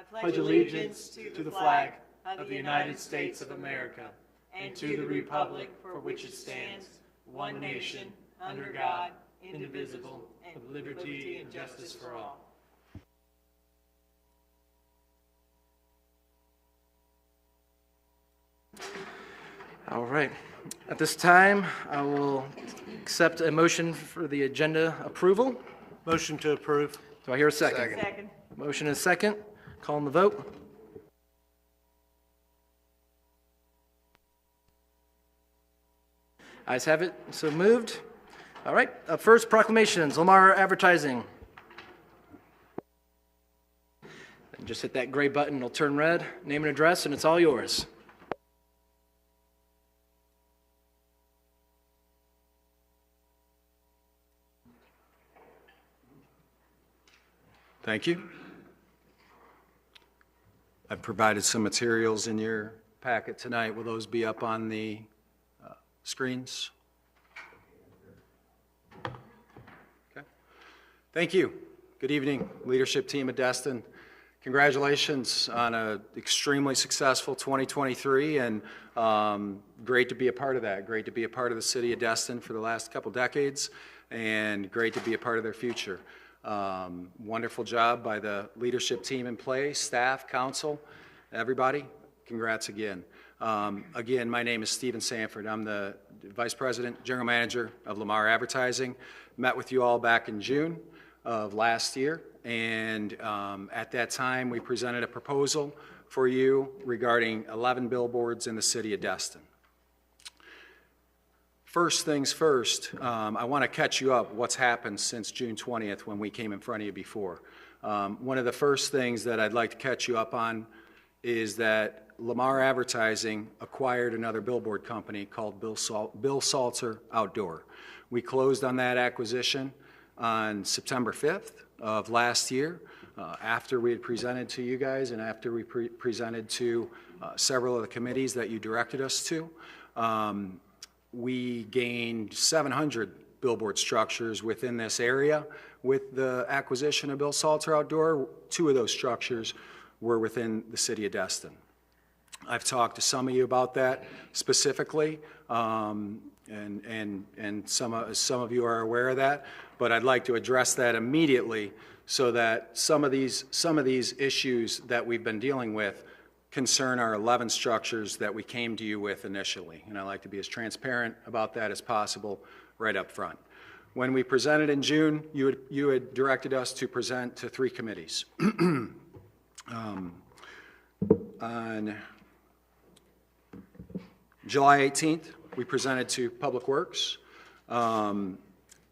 I pledge allegiance to the flag of the United States of America and to the republic for which it stands, one nation, under God, indivisible, with liberty and justice for all. All right. At this time, I will accept a motion for the agenda approval. Motion to approve. Do I hear a second? Second. Motion is second. Calling the vote. Ayes have it, so moved. All right, first proclamations, Lamar Advertising. And just hit that gray button, it'll turn red, name and address, and it's all yours. Thank you. I've provided some materials in your packet tonight. Will those be up on the screens? Okay. Thank you. Good evening, leadership team at Destin. Congratulations on an extremely successful 2023, and great to be a part of that. Great to be a part of the city of Destin for the last couple decades, and great to be a part of their future. Wonderful job by the leadership team in place, staff, council, everybody. Congrats again. Again, my name is Stephen Sanford. I'm the Vice President, General Manager of Lamar Advertising. Met with you all back in June of last year, and at that time we presented a proposal for you regarding 11 billboards in the city of Destin. First things first, I want to catch you up what's happened since June 20th when we came in front of you before. One of the first things that I'd like to catch you up on is that Lamar Advertising acquired another billboard company called Bill Salter Outdoor. We closed on that acquisition on September 5th of last year, after we had presented to you guys and after we presented to several of the committees that you directed us to. We gained 700 billboard structures within this area with the acquisition of Bill Salter Outdoor. 2 of those structures were within the city of Destin. I've talked to some of you about that specifically, and some of you are aware of that, but I'd like to address that immediately so that some of these issues that we've been dealing with concern our 11 structures that we came to you with initially, and I like to be as transparent about that as possible right up front. When we presented in June, you had directed us to present to 3 committees. On July 18th, we presented to Public Works.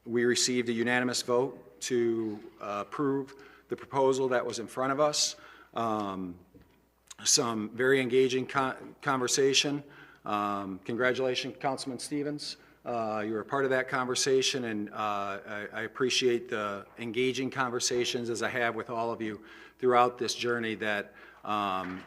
We received a unanimous vote to approve the proposal that was in front of us. Some very engaging conversation. Congratulations, Councilman Stevens. You were a part of that conversation, and I appreciate the engaging conversations as I have with all of you throughout this journey. That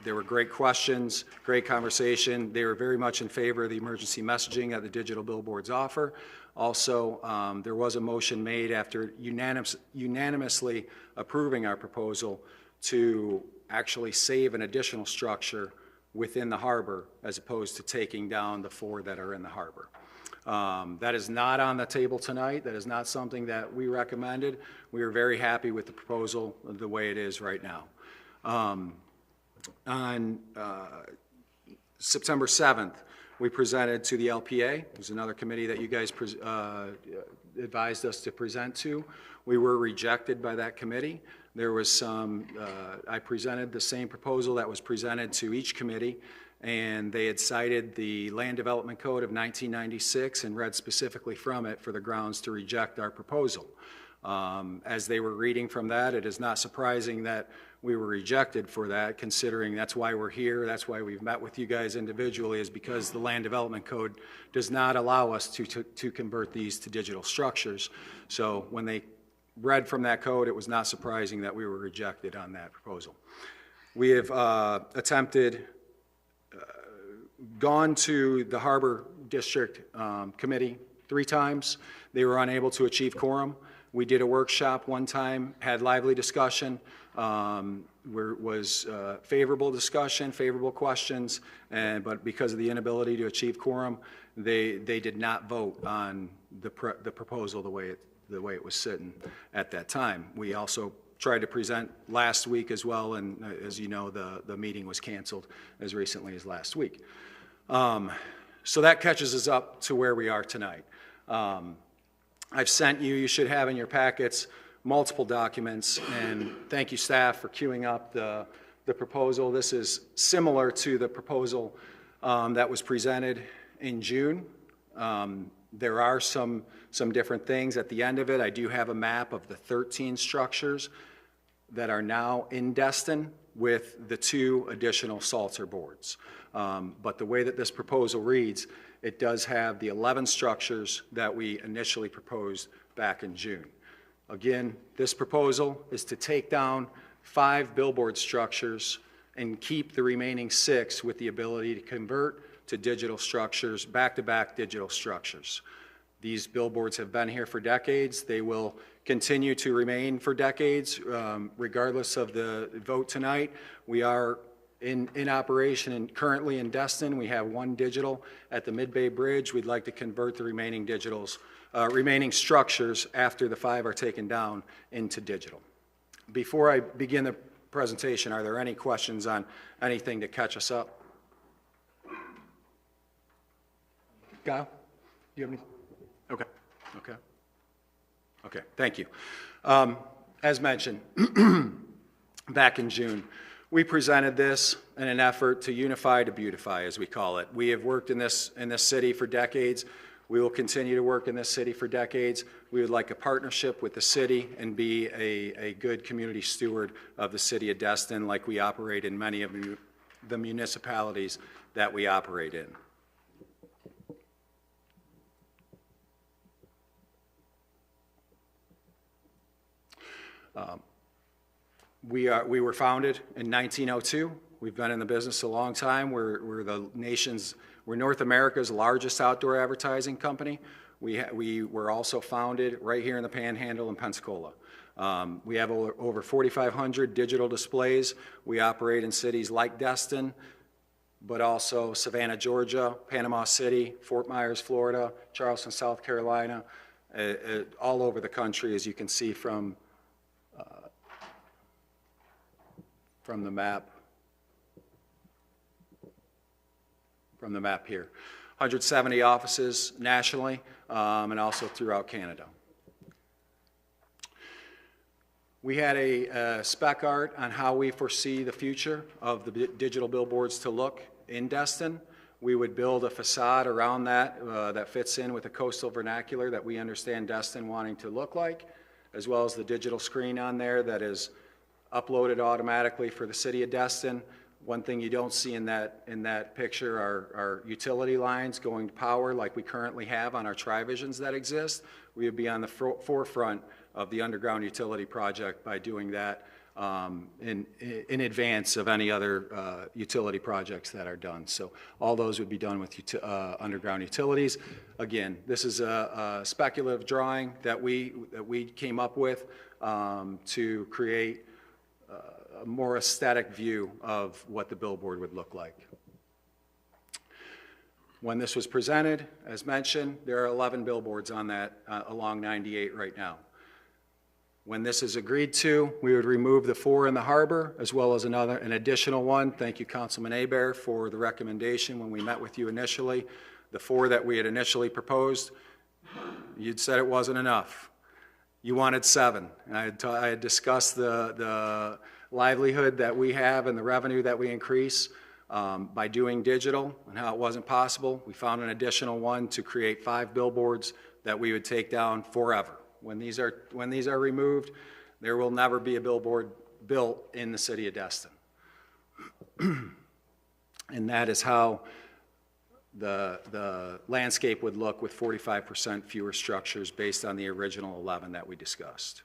there were great questions, great conversation. They were very much in favor of the emergency messaging that the digital billboards offer. Also, there was a motion made after unanimously approving our proposal to actually save an additional structure within the harbor as opposed to taking down the 4 that are in the harbor. That is not on the table tonight. That is not something that we recommended. We are very happy with the proposal the way it is right now. On September 7th, we presented to the LPA. There's another committee that you guys advised us to present to. We were rejected by that committee. There was some, I presented the same proposal that was presented to each committee, and they had cited the Land Development Code of 1996 and read specifically from it for the grounds to reject our proposal. As they were reading from that, it is not surprising that we were rejected for that, considering that's why we're here, that's why we've met with you guys individually, is because the Land Development Code does not allow us to convert these to digital structures. So when they read from that code, it was not surprising that we were rejected on that proposal. We have attempted, gone to the Harbor District Committee 3 times. They were unable to achieve quorum. We did a workshop one time, had lively discussion. was favorable discussion, favorable questions, but because of the inability to achieve quorum, they did not vote on the proposal the way it was sitting at that time. We also tried to present last week as well, and as you know, the meeting was canceled as recently as last week. So that catches us up to where we are tonight. I've sent you should have in your packets multiple documents, and thank you staff for queuing up the proposal. This is similar to the proposal that was presented in June. There are some different things at the end of it. I do have a map of the 13 structures that are now in Destin with the 2 additional Salter boards. But the way that this proposal reads, it does have the 11 structures that we initially proposed back in June. Again, this proposal is to take down 5 billboard structures and keep the remaining 6 with the ability to convert to digital structures, back-to-back digital structures. These billboards have been here for decades. They will continue to remain for decades, regardless of the vote tonight. We are in operation and currently in Destin. We have 1 digital at the Mid-Bay Bridge. We'd like to convert the remaining remaining structures after the 5 are taken down into digital. Before I begin the presentation, are there any questions on anything to catch us up? Kyle, do you have any? Okay, thank you. As mentioned, back in June, we presented this in an effort to unify to beautify, as we call it. We have worked in this city for decades. We will continue to work in this city for decades. We would like a partnership with the city and be a good community steward of the city of Destin, like we operate in many of the municipalities that we operate in. We were founded in 1902. We've been in the business a long time. We're North America's largest outdoor advertising company. We were also founded right here in the Panhandle in Pensacola. We have over 4,500 digital displays. We operate in cities like Destin, but also Savannah, Georgia, Panama City, Fort Myers, Florida, Charleston, South Carolina, all over the country, as you can see from the map. From the map here. 170 offices nationally, and also throughout Canada. We had a spec art on how we foresee the future of the digital billboards to look in Destin. We would build a facade around that that fits in with the coastal vernacular that we understand Destin wanting to look like, as well as the digital screen on there that is uploaded automatically for the city of Destin. One thing you don't see in that picture are utility lines going to power like we currently have on our Trivisions that exist. We would be on the forefront of the underground utility project by doing that in advance of any other utility projects that are done. So all those would be done with underground utilities. Again, this is a speculative drawing that we came up with to create a more aesthetic view of what the billboard would look like. When this was presented, as mentioned, there are 11 billboards on that along 98 right now. When this is agreed to, we would remove the 4 in the harbor, as well as an additional one. Thank you, Councilman Hebert, for the recommendation when we met with you initially. The 4 that we had initially proposed, you'd said it wasn't enough. You wanted 7, and I had discussed the livelihood that we have and the revenue that we increase by doing digital and how it wasn't possible. We found an additional one to create 5 billboards that we would take down forever. When these are removed, there will never be a billboard built in the city of Destin. And that is how the landscape would look with 45% fewer structures based on the original 11 that we discussed.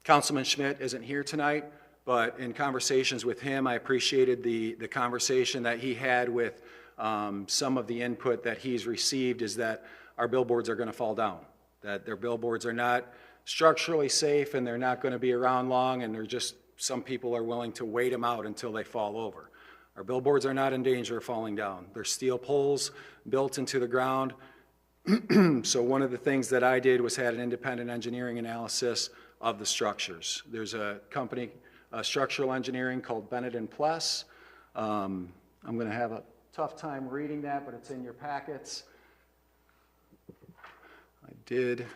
Councilman Schmidt isn't here tonight, but in conversations with him, I appreciated the conversation that he had with some of the input that he's received is that our billboards are going to fall down, that their billboards are not structurally safe and they're not going to be around long, and they're just, some people are willing to wait them out until they fall over. Our billboards are not in danger of falling down. They're steel poles built into the ground. So one of the things that I did was had an independent engineering analysis of the structures. There's a company, structural engineering called Bennett and Pless. I'm going to have a tough time reading that, but it's in your packets. I did.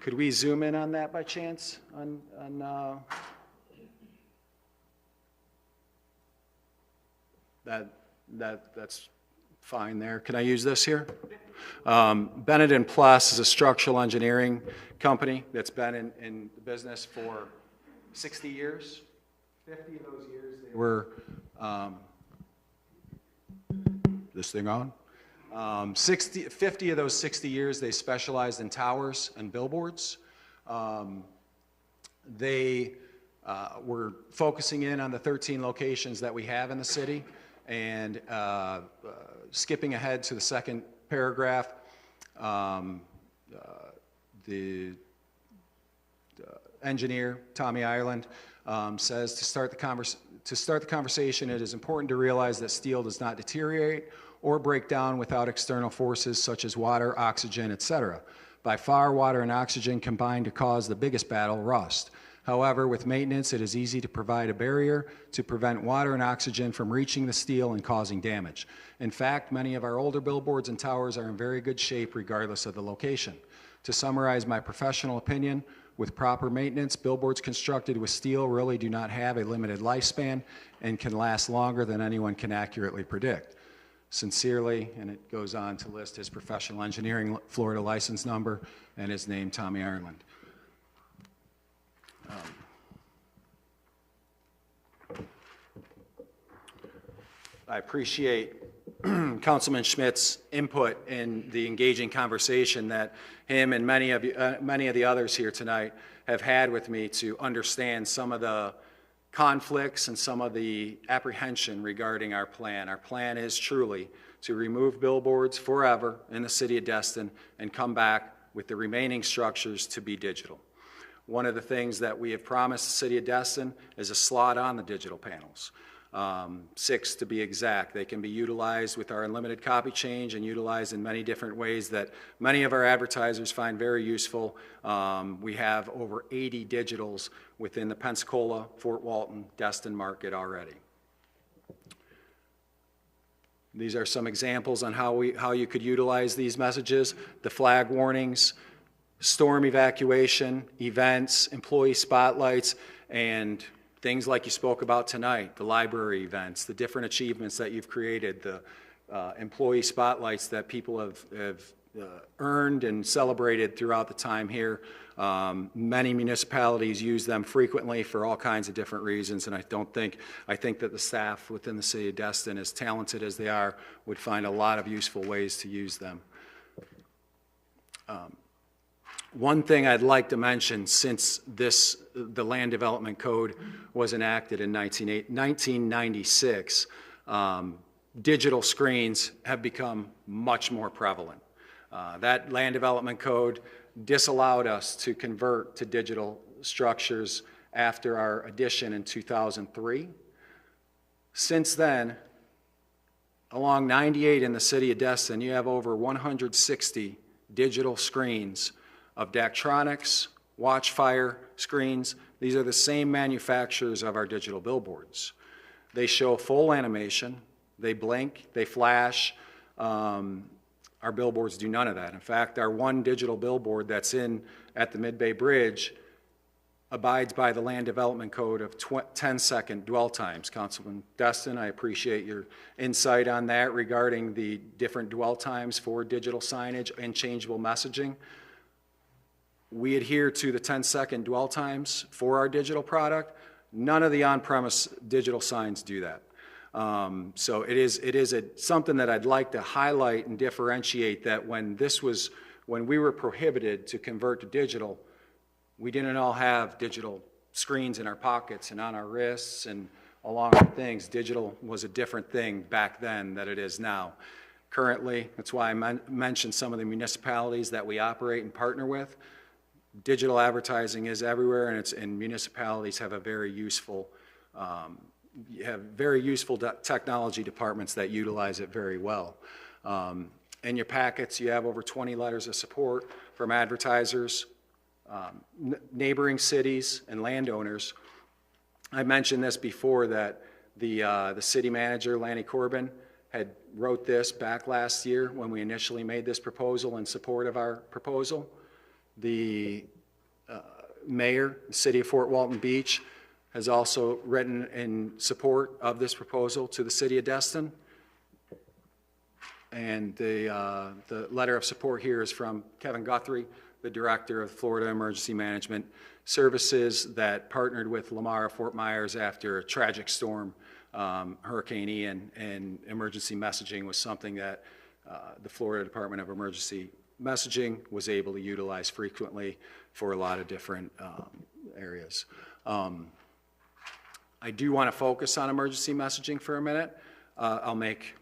Could we zoom in on that by chance? That's fine there. Can I use this here? Bennett and Pless is a structural engineering company that's been in the business for 60 years. 50 of those years they were, this thing on? 50 of those 60 years they specialized in towers and billboards. They were focusing in on the 13 locations that we have in the city. And skipping ahead to the second paragraph, the engineer, Tommy Ireland, says to start the conversation, it is important to realize that steel does not deteriorate or break down without external forces such as water, oxygen, etc. By far, water and oxygen combine to cause the biggest battle, rust. However, with maintenance, it is easy to provide a barrier to prevent water and oxygen from reaching the steel and causing damage. In fact, many of our older billboards and towers are in very good shape regardless of the location. To summarize my professional opinion, with proper maintenance, billboards constructed with steel really do not have a limited lifespan and can last longer than anyone can accurately predict. Sincerely, and it goes on to list his professional engineering Florida license number and his name, Tommy Ireland. I appreciate Councilman Schmidt's input in the engaging conversation that him and many of the others here tonight have had with me to understand some of the conflicts and some of the apprehension regarding our plan. Our plan is truly to remove billboards forever in the city of Destin and come back with the remaining structures to be digital. One of the things that we have promised the city of Destin is a slot on the digital panels. 6 to be exact. They can be utilized with our unlimited copy change and utilized in many different ways that many of our advertisers find very useful. We have over 80 digitals within the Pensacola, Fort Walton, Destin market already. These are some examples on how you could utilize these messages: the flag warnings, storm evacuation, events, employee spotlights, and things like you spoke about tonight, the library events, the different achievements that you've created, the employee spotlights that people have earned and celebrated throughout the time here. Many municipalities use them frequently for all kinds of different reasons, and I think that the staff within the city of Destin, as talented as they are, would find a lot of useful ways to use them. One thing I'd like to mention, since the Land Development Code was enacted in 1996, digital screens have become much more prevalent. That Land Development Code disallowed us to convert to digital structures after our addition in 2003. Since then, along 98 in the city of Destin, you have over 160 digital screens of Daktronics, Watchfire screens. These are the same manufacturers of our digital billboards. They show full animation, they blink, they flash. Our billboards do none of that. In fact, our one digital billboard that's at the Mid-Bay Bridge abides by the Land Development Code of 10-second dwell times. Councilman Destin, I appreciate your insight on that regarding the different dwell times for digital signage and changeable messaging. We adhere to the 10-second dwell times for our digital product. None of the on-premise digital signs do that. So it is something that I'd like to highlight and differentiate, that when we were prohibited to convert to digital, we didn't all have digital screens in our pockets and on our wrists and along with things. Digital was a different thing back then than it is now. Currently, that's why I mentioned some of the municipalities that we operate and partner with. Digital advertising is everywhere, and municipalities have a very useful technology departments that utilize it very well. In your packets, you have over 20 letters of support from advertisers, neighboring cities, and landowners. I mentioned this before, that the city manager, Lanny Corbin, had wrote this back last year when we initially made this proposal in support of our proposal. The mayor, the city of Fort Walton Beach, has also written in support of this proposal to the city of Destin. And the letter of support here is from Kevin Guthrie, the director of Florida Emergency Management Services, that partnered with Lamar of Fort Myers after a tragic storm, Hurricane Ian, and emergency messaging was something that the Florida Department of Emergency Messaging was able to utilize frequently for a lot of different areas. I do want to focus on emergency messaging for a minute. I'll make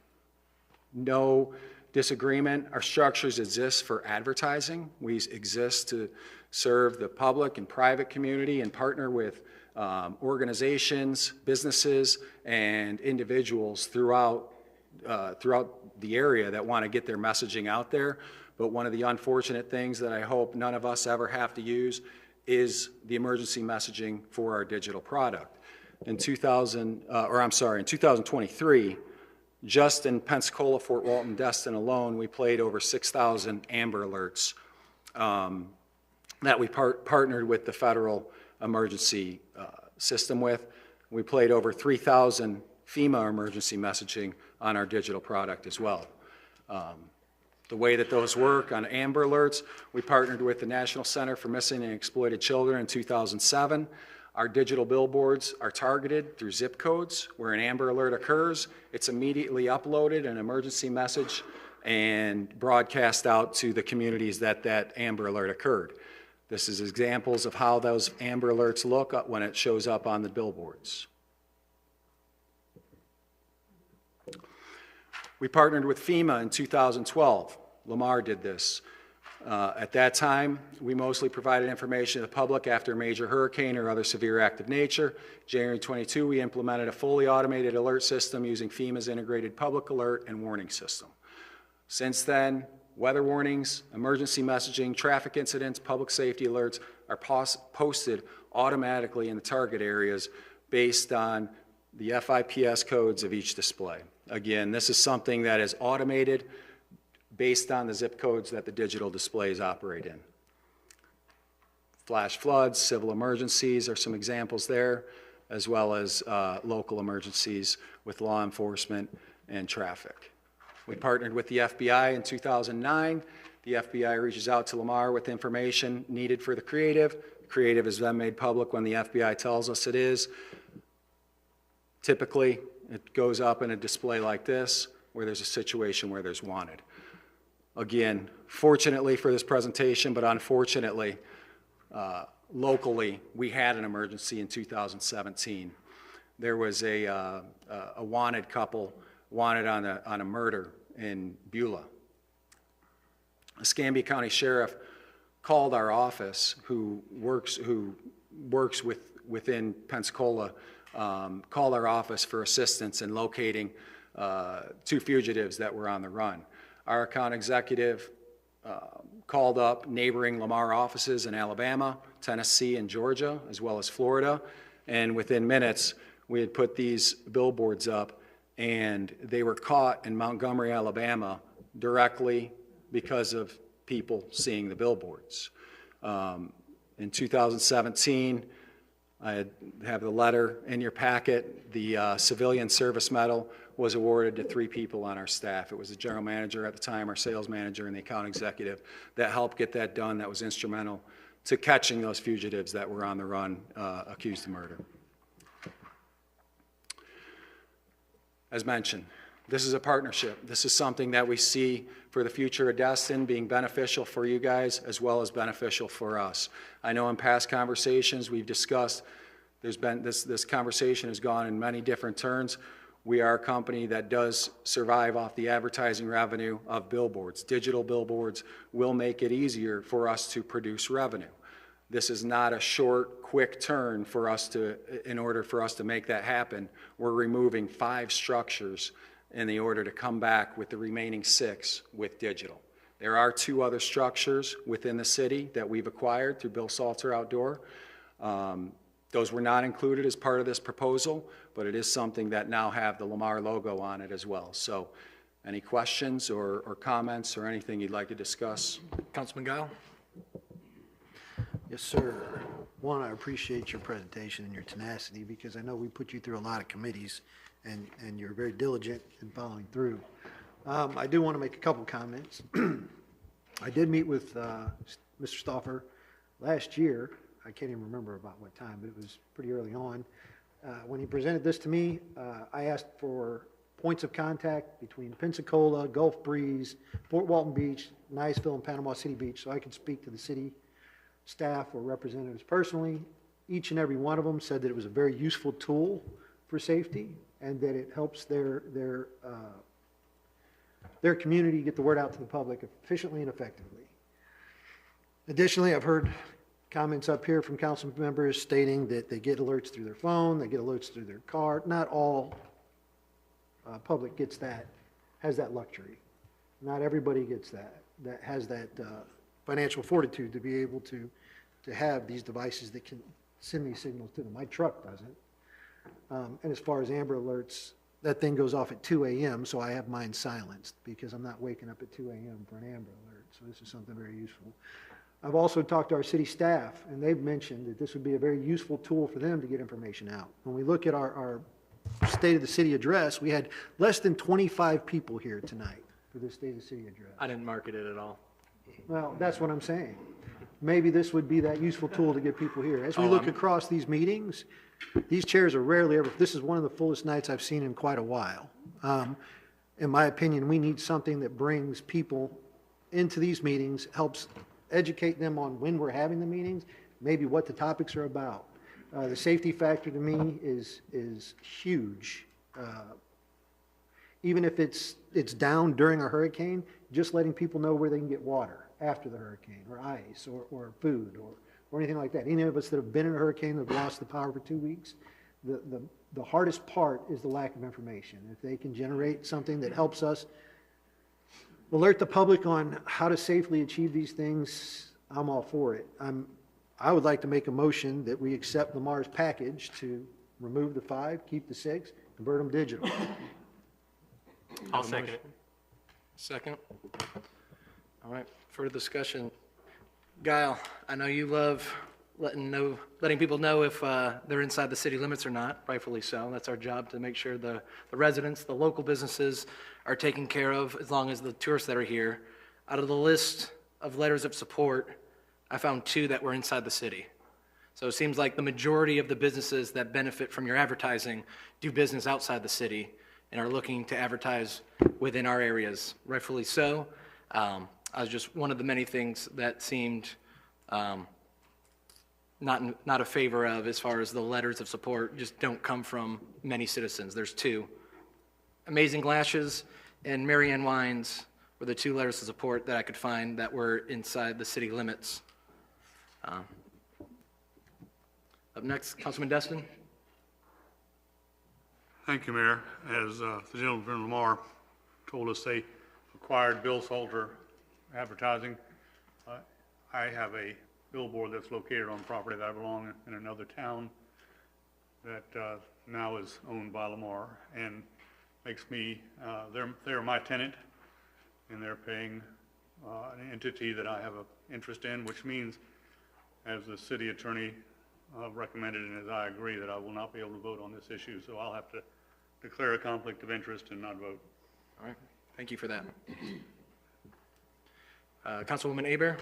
no disagreement. Our structures exist for advertising. We exist to serve the public and private community and partner with organizations, businesses, and individuals throughout the area that want to get their messaging out there. But one of the unfortunate things that I hope none of us ever have to use is the emergency messaging for our digital product. In 2023, just in Pensacola, Fort Walton, Destin alone, we played over 6,000 Amber Alerts that we partnered with the federal emergency system with. We played over 3,000 FEMA emergency messaging on our digital product as well. The way that those work on Amber Alerts, we partnered with the National Center for Missing and Exploited Children in 2007. Our digital billboards are targeted through zip codes. Where an Amber Alert occurs, it's immediately uploaded, an emergency message, and broadcast out to the communities that Amber Alert occurred. This is examples of how those Amber Alerts look when it shows up on the billboards. We partnered with FEMA in 2012. Lamar did this. At that time, we mostly provided information to the public after a major hurricane or other severe act of nature. January 22, we implemented a fully automated alert system using FEMA's integrated public alert and warning system. Since then, weather warnings, emergency messaging, traffic incidents, public safety alerts are posted automatically in the target areas based on the FIPS codes of each display. Again, this is something that is automated based on the zip codes that the digital displays operate in. Flash floods, civil emergencies are some examples there, as well as local emergencies with law enforcement and traffic. We partnered with the FBI in 2009. The FBI reaches out to Lamar with information needed for the creative. The creative is then made public when the FBI tells us it is. Typically, it goes up in a display like this, where there's a situation where there's wanted. Again, fortunately for this presentation, but unfortunately, locally, we had an emergency in 2017. There was a wanted couple wanted on a murder in Beulah. A Escambia County Sheriff called our office, who works within Pensacola, called our office for assistance in locating 2 fugitives that were on the run. Our account executive called up neighboring Lamar offices in Alabama, Tennessee, and Georgia, as well as Florida, and within minutes, we had put these billboards up, and they were caught in Montgomery, Alabama, directly because of people seeing the billboards. In 2017, I have the letter in your packet. The Civilian Service Medal was awarded to 3 people on our staff. It was the general manager at the time, our sales manager, and the account executive that helped get that done. That was instrumental to catching those fugitives that were on the run, accused of murder. As mentioned, this is a partnership. This is something that we see for the future of Destin being beneficial for you guys as well as beneficial for us. I know in past conversations we've discussed, there's been this conversation has gone in many different turns. We are a company that does survive off the advertising revenue of billboards. Digital billboards will make it easier for us to produce revenue. This is not a short, quick turn for us to, in order for us to make that happen. We're removing 5 structures in the order to come back with the remaining 6 with digital. There are 2 other structures within the city that we've acquired through Bill Salter Outdoor. Those were not included as part of this proposal, but it is something that now have the Lamar logo on it as well. So any questions or comments or anything you'd like to discuss? Councilman Guile? Yes, sir. One, I appreciate your presentation and your tenacity because I know we put you through a lot of committees and you're very diligent in following through. I do want to make a couple comments. I did meet with Mr. Stauffer last year. I can't even remember about what time, but it was pretty early on. When he presented this to me, I asked for points of contact between Pensacola, Gulf Breeze, Fort Walton Beach, Niceville, and Panama City Beach so I could speak to the city staff or representatives personally. Each and every one of them said that it was a very useful tool for safety and that it helps their community get the word out to the public efficiently and effectively. Additionally, I've heard comments up here from council members stating that they get alerts through their phone, they get alerts through their car. Not all public gets that, has that luxury. Not everybody gets that has that financial fortitude to be able to have these devices that can send these signals to them. My truck doesn't. And as far as Amber Alerts, that thing goes off at 2 a.m., so I have mine silenced because I'm not waking up at 2 a.m. for an Amber Alert. So this is something very useful. I've also talked to our city staff, and they've mentioned that this would be a very useful tool for them to get information out. When we look at our State of the City address, we had less than 25 people here tonight for the State of the City address. I didn't market it at all. Well, that's what I'm saying. Maybe this would be that useful tool to get people here. As we look across these meetings, these chairs are rarely ever, this is one of the fullest nights I've seen in quite a while. In my opinion, we need something that brings people into these meetings, helps educate them on when we're having the meetings, maybe what the topics are about. The safety factor to me is huge. Even if it's down during a hurricane, just letting people know where they can get water after the hurricane, or ice, or food, or anything like that. Any of us that have been in a hurricane that have lost the power for 2 weeks, the hardest part is the lack of information. If they can generate something that helps us alert the public on how to safely achieve these things, I'm all for it. I would like to make a motion that we accept Lamar's package to remove the 5, keep the 6, convert them digital. I'll second it. Second. All right, further discussion. Guile, I know you love letting people know if they're inside the city limits or not, rightfully so. That's our job, to make sure the residents, the local businesses are taken care of, as long as the tourists that are here. Out of the list of letters of support, I found 2 that were inside the city. So it seems like the majority of the businesses that benefit from your advertising do business outside the city and are looking to advertise within our areas, rightfully so. I was just one of the many things that seemed not a favor of, as far as the letters of support just don't come from many citizens. There's 2. Amazing Lashes and Marianne Wines were the 2 letters of support that I could find that were inside the city limits. Up next, Councilman Destin. Thank you, Mayor. As the gentleman from Lamar told us, they acquired Bill Salter Advertising. I have a billboard that's located on property that I belong in another town that now is owned by Lamar, and makes me, they're my tenant, and they're paying an entity that I have an interest in, which means, as the city attorney recommended, and as I agree, that I will not be able to vote on this issue, so I'll have to declare a conflict of interest and not vote. All right, thank you for that. Councilwoman Aber.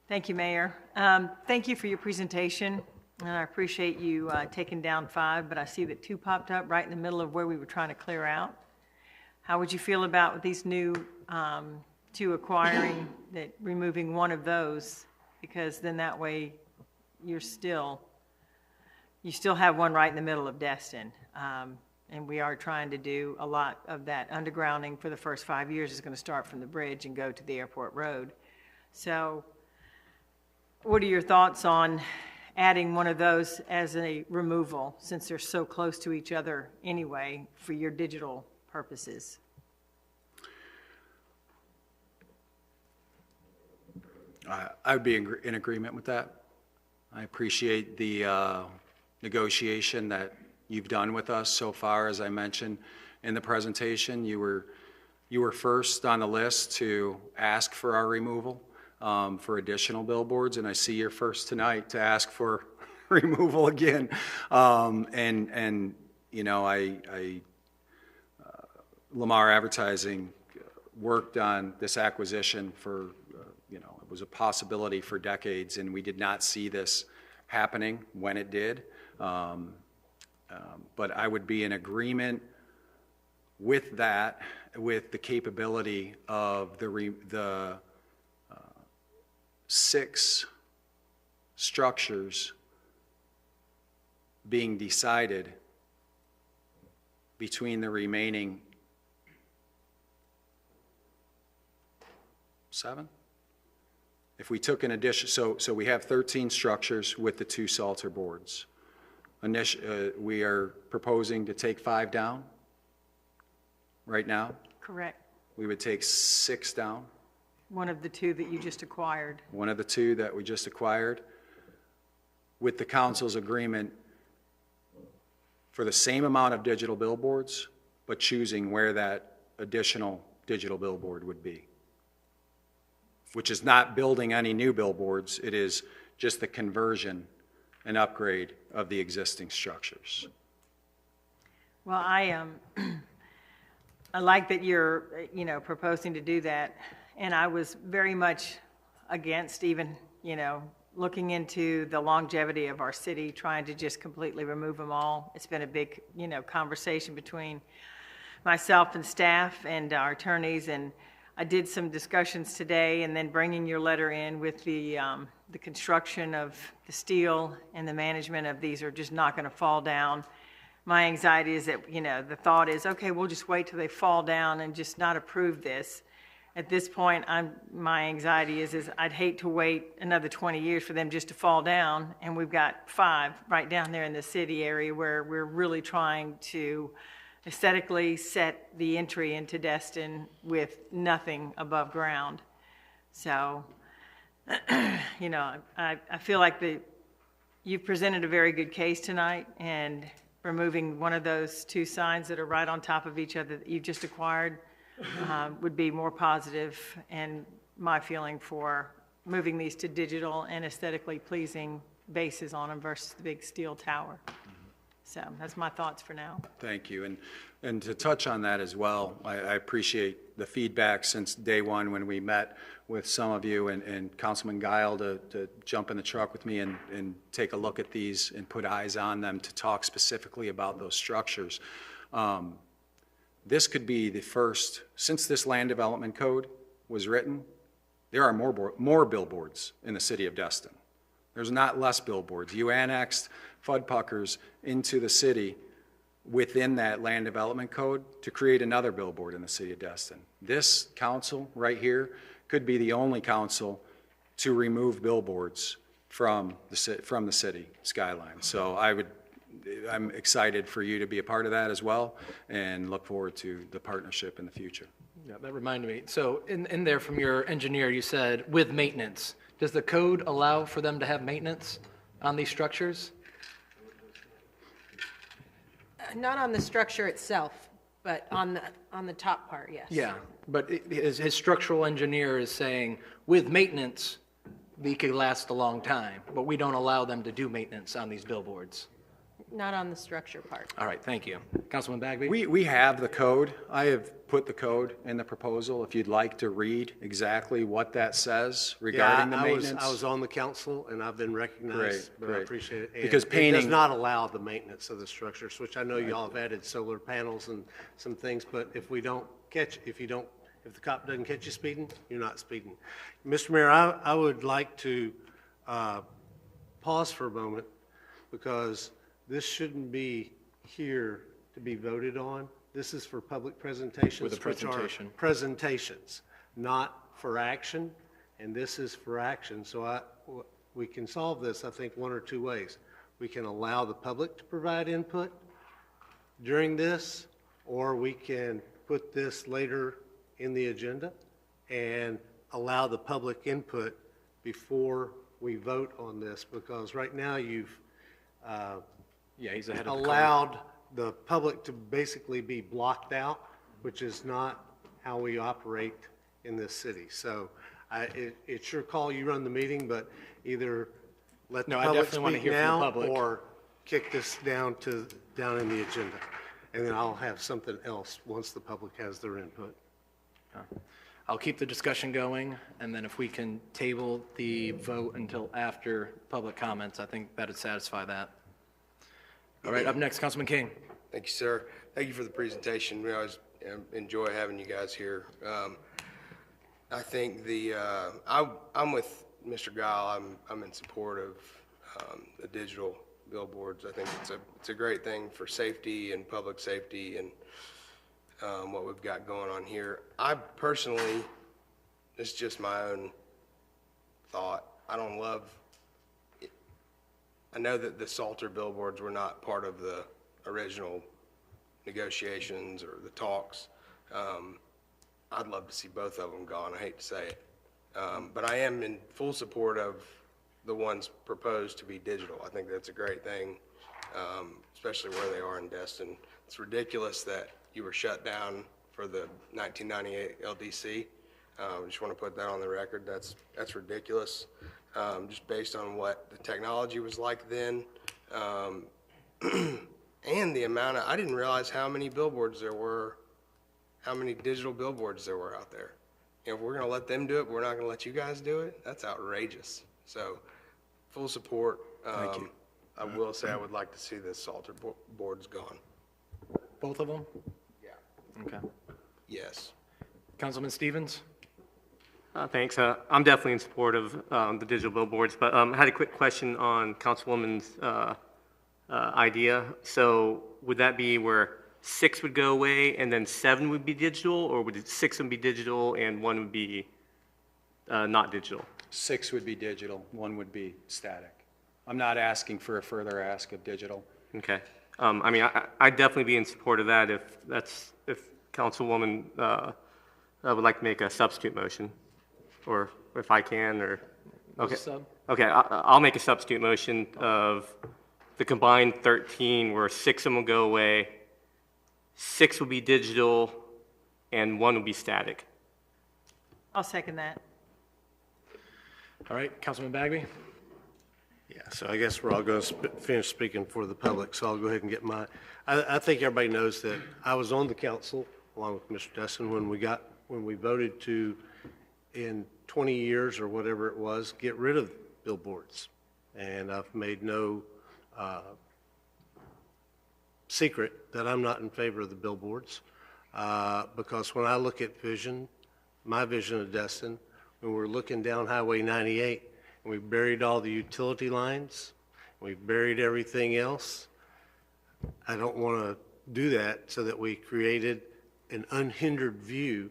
Thank you, Mayor. Thank you for your presentation, and I appreciate you taking down 5, but I see that 2 popped up right in the middle of where we were trying to clear out. How would you feel about these new 2 acquiring, that removing 1 of those, because then that way you still have 1 right in the middle of Destin. And we are trying to do a lot of that undergrounding for the first 5 years is going to start from the bridge and go to the airport road. So what are your thoughts on adding one of those as a removal, since they're so close to each other anyway, for your digital purposes? I would be in agreement with that. I appreciate the negotiation that you've done with us so far. As I mentioned in the presentation, you were first on the list to ask for our removal for additional billboards, and I see you're first tonight to ask for removal again. And you know, Lamar Advertising worked on this acquisition for, you know, it was a possibility for decades, and we did not see this happening when it did. But I would be in agreement with that, with the capability of the 6 structures being decided between the remaining 7? If we took an addition, so we have 13 structures with the 2 Salter boards. We are proposing to take 5 down right now. Correct. We would take 6 down. One of the 2 that you just acquired. One of the 2 that we just acquired. With the council's agreement for the same amount of digital billboards, but choosing where that additional digital billboard would be. Which is not building any new billboards, it is just the conversion and upgrade of the existing structures. Well, I like that you're, you know, proposing to do that, and I was very much against even, you know, looking into the longevity of our city, trying to just completely remove them all. It's been a big, you know, conversation between myself and staff and our attorneys, and I did some discussions today, and then bringing your letter in with the construction of the steel and the management of these are just not going to fall down. My anxiety is that, you know, the thought is, okay, we'll just wait till they fall down and just not approve this. At this point, my anxiety is I'd hate to wait another 20 years for them just to fall down, and we've got 5 right down there in the city area where we're really trying to aesthetically set the entry into Destin with nothing above ground. So, you know, I feel like you've presented a very good case tonight, and removing one of those 2 signs that are right on top of each other that you've just acquired would be more positive, and my feeling for moving these to digital and aesthetically pleasing bases on them versus the big steel tower. So that's my thoughts for now. Thank you. And to touch on that as well, I appreciate the feedback since day one when we met with some of you and Councilman Guile to jump in the truck with me and take a look at these and put eyes on them to talk specifically about those structures. This could be the first, since this land development code was written, there are more billboards in the city of Destin. There's not less billboards. You annexed Fuddpuckers into the city within that land development code to create another billboard in the city of Destin. This council right here could be the only council to remove billboards from the city skyline. So I'm excited for you to be a part of that as well, and look forward to the partnership in the future. Yeah, that reminded me. So in there from your engineer, you said with maintenance. Does the code allow for them to have maintenance on these structures? Not on the structure itself, but on the top part, yes. Yeah, but his structural engineer is saying with maintenance, they could last a long time, but we don't allow them to do maintenance on these billboards. Not on the structure part. All right, thank you. Councilman Bagby? We have the code. I have put the code in the proposal. If you'd like to read exactly what that says regarding the maintenance. I was on the council, and I've been recognized, but I great. appreciate it. And Because it painting- does not allow the maintenance of the structures, which I know y'all have added solar panels and some things, but if the cop doesn't catch you speeding, you're not speeding. Mr. Mayor, I would like to pause for a moment, because this shouldn't be here to be voted on. This is for public presentations. With a presentation. Which are presentations, not for action, and this is for action. So we can solve this, I think, one or two ways. We can allow the public to provide input during this, or we can put this later in the agenda and allow the public input before we vote on this, because right now you've Yeah, he's ahead of the curve. allowed the public to basically be blocked out, which is not how we operate in this city. So it's your call, you run the meeting, but either let the No, I public definitely wanna speak hear from the now public. or kick this down in the agenda. And then I'll have something else once the public has their input. I'll keep the discussion going, and then if we can table the vote until after public comments, I think that'd satisfy that. All right, up next, Councilman King. Thank you, sir. Thank you for the presentation. We always enjoy having you guys here. I think I'm with Mr. Guile. I'm in support of the digital billboards. I think it's a great thing for safety and public safety and what we've got going on here. I personally, it's just my own thought. I don't love it. I know that the Salter billboards were not part of the original negotiations or the talks. I'd love to see both of them gone. I hate to say it. But I am in full support of the ones proposed to be digital. I think that's a great thing, especially where they are in Destin. It's ridiculous that you were shut down for the 1998 LDC. I just want to put that on the record. That's ridiculous, just based on what the technology was like then. And the amount I didn't realize how many billboards there were, how many digital billboards there were out there. You know, if we're going to let them do it, but we're not going to let you guys do it, that's outrageous. So, full support. Thank you. I will say I would like to see the Salter boards gone. Both of them? Yeah. Okay. Yes. Councilman Stevens? Thanks. I'm definitely in support of the digital billboards, but I had a quick question on Councilwoman's idea. So would that be where 6 would go away and then 7 would be digital, or would it 6 would be digital and 1 would be not digital? 6 would be digital, 1 would be static. I'm not asking for a further ask of digital. Okay. I mean, I'd definitely be in support of that if Councilwoman would like to make a substitute motion, or if I can, or, okay. Sub? Okay, I'll make a substitute motion of the combined 13, where 6 of them will go away, 6 will be digital, and 1 will be static. I'll second that. All right, Councilman Bagby? Yeah, so I guess we're all going to finish speaking for the public, so I'll go ahead and get I think everybody knows that I was on the council, along with Mr. Destin, when we voted to, in 20 years or whatever it was, get rid of billboards. And I've made no secret that I'm not in favor of the billboards, because when I look at my vision of Destin, when we're looking down Highway 98, and we've buried all the utility lines, we've buried everything else, I don't want to do that so that we created an unhindered view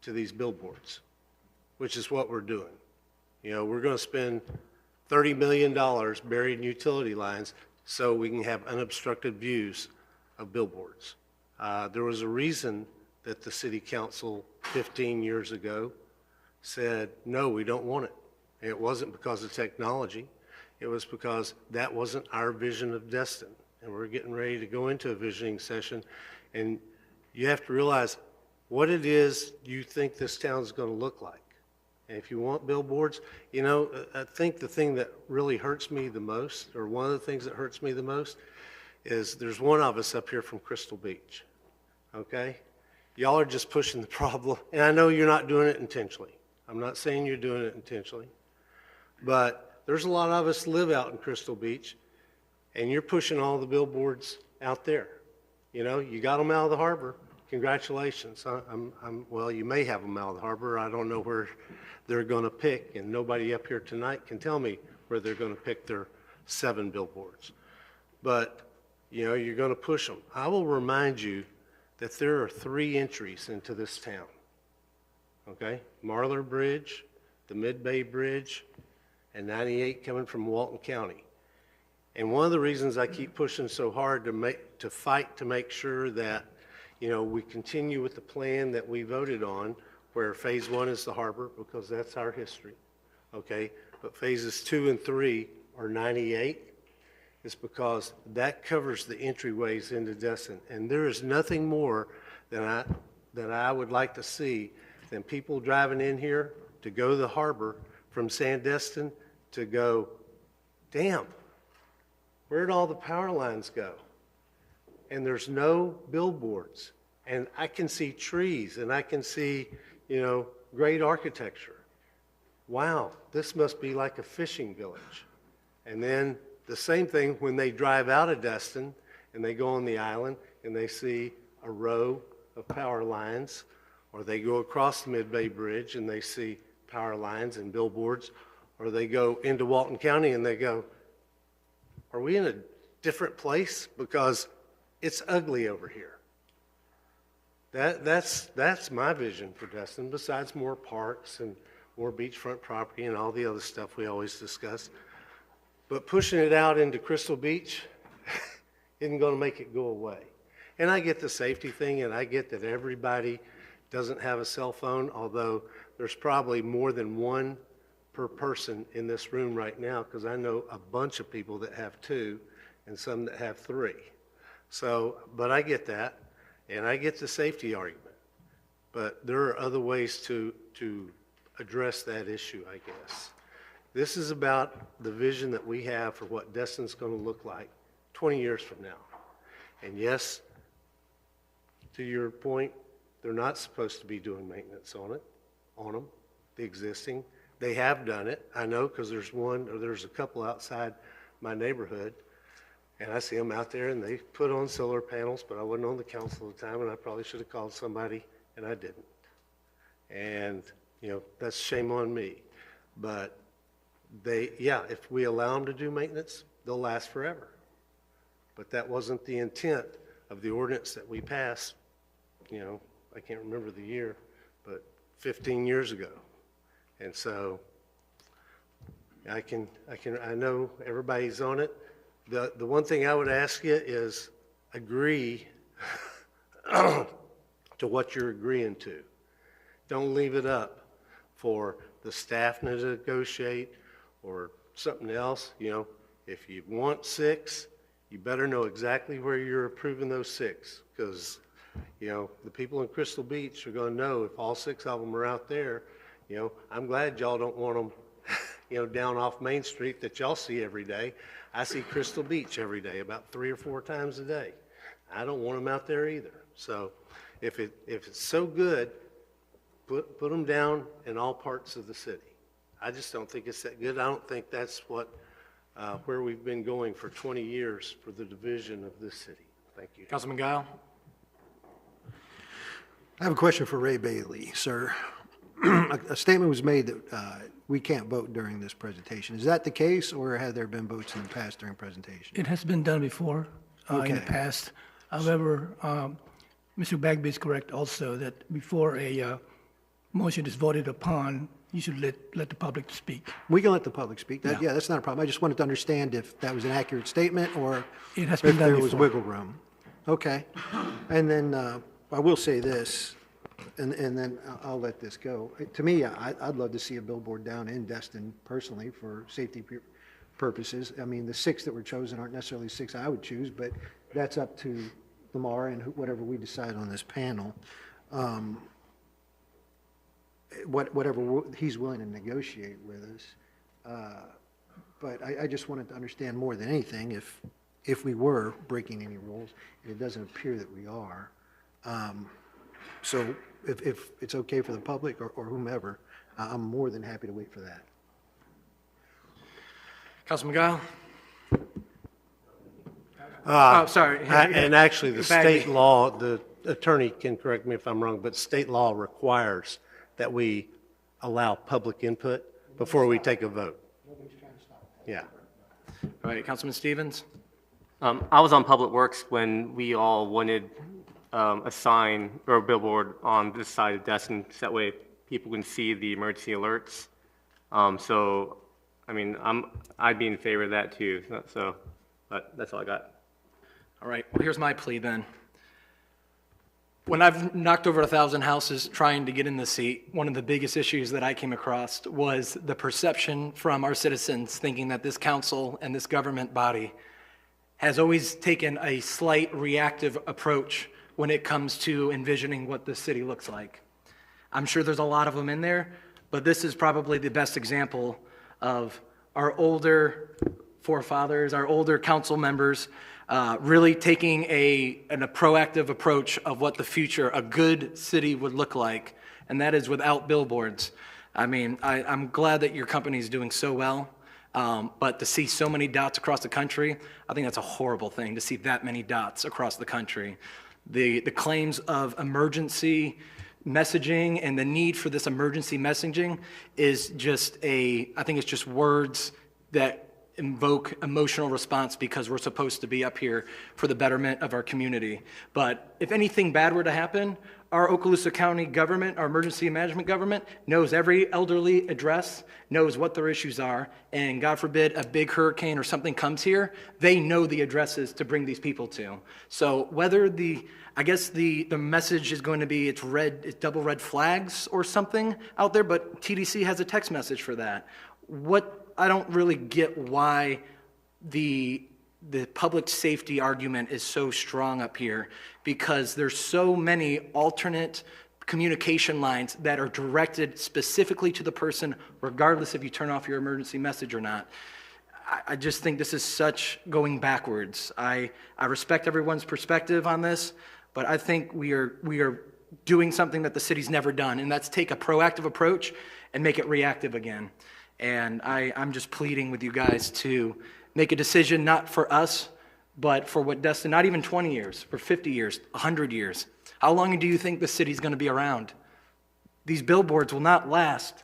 to these billboards, which is what we're doing. You know, we're going to spend $30 million buried in utility lines so we can have unobstructed views of billboards. There was a reason that the city council 15 years ago said, no, we don't want it. It wasn't because of technology. It was because that wasn't our vision of Destin. And we're getting ready to go into a visioning session. And you have to realize what it is you think this town's going to look like. And if you want billboards, you know, I think the thing that really hurts me the most, or one of the things that hurts me the most, is there's one of us up here from Crystal Beach, okay? Y'all are just pushing the problem, and I know you're not doing it intentionally. I'm not saying you're doing it intentionally, but there's a lot of us live out in Crystal Beach, and you're pushing all the billboards out there. You know, you got them out of the harbor. Congratulations. Well, you may have them out of the harbor. I don't know where they're going to pick, and nobody up here tonight can tell me where they're going to pick their 7 billboards. But you know, you're going to push them. I will remind you that there are 3 entries into this town. Okay? Marlar Bridge, the Mid-Bay Bridge, and 98 coming from Walton County. And one of the reasons I keep pushing so hard to fight to make sure that, you know, we continue with the plan that we voted on, where phase 1 is the harbor, because that's our history, okay? But phases 2 and 3 are 98, is because that covers the entryways into Destin. And there is nothing more than I would like to see than people driving in here to go to the harbor from Sandestin to go, damn, where'd all the power lines go? And there's no billboards. And I can see trees, and I can see, you know, great architecture. Wow, this must be like a fishing village. And then the same thing when they drive out of Destin and they go on the island and they see a row of power lines, or they go across the Mid-Bay Bridge and they see power lines and billboards, or they go into Walton County and they go, are we in a different place? Because it's ugly over here. That's my vision for Destin, besides more parks and more beachfront property and all the other stuff we always discuss. But pushing it out into Crystal Beach isn't going to make it go away. And I get the safety thing, and I get that everybody doesn't have a cell phone, although there's probably more than one per person in this room right now, because I know a bunch of people that have 2 and some that have 3. So, but I get that, and I get the safety argument. But there are other ways to address that issue, I guess. This is about the vision that we have for what Destin's going to look like 20 years from now. And yes, to your point, they're not supposed to be doing maintenance on them, the existing. They have done it. I know, because there's a couple outside my neighborhood, and I see them out there, and they put on solar panels, but I wasn't on the council at the time, and I probably should have called somebody, and I didn't. And, you know, that's shame on me. But if we allow them to do maintenance, they'll last forever. But that wasn't the intent of the ordinance that we passed, you know, I can't remember the year, but 15 years ago. And so I know everybody's on it. The one thing I would ask you is agree to what you're agreeing to. Don't leave it up for the staff to negotiate or something else. You know, if you want 6, you better know exactly where you're approving those 6, because, you know, the people in Crystal Beach are going to know if all 6 of them are out there. You know, I'm glad y'all don't want them, you know, down off Main Street that y'all see every day. I see Crystal Beach every day, about 3 or 4 times a day. I don't want them out there either. So if it's so good, put them down in all parts of the city. I just don't think it's that good. I don't think that's where we've been going for 20 years for the division of this city. Thank you. Councilman Guile? I have a question for Ray Bailey, sir. A statement was made that we can't vote during this presentation. Is that the case, or have there been votes in the past during presentation? It has been done before in the Okay. past. However, Mr. Bagby is correct also that before a motion is voted upon, you should let the public speak. We can let the public speak. Yeah. Yeah, that's not a problem. I just wanted to understand if that was an accurate statement or It has if been done there was before. wiggle room. Okay. And then I will say this, and then I'll let this go. To me, I'd love to see a billboard down in Destin personally for safety purposes. I mean, the 6 that were chosen aren't necessarily 6 I would choose, but that's up to Lamar and whatever we decide on this panel. Whatever he's willing to negotiate with us. But I just wanted to understand more than anything if we were breaking any rules, and it doesn't appear that we are. So if it's okay for the public or whomever, I'm more than happy to wait for that. Councilman Guile? Sorry. And actually, the Bagby. state law, the attorney can correct me if I'm wrong, but state law requires that we allow public input before we take a vote. Yeah. All right, Councilman Stevens? I was on Public Works when we all wanted a sign or a billboard on this side of Destin, so that way people can see the emergency alerts. So, I mean, I'd be in favor of that too. So, but that's all I got. All right, well, here's my plea then. When I've knocked over 1,000 houses trying to get in the seat, one of the biggest issues that I came across was the perception from our citizens thinking that this council and this government body has always taken a slight reactive approach when it comes to envisioning what the city looks like. I'm sure there's a lot of them in there, but this is probably the best example of our older forefathers, our older council members, really taking a proactive approach of what the future, a good city would look like, and that is without billboards. I mean, I'm glad that your company is doing so well, but to see so many dots across the country, I think that's a horrible thing, to see that many dots across the country. The claims of emergency messaging and the need for this emergency messaging is just I think it's just words that invoke emotional response because we're supposed to be up here for the betterment of our community. But if anything bad were to happen, our Okaloosa County government, our emergency management government, knows every elderly address, knows what their issues are, and God forbid a big hurricane or something comes here, they know the addresses to bring these people to. So whether I guess the message is going to be it's double red flags or something out there, but TDC has a text message for that. I don't really get why the public safety argument is so strong up here, because there's so many alternate communication lines that are directed specifically to the person, regardless if you turn off your emergency message or not. I just think this is such going backwards. I respect everyone's perspective on this, but I think we are doing something that the city's never done, and that's take a proactive approach and make it reactive again. And I'm just pleading with you guys to make a decision, not for us, but for what Destin, not even 20 years, for 50 years, 100 years. How long do you think the city's going to be around? These billboards will not last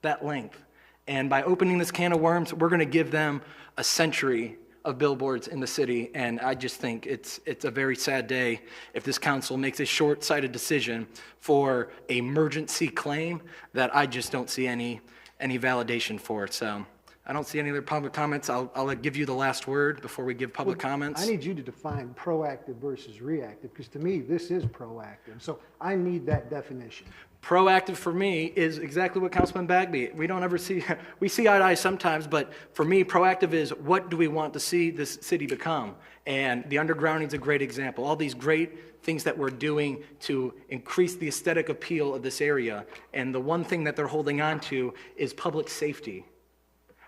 that length. And by opening this can of worms, we're going to give them a century of billboards in the city. And I just think it's a very sad day if this council makes a short-sighted decision for an emergency claim that I just don't see any validation for. So I don't see any other public comments. I'll give you the last word before we give public comments. I need you to define proactive versus reactive, because to me, this is proactive. So I need that definition. Proactive for me is exactly what Councilman Bagby, we don't ever see, we see eye to eye sometimes, but for me, proactive is what do we want to see this city become? And the undergrounding is a great example. All these great things that we're doing to increase the aesthetic appeal of this area. And the one thing that they're holding on to is public safety.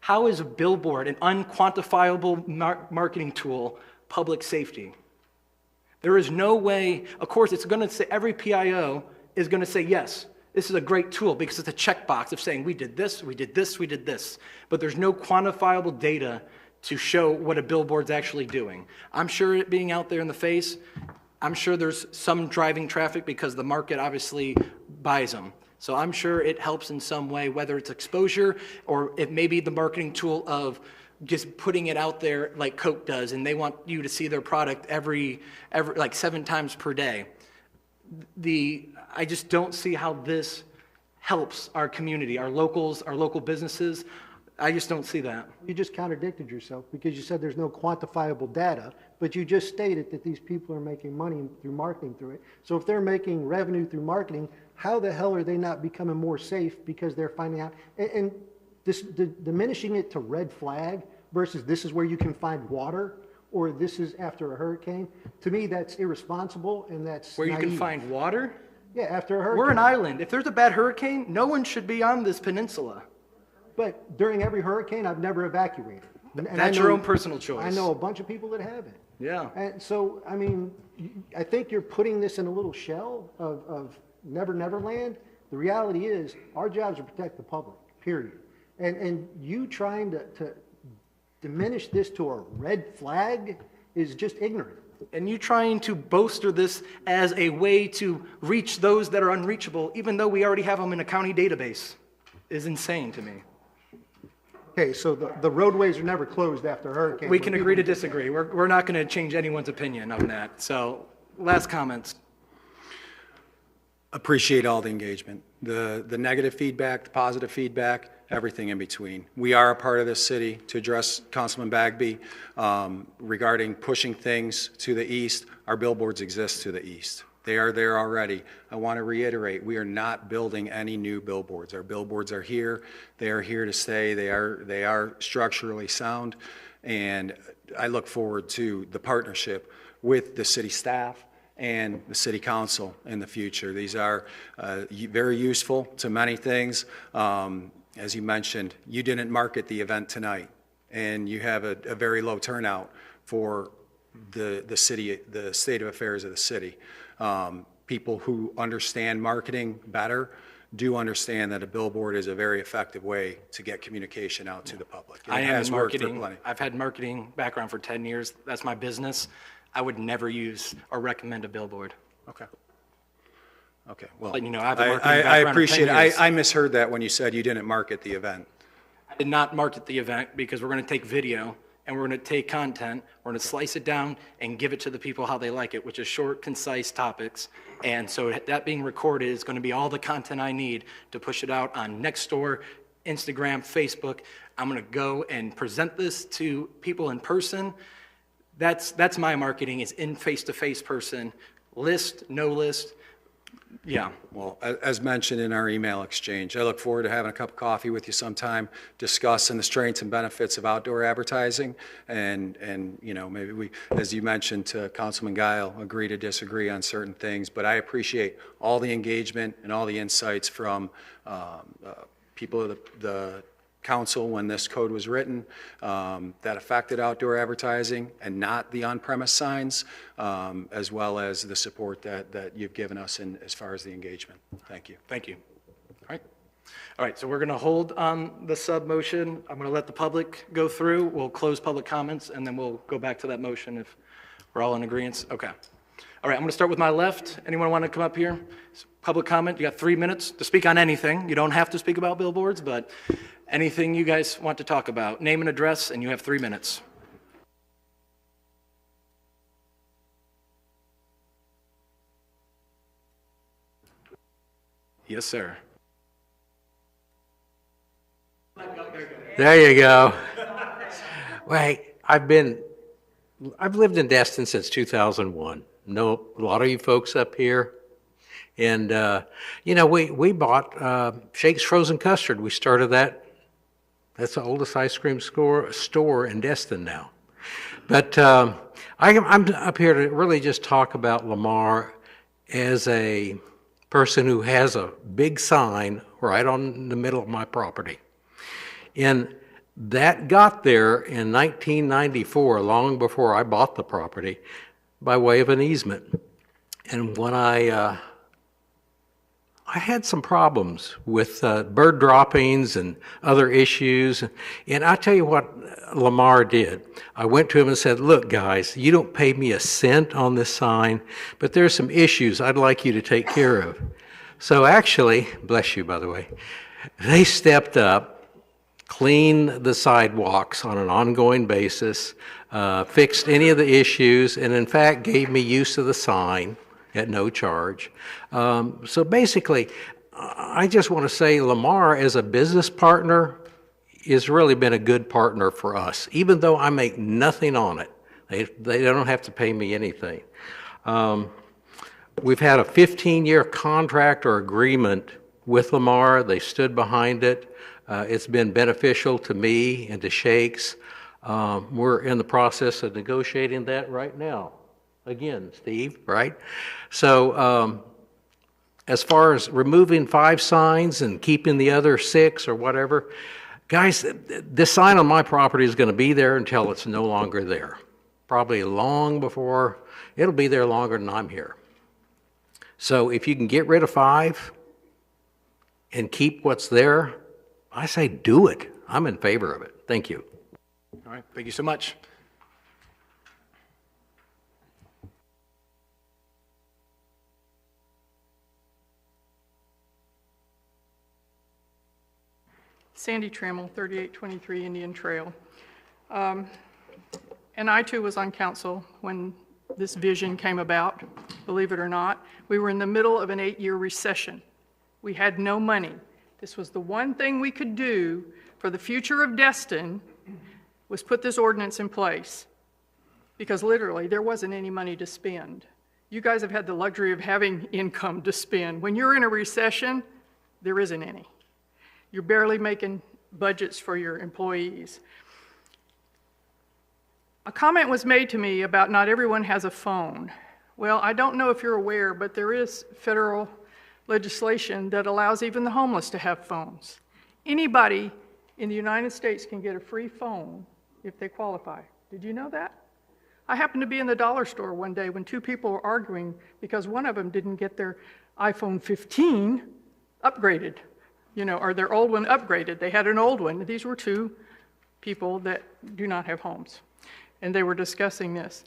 How is a billboard, an unquantifiable marketing tool, public safety? There is no way, of course, it's going to say, every PIO is going to say, yes, this is a great tool because it's a checkbox of saying we did this, we did this, we did this. But there's no quantifiable data to show what a billboard's actually doing. I'm sure it being out there in the face, I'm sure there's some driving traffic because the market obviously buys them. So I'm sure it helps in some way, whether it's exposure or it may be the marketing tool of just putting it out there like Coke does, and they want you to see their product every like 7 times per day. I just don't see how this helps our community, our locals, our local businesses. I just don't see that. You just contradicted yourself because you said there's no quantifiable data, but you just stated that these people are making money through marketing through it. So if they're making revenue through marketing, how the hell are they not becoming more safe because they're finding out? And diminishing it to red flag versus this is where you can find water or this is after a hurricane, to me that's irresponsible and that's Where naive. you can find water? Yeah, after a hurricane. We're an island. If there's a bad hurricane, no one should be on this peninsula. But during every hurricane, I've never evacuated. And That's your own personal choice. I know a bunch of people that haven't. Yeah. And so, I mean, I think you're putting this in a little shell of Never Land. The reality is, our job is to protect the public, period. And you trying to diminish this to a red flag is just ignorant. And you trying to bolster this as a way to reach those that are unreachable, even though we already have them in a county database, is insane to me. Okay, so the roadways are never closed after a hurricane. We can agree to disagree. We're not going to change anyone's opinion on that. So, last comments. Appreciate all the engagement, the negative feedback, the positive feedback, everything in between. We are a part of this city. To address Councilman Bagby regarding pushing things to the east, our billboards exist to the east. They are there already. I want to reiterate, we are not building any new billboards. Our billboards are here. They are here to stay. They are structurally sound, and I look forward to the partnership with the city staff and the city council in the future. These are very useful to many things. As you mentioned, you didn't market the event tonight, and you have a very low turnout for the city, the state of affairs of the city. People who understand marketing better do understand that a billboard is a very effective way to get communication out to the public. And I it am has in worked for marketing. plenty. I've had marketing background for 10 years. That's my business. I would never use or recommend a billboard. Okay. Okay, well, But, you know, I have a marketing I background of 10 appreciate it. years. I misheard that when you said you didn't market the event. I did not market the event because we're going to take video and we're going to take content, we're going to slice it down and give it to the people how they like it, which is short, concise topics. And so that being recorded is going to be all the content I need to push it out on Nextdoor, Instagram, Facebook. I'm going to go and present this to people in person. That's my marketing, is in face-to-face person. List, no list. Yeah. Well, as mentioned in our email exchange, I look forward to having a cup of coffee with you sometime, discussing the strengths and benefits of outdoor advertising, and you know, maybe we, as you mentioned to Councilman Guile, agree to disagree on certain things, but I appreciate all the engagement and all the insights from people of the council when this code was written that affected outdoor advertising and not the on-premise signs, as well as the support that you've given us in as far as the engagement. Thank you. Thank you. All right. All right, so we're going to hold on the sub-motion. I'm going to let the public go through. We'll close public comments, and then we'll go back to that motion if we're all in agreement. Okay. All right, I'm going to start with my left. Anyone want to come up here? Public comment, you got 3 minutes to speak on anything. You don't have to speak about billboards, but anything you guys want to talk about. Name and address, and you have 3 minutes. Yes, sir. There you go. Wait, I've lived in Destin since 2001. Know a lot of you folks up here. And, you know, we bought Shake's Frozen Custard. We started that. That's the oldest ice cream store in Destin now. But I'm up here to really just talk about Lamar as a person who has a big sign right on the middle of my property. And that got there in 1994, long before I bought the property, by way of an easement. And when I had some problems with bird droppings and other issues. And I tell you what Lamar did. I went to him and said, look, guys, you don't pay me a cent on this sign, but there's some issues I'd like you to take care of. So actually, bless you, by the way, they stepped up, cleaned the sidewalks on an ongoing basis, fixed any of the issues, and in fact gave me use of the sign at no charge. So basically, I just want to say Lamar, as a business partner, has really been a good partner for us, even though I make nothing on it. They don't have to pay me anything. We've had a 15-year contract or agreement with Lamar. They stood behind it. It's been beneficial to me and to Shakes. We're in the process of negotiating that right now. Again, Steve, right? So as far as removing 5 signs and keeping the other 6 or whatever, guys, this sign on my property is going to be there until it's no longer there. Probably long before, it'll be there longer than I'm here. So if you can get rid of 5 and keep what's there, I say do it. I'm in favor of it. Thank you. All right, thank you so much. Sandy Trammell, 3823 Indian Trail. And I too was on council when this vision came about, believe it or not. We were in the middle of an 8-year recession. We had no money. This was the one thing we could do for the future of Destin, was put this ordinance in place. Because literally, there wasn't any money to spend. You guys have had the luxury of having income to spend. When you're in a recession, there isn't any. You're barely making budgets for your employees. A comment was made to me about not everyone has a phone. Well, I don't know if you're aware, but there is federal legislation that allows even the homeless to have phones. Anybody in the United States can get a free phone if they qualify. Did you know that? I happened to be in the dollar store one day when 2 people were arguing because one of them didn't get their iPhone 15 upgraded, or their old one upgraded. They had an old one. These were 2 people that do not have homes. And they were discussing this.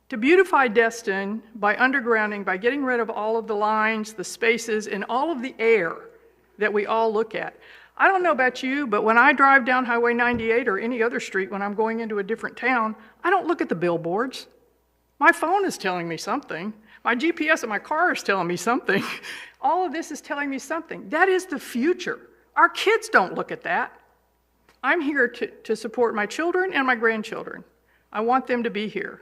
To beautify Destin by undergrounding, by getting rid of all of the lines, the spaces, and all of the air that we all look at. I don't know about you, but when I drive down Highway 98 or any other street when I'm going into a different town, I don't look at the billboards. My phone is telling me something. My GPS in my car is telling me something. All of this is telling me something. That is the future. Our kids don't look at that. I'm here to support my children and my grandchildren. I want them to be here.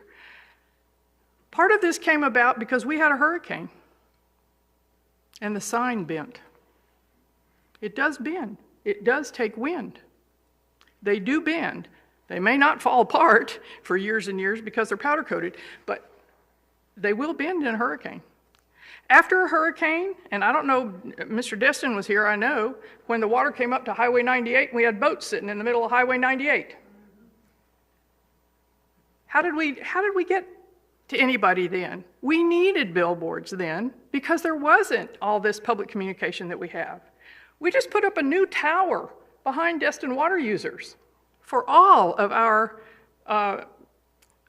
Part of this came about because we had a hurricane and the sign bent. It does bend. It does take wind. They do bend. They may not fall apart for years and years because they're powder coated, but they will bend in a hurricane. After a hurricane, and I don't know, Mr. Destin was here, I know, when the water came up to Highway 98 and we had boats sitting in the middle of Highway 98. How did we get to anybody then? We needed billboards then because there wasn't all this public communication that we have. We just put up a new tower behind Destin water users for all of our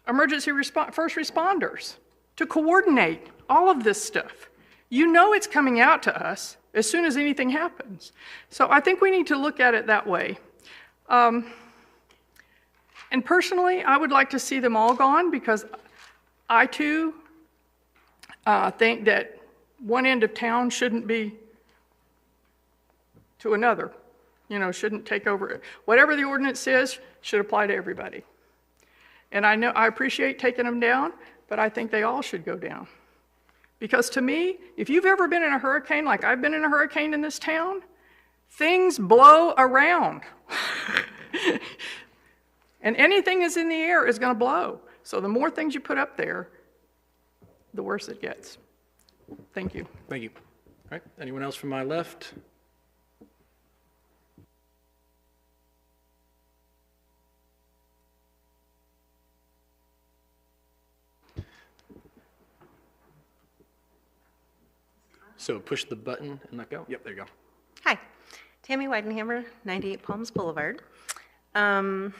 emergency first responders to coordinate all of this stuff. You know it's coming out to us as soon as anything happens. So I think we need to look at it that way. And personally, I would like to see them all gone because I too think that one end of town shouldn't be to another, shouldn't take over. Whatever the ordinance says should apply to everybody. And I appreciate taking them down, but I think they all should go down. Because to me, if you've ever been in a hurricane like I've been in a hurricane in this town, things blow around. And anything that's in the air is going to blow. So the more things you put up there, the worse it gets. Thank you. Thank you. All right, anyone else from my left? So push the button and let go. Yep, there you go. Hi, Tammy Weidenhammer, 98 Palms Boulevard. I'm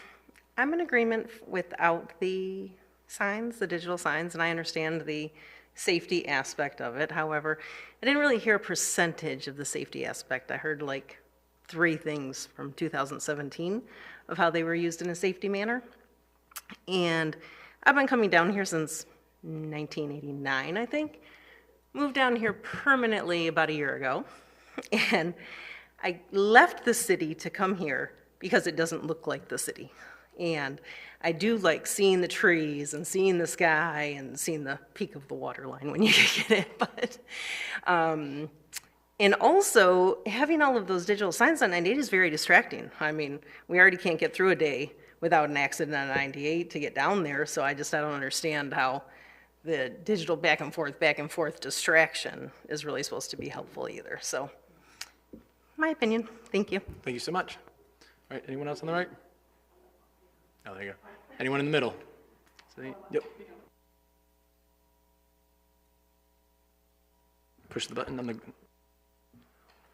in agreement without the signs, the digital signs, and I understand the safety aspect of it. However, I didn't really hear a percentage of the safety aspect. I heard like 3 things from 2017 of how they were used in a safety manner. And I've been coming down here since 1989, I think. Moved down here permanently about a year ago, and I left the city to come here because it doesn't look like the city. And I do like seeing the trees and seeing the sky and seeing the peak of the water line when you get it. But, and also having all of those digital signs on 98 is very distracting. I mean, we already can't get through a day without an accident on 98 to get down there. So I don't understand how the digital back and forth distraction is really supposed to be helpful either. So, my opinion. Thank you. Thank you so much. All right, anyone else on the right? Oh, there you go. Anyone in the middle? Yep. Push the button on the...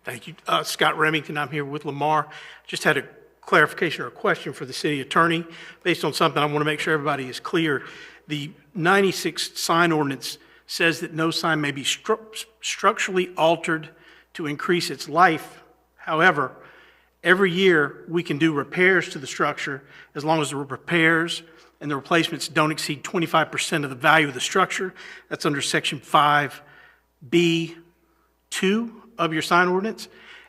Thank you. Scott Remington, I'm here with Lamar. Just had a clarification or a question for the city attorney based on something I want to make sure everybody is clear. The 96 sign ordinance says that no sign may be structurally altered to increase its life. However, every year, we can do repairs to the structure as long as the repairs and the replacements don't exceed 25% of the value of the structure. That's under Section 5B2 of your sign ordinance.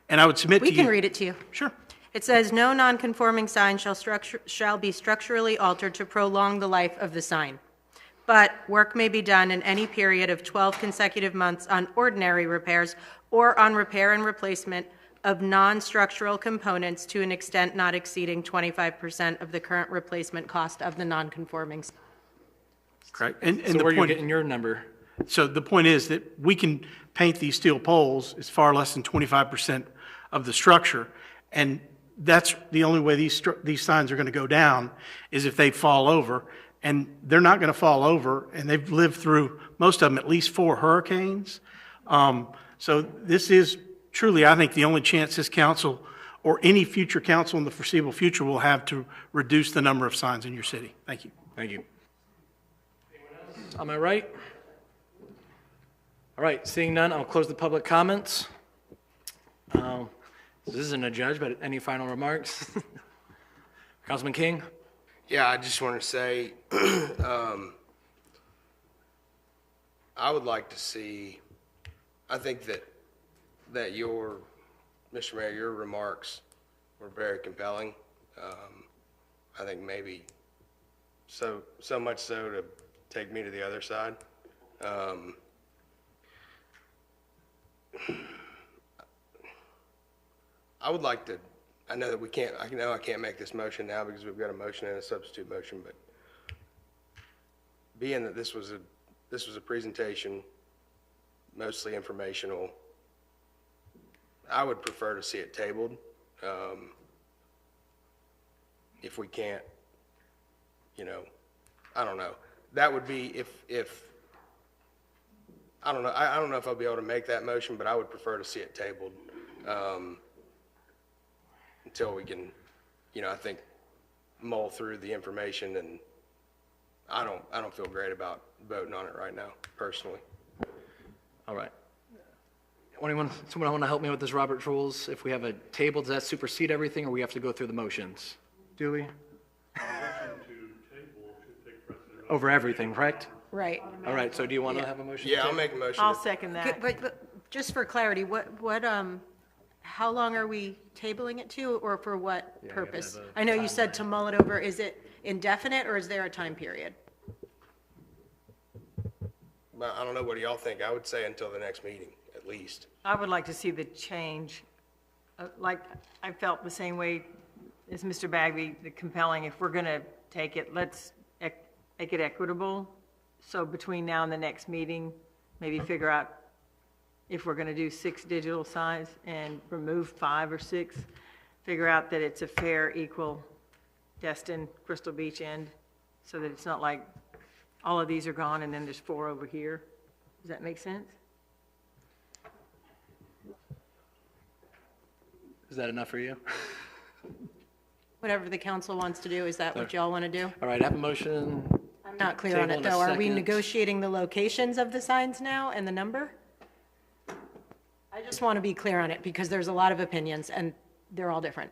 And I would submit to you... We can read it to you. Sure. It says, "No non-conforming sign shall be structurally altered to prolong the life of the sign. But work may be done in any period of 12 consecutive months on ordinary repairs or on repair and replacement of non-structural components to an extent not exceeding 25% of the current replacement cost of the non-conforming sign." Correct. So the where are you point, getting your number? So the point is that we can paint these steel poles as far less than 25% of the structure, and that's the only way these signs are going to go down is if they fall over, and they're not going to fall over, and they've lived through, most of them, at least 4 hurricanes. So this is truly, I think, the only chance this council or any future council in the foreseeable future will have to reduce the number of signs in your city. Thank you. Thank you. Am I right? All right, seeing none, I'll close the public comments. This isn't a judge, but any final remarks? Councilman King? Yeah, I just want to say, I would like to see, I think that your, Mr. Mayor, your remarks were very compelling. I think maybe so much so to take me to the other side. I would like to, I know that we can't, I know I can't make this motion now because we've got a motion and a substitute motion, but being that this was a presentation, mostly informational, I would prefer to see it tabled. If we can't, I don't know. That would be if I don't know. I don't know if I'll be able to make that motion, but I would prefer to see it tabled until we can, I think, mull through the information. And I don't feel great about voting on it right now, personally. All right. Someone want to help me with this Robert's rules? If we have a table, does that supersede everything, or we have to go through the motions? Do we? Over everything, correct? Right. All right, so do you want to have a motion? Yeah, I'll make a motion. I'll second that. But just for clarity, how long are we tabling it to, or for what purpose? I know you said to mull it over. Is it indefinite, or is there a time period? Well, I don't know. What do y'all think? I would say until the next meeting, at least. I would like to see the change. Like, I felt the same way as Mr. Bagby, the compelling, if we're going to take it, let's make it equitable. So between now and the next meeting, maybe figure out if we're going to do 6 digital signs and remove 5 or 6, figure out that it's a fair, equal Destin, Crystal Beach end, so that it's not like all of these are gone and then there's 4 over here. Does that make sense? Is that enough for you? Whatever the council wants to do, is that what y'all want to do? All right, I have a motion. I'm not clear on it, though. Are we negotiating the locations of the signs now and the number? I just want to be clear on it, because there's a lot of opinions, and they're all different.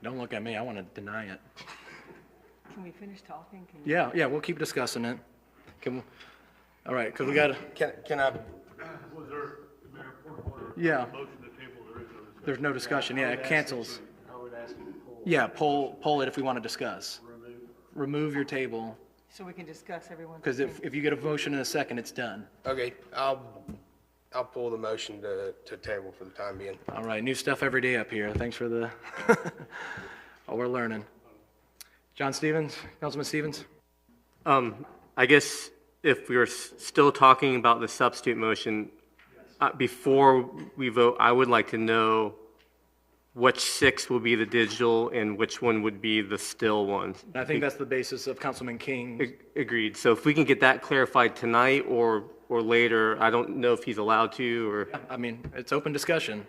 Don't look at me, I want to deny it. Can we finish talking? Yeah, we'll keep discussing it. All right, because we got to... Can I... Was there, Mayor, point of order? Yeah. Motion to table, there is no discussion. There's no discussion, yeah, it cancels. I would ask you to pull. Yeah, poll it if we want to discuss. Remove your table, So we can discuss everyone's. because if you get a motion in a second, it's done. Okay, I'll pull the motion to table for the time being. All right, new stuff every day up here. Thanks for the, oh, we're learning. John Stevens, Councilman Stevens? I guess if we were still talking about the substitute motion, before we vote, I would like to know which 6 will be the digital and which one would be the still one. I think that's the basis of Councilman King. Agreed. So if we can get that clarified tonight or later, I don't know if he's allowed to, or... I mean, it's open discussion.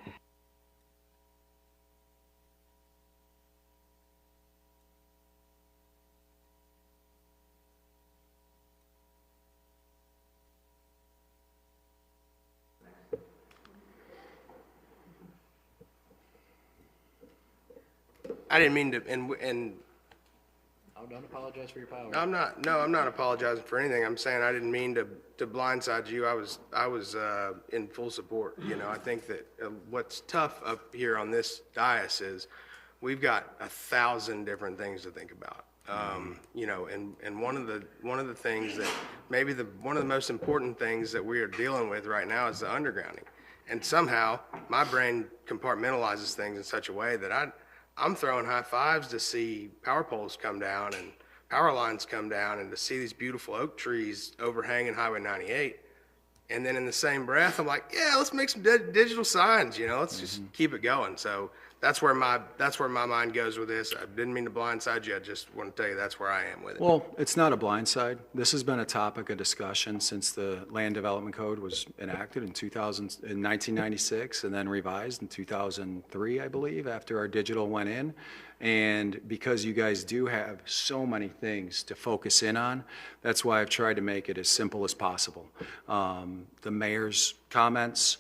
I didn't mean to, and I don't apologize for your power. I'm not apologizing for anything. I'm saying I didn't mean to blindside you. I was in full support. You know, I think that what's tough up here on this dais is we've got 1,000 different things to think about. You know, and one of the things that maybe one of the most important things that we are dealing with right now is the undergrounding. And somehow my brain compartmentalizes things in such a way that I'm throwing high fives to see power poles come down and power lines come down and to see these beautiful oak trees overhanging Highway 98. And then in the same breath, I'm like, yeah, let's make some digital signs, you know, let's just keep it going. So that's where my mind goes with this. I didn't mean to blindside you. I just want to tell you that's where I am with it. Well, it's not a blindside. This has been a topic of discussion since the Land Development Code was enacted in 1996 and then revised in 2003, I believe, after our digital went in. And because you guys do have so many things to focus in on, that's why I've tried to make it as simple as possible. The mayor's comments,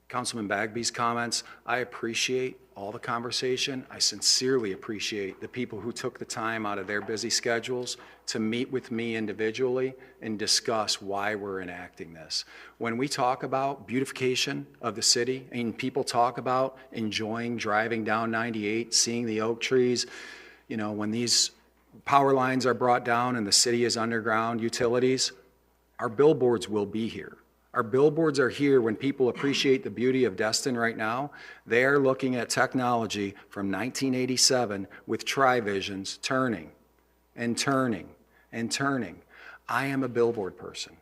Councilman Bagby's comments, I appreciate all the conversation. I sincerely appreciate the people who took the time out of their busy schedules to meet with me individually and discuss why we're enacting this. When we talk about beautification of the city and people talk about enjoying driving down 98, seeing the oak trees, you know, when these power lines are brought down and the city is underground utilities, our billboards will be here. Our billboards are here when people appreciate the beauty of Destin right now. They are looking at technology from 1987 with tri-visions turning and turning and turning. I am a billboard person.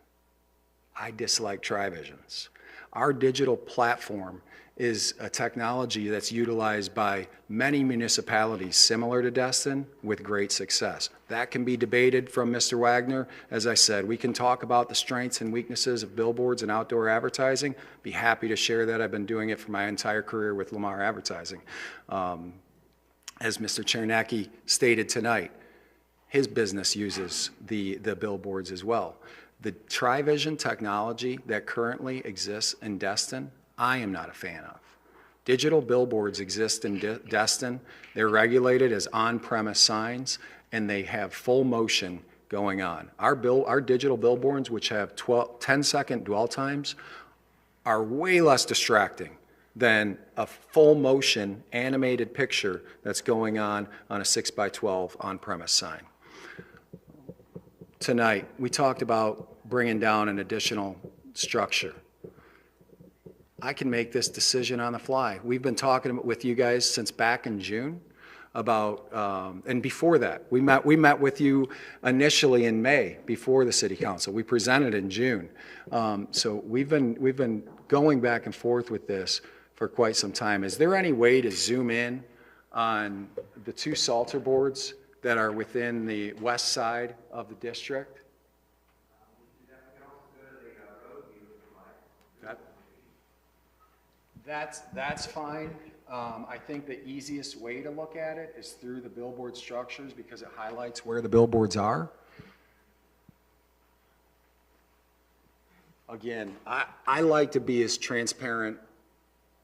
I dislike tri-visions. Our digital platform is a technology that's utilized by many municipalities similar to Destin with great success. That can be debated from Mr. Wagner. As I said, we can talk about the strengths and weaknesses of billboards and outdoor advertising. Be happy to share that. I've been doing it for my entire career with Lamar Advertising. As Mr. Chernacki stated tonight, his business uses the billboards as well. The tri-vision technology that currently exists in Destin, I am not a fan of. Digital billboards exist in Destin. They're regulated as on-premise signs, and they have full motion going on. Our digital billboards, which have 10-second dwell times, are way less distracting than a full motion animated picture that's going on a 6x12 on-premise sign. Tonight, we talked about bringing down an additional structure. I can make this decision on the fly. We've been talking with you guys since back in June about, and before that, we met with you initially in May before the city council. We presented in June. So we've been going back and forth with this for quite some time. Is there any way to zoom in on the two Salter boards that are within the west side of the district? That's fine. I think the easiest way to look at it is through the billboard structures because it highlights where the billboards are. Again, I like to be as transparent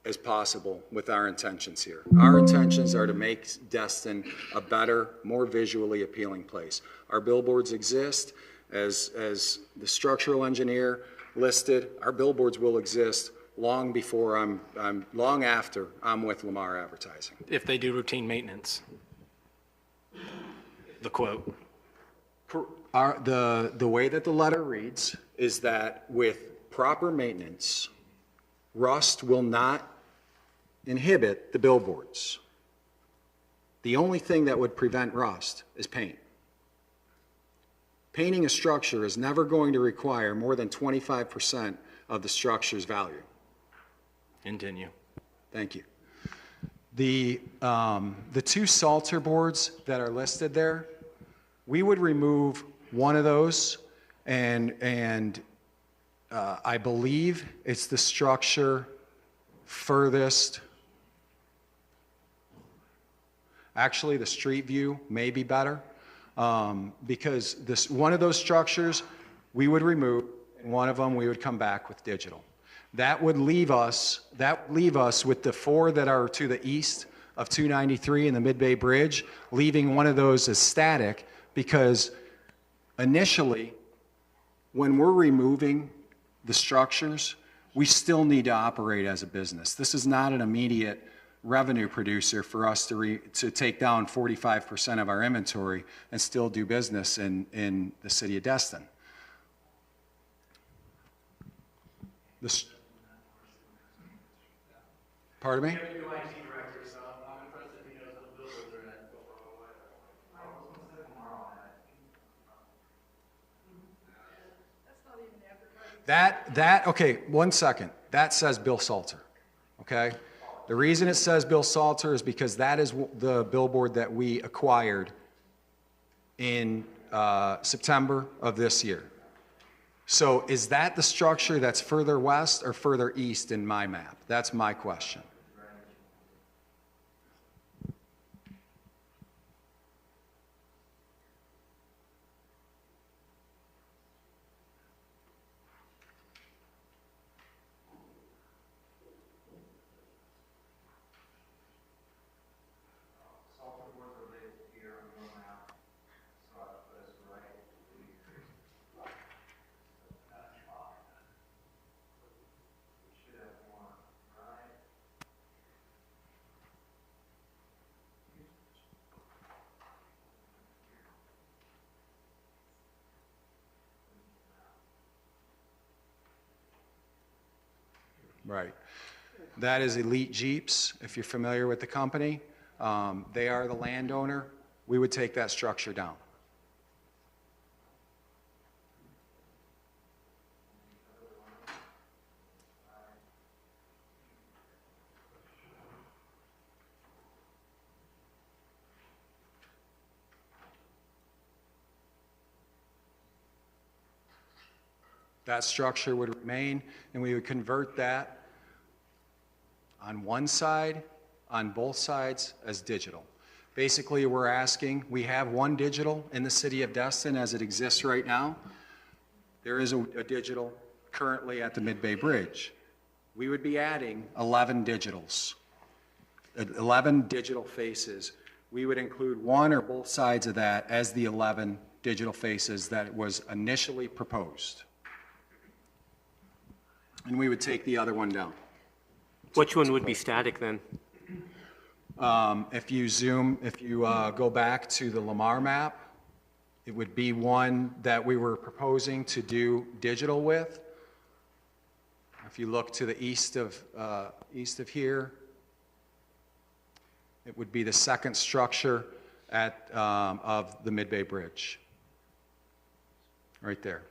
as possible with our intentions here. Our intentions are to make Destin a better, more visually appealing place. Our billboards exist as the structural engineer listed. Our billboards will exist long before long after I'm with Lamar Advertising. If they do routine maintenance, the quote. The way that the letter reads is that with proper maintenance, rust will not inhibit the billboards. The only thing that would prevent rust is paint. Painting a structure is never going to require more than 25% of the structure's value. Continue. Thank you. The two Salter boards that are listed there, we would remove one of those, and I believe it's the structure furthest. Actually, the street view may be better because one of those structures we would remove, and one of them we would come back with digital. That would leave us with the four that are to the east of 293 and the Mid-Bay Bridge, leaving one of those as static, because initially, when we're removing the structures, we still need to operate as a business. This is not an immediate revenue producer for us to take down 45% of our inventory and still do business in the city of Destin. Pardon me? Okay, 1 second. That says Bill Salter, okay? The reason it says Bill Salter is because that is the billboard that we acquired in September of this year. So is that the structure that's further west or further east in my map? That's my question. Right. That is Elite Jeeps, if you're familiar with the company. They are the landowner. We would take that structure down. That structure would remain, and we would convert that on one side, on both sides, as digital. Basically, we're asking, we have one digital in the city of Destin as it exists right now. There is a digital currently at the Mid-Bay Bridge. We would be adding 11 digitals, 11 digital faces. We would include one or both sides of that as the 11 digital faces that was initially proposed. And we would take the other one down. Which one would be static then? If you go back to the Lamar map, it would be one that we were proposing to do digital with. If you look to the east of here, it would be the second structure of the Mid-Bay Bridge, right there.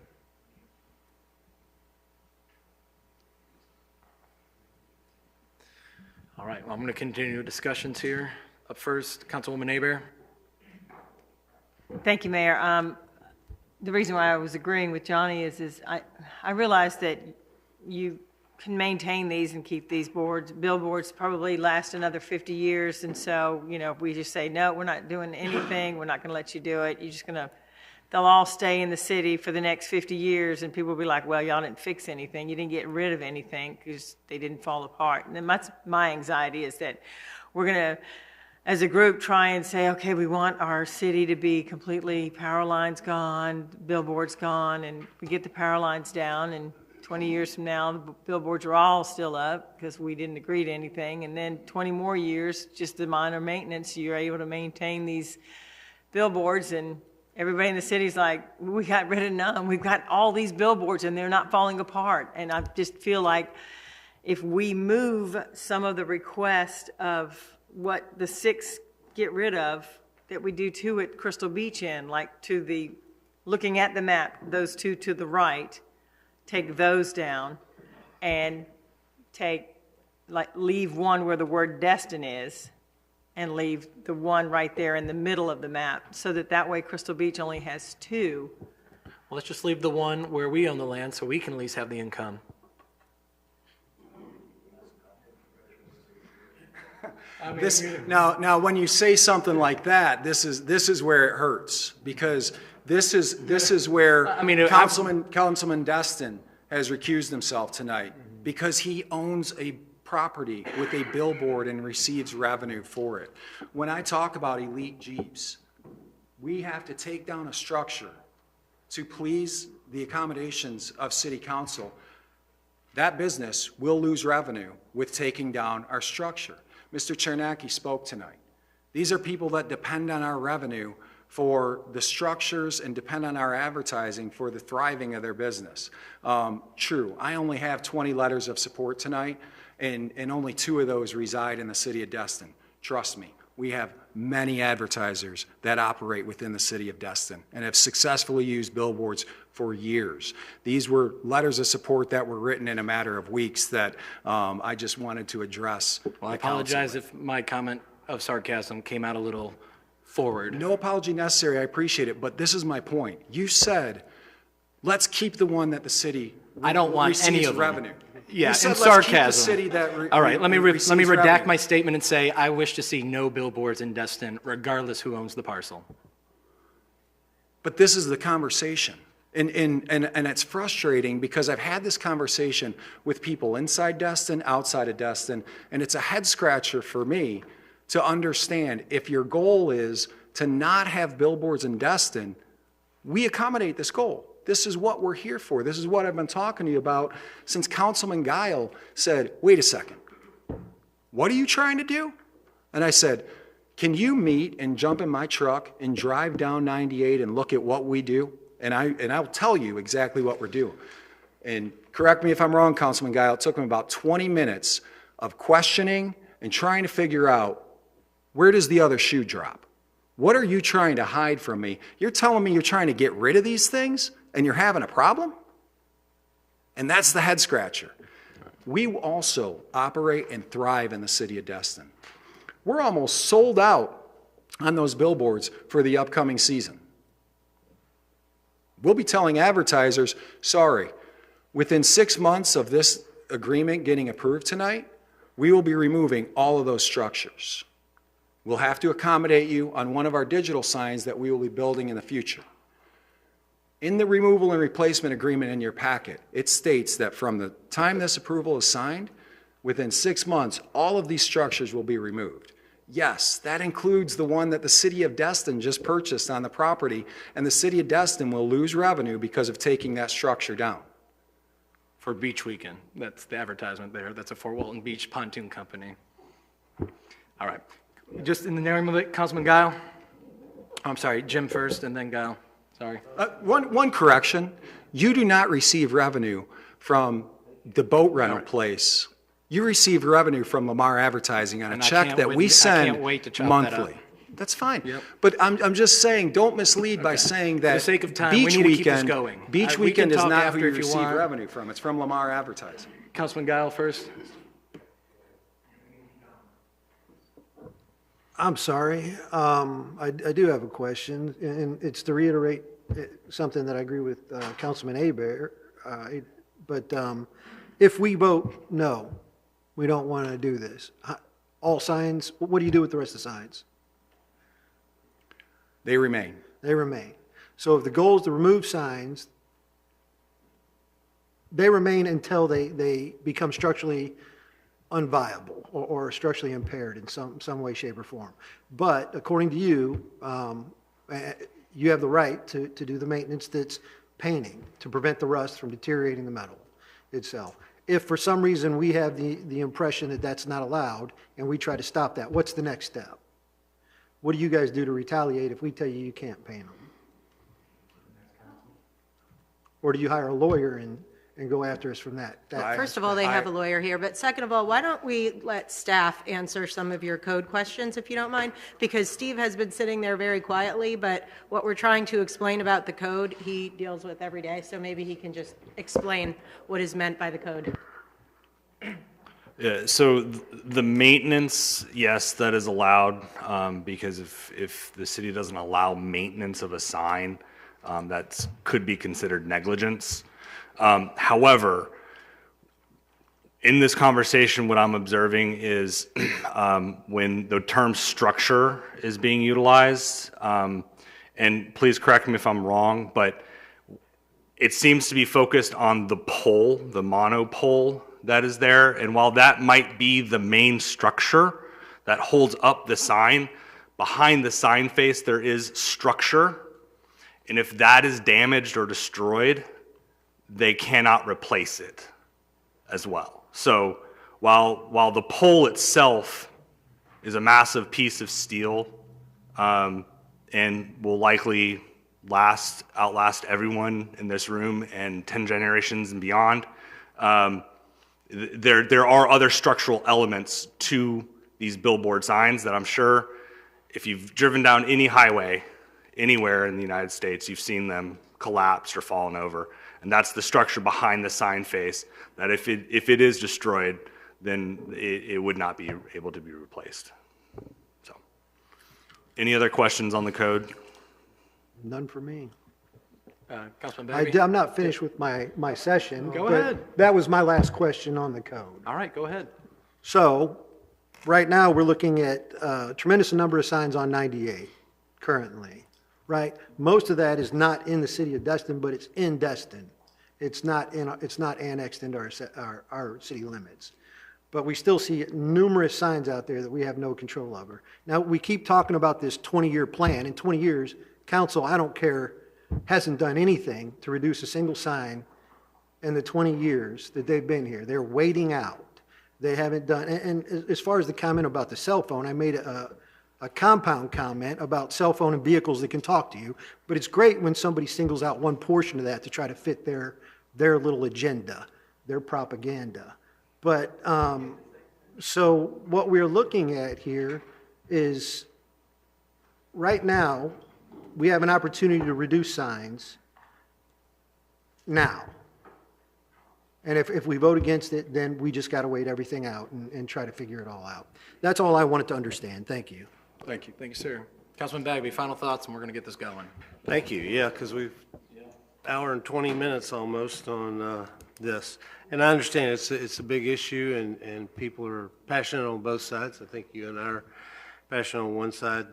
All right, well, I'm going to continue discussions here. Up first, Councilwoman Hebert. Thank you, Mayor. The reason why I was agreeing with Johnny is I realize that you can maintain these and keep these billboards probably last another 50 years. And so, if we just say, no, we're not doing anything, we're not going to let you do it, they'll all stay in the city for the next 50 years, and people will be like, well, y'all didn't fix anything. You didn't get rid of anything because they didn't fall apart. And then my anxiety is that we're going to, as a group, try and say, okay, we want our city to be completely power lines gone, billboards gone, and we get the power lines down, and 20 years from now, the billboards are all still up because we didn't agree to anything. And then 20 more years, just the minor maintenance, you're able to maintain these billboards, and everybody in the city's like, we got rid of none. We've got all these billboards and they're not falling apart. And I just feel like if we move some of the request of what the 6 get rid of, that we do 2 at Crystal Beach Inn, like looking at the map, those 2 to the right, take those down and leave one where the word Destin is, and leave the one right there in the middle of the map, so that way Crystal Beach only has 2. Well, let's just leave the one where we own the land so we can at least have the income. Now, when you say something like that, this is where it hurts, because this is where Councilman Destin has recused himself tonight, because he owns a property with a billboard and receives revenue for it. When I talk about Elite Jeeps, we have to take down a structure to please the accommodations of city council. That business will lose revenue with taking down our structure. Mr. Chernacki spoke tonight. These are people that depend on our revenue for the structures and depend on our advertising for the thriving of their business. True, I only have 20 letters of support tonight, and only 2 of those reside in the city of Destin. Trust me, we have many advertisers that operate within the city of Destin and have successfully used billboards for years. These were letters of support that were written in a matter of weeks that I just wanted to address. Well, I apologize if my comment of sarcasm came out a little forward. No apology necessary, I appreciate it, but this is my point. You said, let's keep the one that the city I don't want any receives of them. revenue. Yeah, You said, and let's keep the sarcasm. city that All right, let me receives redact revenue. my statement and say I wish to see no billboards in Destin, regardless who owns the parcel. But this is the conversation. And it's frustrating because I've had this conversation with people inside Destin, outside of Destin, and it's a head scratcher for me to understand if your goal is to not have billboards in Destin, we accommodate this goal. This is what we're here for. This is what I've been talking to you about since Councilman Guile said, wait a second, what are you trying to do? And I said, can you meet and jump in my truck and drive down 98 and look at what we do? And I'll tell you exactly what we're doing. And correct me if I'm wrong, Councilman Guile, it took him about 20 minutes of questioning and trying to figure out where does the other shoe drop? What are you trying to hide from me? You're telling me you're trying to get rid of these things and you're having a problem? And that's the head scratcher. We also operate and thrive in the city of Destin. We're almost sold out on those billboards for the upcoming season. We'll be telling advertisers, sorry, within 6 months of this agreement getting approved tonight, we will be removing all of those structures. We'll have to accommodate you on one of our digital signs that we will be building in the future. In the removal and replacement agreement in your packet, it states that from the time this approval is signed, within 6 months, all of these structures will be removed. Yes, that includes the one that the city of Destin just purchased on the property, and the city of Destin will lose revenue because of taking that structure down. For Beach Weekend, that's the advertisement there. That's a Fort Walton Beach pontoon company. All right. Just in the name of it, Councilman Guile. I'm sorry, Jim first and then Guile. Sorry. One correction. You do not receive revenue from the boat rental place. You receive revenue from Lamar Advertising on a check that we send monthly. That's fine. Yep. But I'm just saying, don't mislead by saying that For the sake of time, we Beach need to keep this Weekend, going. Beach We can Weekend is talk not after who you if you receive want. revenue from. It's from Lamar Advertising. Councilman Guile first. I'm sorry. I do have a question, and it's to reiterate something that I agree with Councilman Hebert. But if we vote no, we don't want to do this. All signs, what do you do with the rest of the signs? They remain. They remain. So if the goal is to remove signs, they remain until they become structurally unviable or structurally impaired in some way, shape, or form. But according to you, you have the right to do the maintenance that's painting to prevent the rust from deteriorating the metal itself. If for some reason we have the impression that that's not allowed and we try to stop that, what's the next step? What do you guys do to retaliate if we tell you you can't paint them? Or do you hire a lawyer and go after us from that? First of all, they have a lawyer here, but second of all, why don't we let staff answer some of your code questions, if you don't mind? Because Steve has been sitting there very quietly, but what we're trying to explain about the code, he deals with every day, so maybe he can just explain what is meant by the code. Yeah, so the maintenance, yes, that is allowed, because if the city doesn't allow maintenance of a sign, that could be considered negligence. However, in this conversation, what I'm observing is when the term structure is being utilized, and please correct me if I'm wrong, but it seems to be focused on the pole, the monopole that is there. And while that might be the main structure that holds up the sign, behind the sign face there is structure. And if that is damaged or destroyed, they cannot replace it as well. So while the pole itself is a massive piece of steel, and will likely outlast everyone in this room and 10 generations and beyond, there are other structural elements to these billboard signs that I'm sure if you've driven down any highway anywhere in the United States, you've seen them collapsed or fallen over. And that's the structure behind the sign face, that if it is destroyed, then it would not be able to be replaced. So, any other questions on the code? None for me. Councilman Bagby? I'm not finished with my session. Go but ahead. That was my last question on the code. All right, go ahead. So, right now, we're looking at a tremendous number of signs on 98 currently, right? Most of that is not in the city of Destin, but it's in Destin. It's not annexed into our city limits. But we still see numerous signs out there that we have no control over. Now, we keep talking about this 20-year plan. In 20 years, council, I don't care, hasn't done anything to reduce a single sign in the 20 years that they've been here. They're waiting out. They haven't done, and as far as the comment about the cell phone, I made a compound comment about cell phone and vehicles that can talk to you, but it's great when somebody singles out one portion of that to try to fit their little agenda, their propaganda. But, so what we're looking at here is, right now, we have an opportunity to reduce signs now. And if we vote against it, then we just got to wait everything out and try to figure it all out. That's all I wanted to understand. Thank you. Thank you. Thank you, sir. Councilman Bagby, final thoughts, and we're going to get this going. Thank you. Yeah, because we've hour and 20 minutes almost on this. And I understand it's a big issue, and people are passionate on both sides. I think you and I are passionate on one side.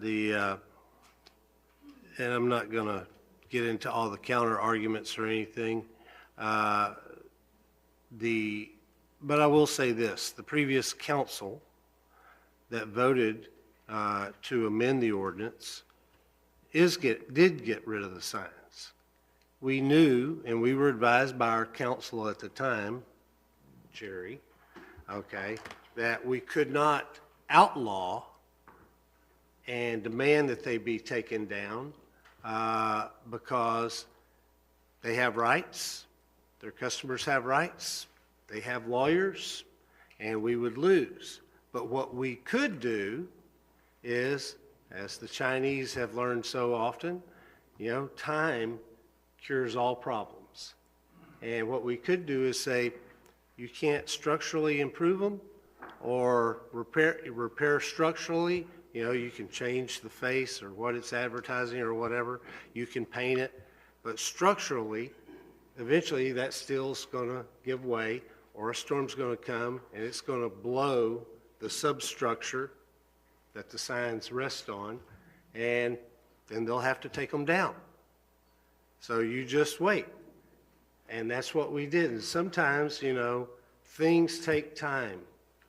And I'm not going to get into all the counter arguments or anything. But I will say this, the previous council that voted to amend the ordinance did get rid of the signs. We knew, and we were advised by our council at the time, Jerry, okay, that we could not outlaw and demand that they be taken down because they have rights, their customers have rights, they have lawyers, and we would lose. But what we could do is, as the Chinese have learned so often, time cures all problems. And what we could do is say, you can't structurally improve them or repair structurally. You can change the face or what it's advertising or whatever. You can paint it. But structurally, eventually that steel's going to give way, or a storm's going to come and it's going to blow the substructure that the signs rest on, and then they'll have to take them down. So you just wait. And that's what we did. And sometimes, things take time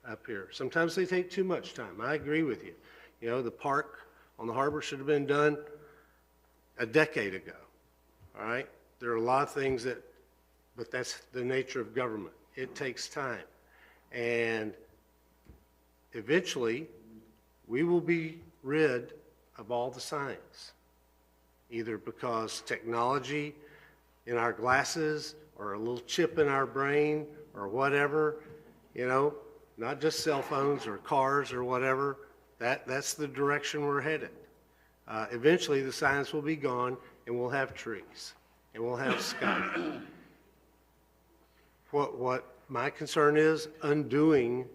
up here. Sometimes they take too much time. I agree with you. The park on the harbor should have been done a decade ago. All right? There are a lot of things but that's the nature of government. It takes time. And eventually, we will be rid of all the signs, either because technology in our glasses or a little chip in our brain or whatever, not just cell phones or cars or whatever. That's the direction we're headed. Eventually, the signs will be gone, and we'll have trees, and we'll have sky. What my concern is, undoing,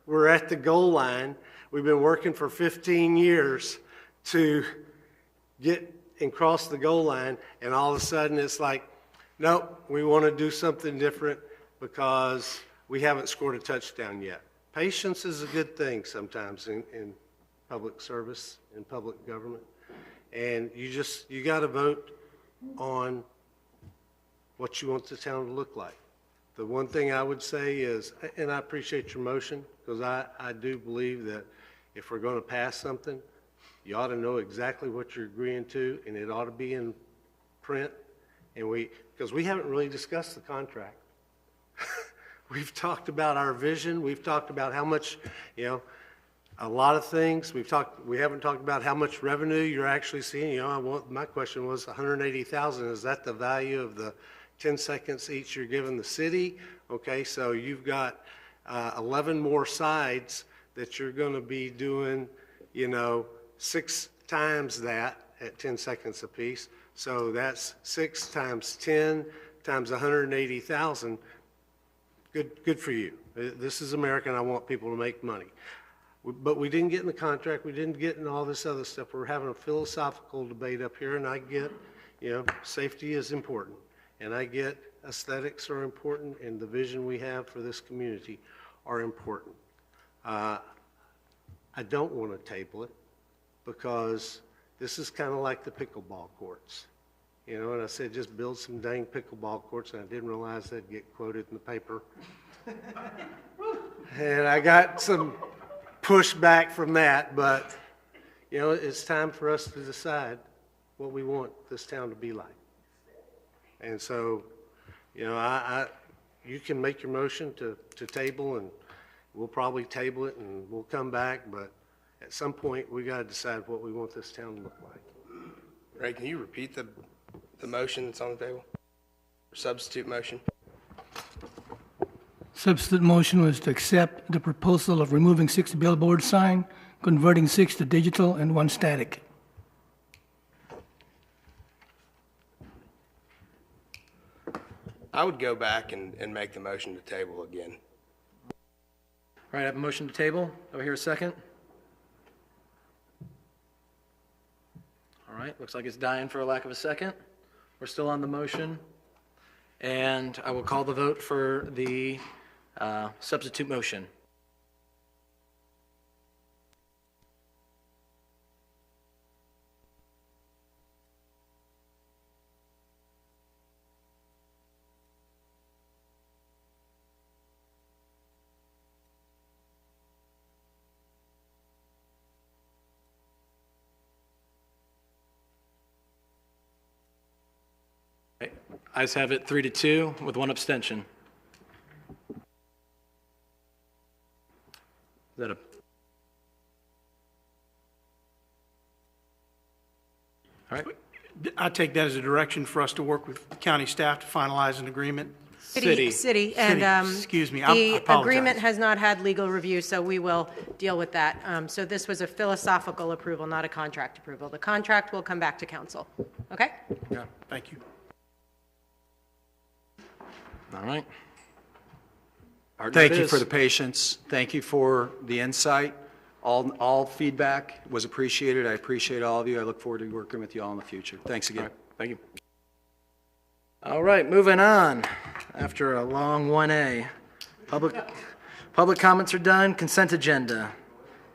we're at the goal line. We've been working for 15 years to get and cross the goal line, and all of a sudden it's like, nope, we want to do something different because we haven't scored a touchdown yet. Patience is a good thing sometimes in public service, in public government. And you got to vote on what you want the town to look like. The one thing I would say is, and I appreciate your motion, because I do believe that if we're going to pass something, you ought to know exactly what you're agreeing to, and it ought to be in print. And because we haven't really discussed the contract. We've talked about our vision. We've talked about how much, a lot of things. We haven't talked about how much revenue you're actually seeing. My question was 180,000. Is that the value of the 10 seconds each you're giving the city? Okay, so you've got 11 more sides that you're going to be doing, 6 times that at 10 seconds apiece. So that's 6 times 10 times 180,000. Good for you. This is America, and I want people to make money. But we didn't get in the contract. We didn't get in all this other stuff. We're having a philosophical debate up here, and I get, safety is important. And I get aesthetics are important, and the vision we have for this community are important. I don't want to table it because this is kind of like the pickleball courts. And I said, just build some dang pickleball courts, and I didn't realize they'd get quoted in the paper. And I got some pushback from that, but, it's time for us to decide what we want this town to be like. And so, you can make your motion to table, and we'll probably table it, and we'll come back, but at some point, we got to decide what we want this town to look like. Ray, can you repeat the motion that's on the table? Substitute motion? Substitute motion was to accept the proposal of removing 6 billboard sign, converting 6 to digital and 1 static. I would go back and make the motion to table again. All right, I have a motion to table. Do I hear a second? All right, looks like it's dying for a lack of a second. We're still on the motion. And I will call the vote for the substitute motion. Ayes have it 3-2 with 1 abstention. Is that a? All right. I take that as a direction for us to work with the county staff to finalize an agreement. City, and Excuse me, I the apologize. agreement has not had legal review, so we will deal with that. So this was a philosophical approval, not a contract approval. The contract will come back to council. Okay? Yeah, thank you. All right. Thank you for the patience. Thank you for the insight. All feedback was appreciated. I appreciate all of you. I look forward to working with you all in the future. Thanks again. All right, thank you. All right, moving on. After a long 1A, public comments are done. Consent agenda.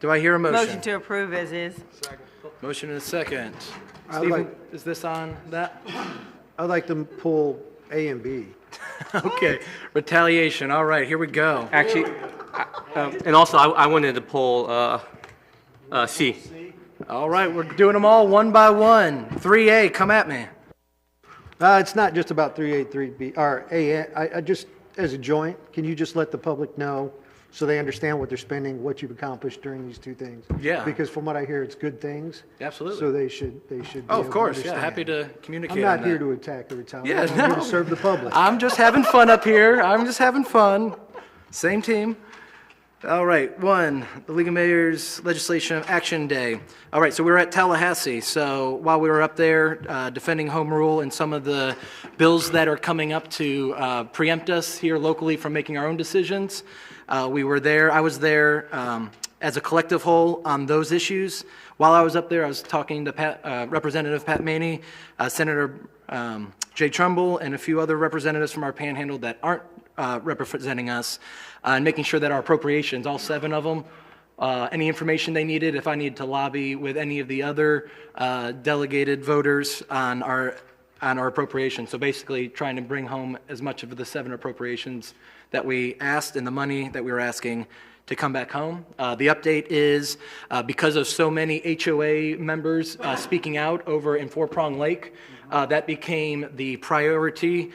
Do I hear a motion? Motion to approve as is. Motion and a second. I'd Stephen, like- is this on that? I'd like to pull A and B. Okay, retaliation. All right, here we go. Actually, and also I wanted to pull C. All right, we're doing them all one by one. 3A, come at me. It's not just about 3A, 3B, or A. I just, as a joint, can you just let the public know so they understand what they're spending, what you've accomplished during these 2 things? Yeah. Because from what I hear, it's good things. Absolutely. So they should be Oh, able of to course, yeah, understand. happy to communicate I'm on not here that. to attack or retaliate. Yeah, I'm here no. to serve the public. I'm just having fun up here. I'm just having fun. Same team. All right, 1, the League of Mayors Legislation Action Day. All right, so we were at Tallahassee. So while we were up there defending home rule and some of the bills that are coming up to preempt us here locally from making our own decisions, we were there. I was there as a collective whole on those issues. While I was up there, I was talking to Representative Pat Maney, Senator Jay Trumbull, and a few other representatives from our panhandle that aren't representing us, and making sure that our appropriations, all 7 of them, any information they needed, if I needed to lobby with any of the other delegated voters on our on our appropriation. So basically trying to bring home as much of the 7 appropriations that we asked and the money that we were asking to come back home. The update is because of so many HOA members speaking out over in Four Prong Lake, that became the priority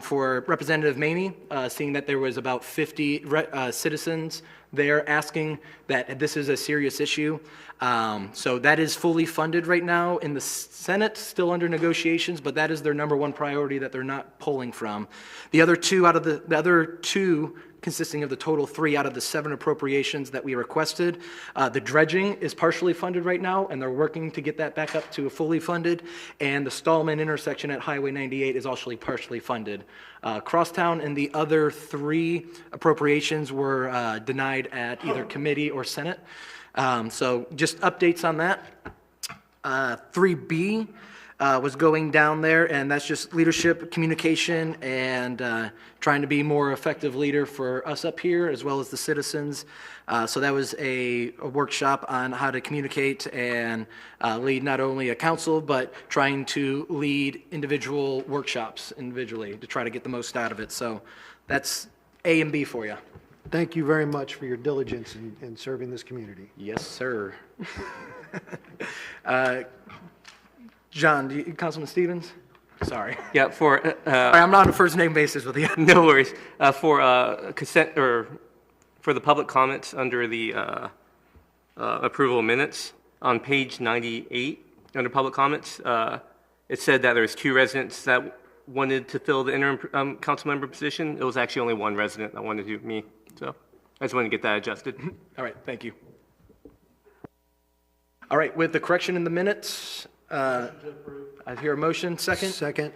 for Representative Maney, seeing that there was about 50 citizens there asking that this is a serious issue. So that is fully funded right now in the Senate, still under negotiations, but that is their number one priority that they're not pulling from. The other two consisting of the total 3 out of the 7 appropriations that we requested. The dredging is partially funded right now, and they're working to get that back up to a fully funded, and the Stallman intersection at Highway 98 is also partially funded. Crosstown and the other 3 appropriations were denied at either committee or Senate. So just updates on that. 3B was going down there, and that's just leadership, communication, and trying to be more effective leader for us up here as well as the citizens. So that was a workshop on how to communicate and lead not only a council, but trying to lead individual workshops individually to try to get the most out of it. So that's A and B for you. Thank you very much for your diligence in serving this community. Yes, sir. John, Councilman Stevens? Sorry. Yeah, for... Sorry, I'm not on a first name basis with you. No worries. For consent, or for the public comments under the approval of minutes, on page 98, under public comments, it said that there's 2 residents that wanted to fill the interim council member position. It was actually only 1 resident that wanted to, me. So I just wanted to get that adjusted. All right, thank you. All right, with the correction in the minutes, I hear a motion. Second? Second.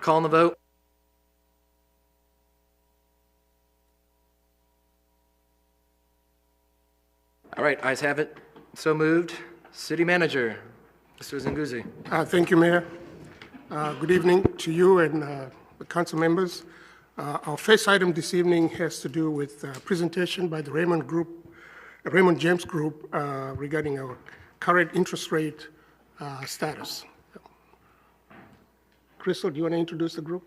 Call on the vote. All right, ayes have it. So moved. City Manager, Mr. Zinguzzi. Thank you, Mayor. Good evening to you and the council members. Our first item this evening has to do with a presentation by the Raymond James Group regarding our current interest rate status. Crystal, do you want to introduce the group?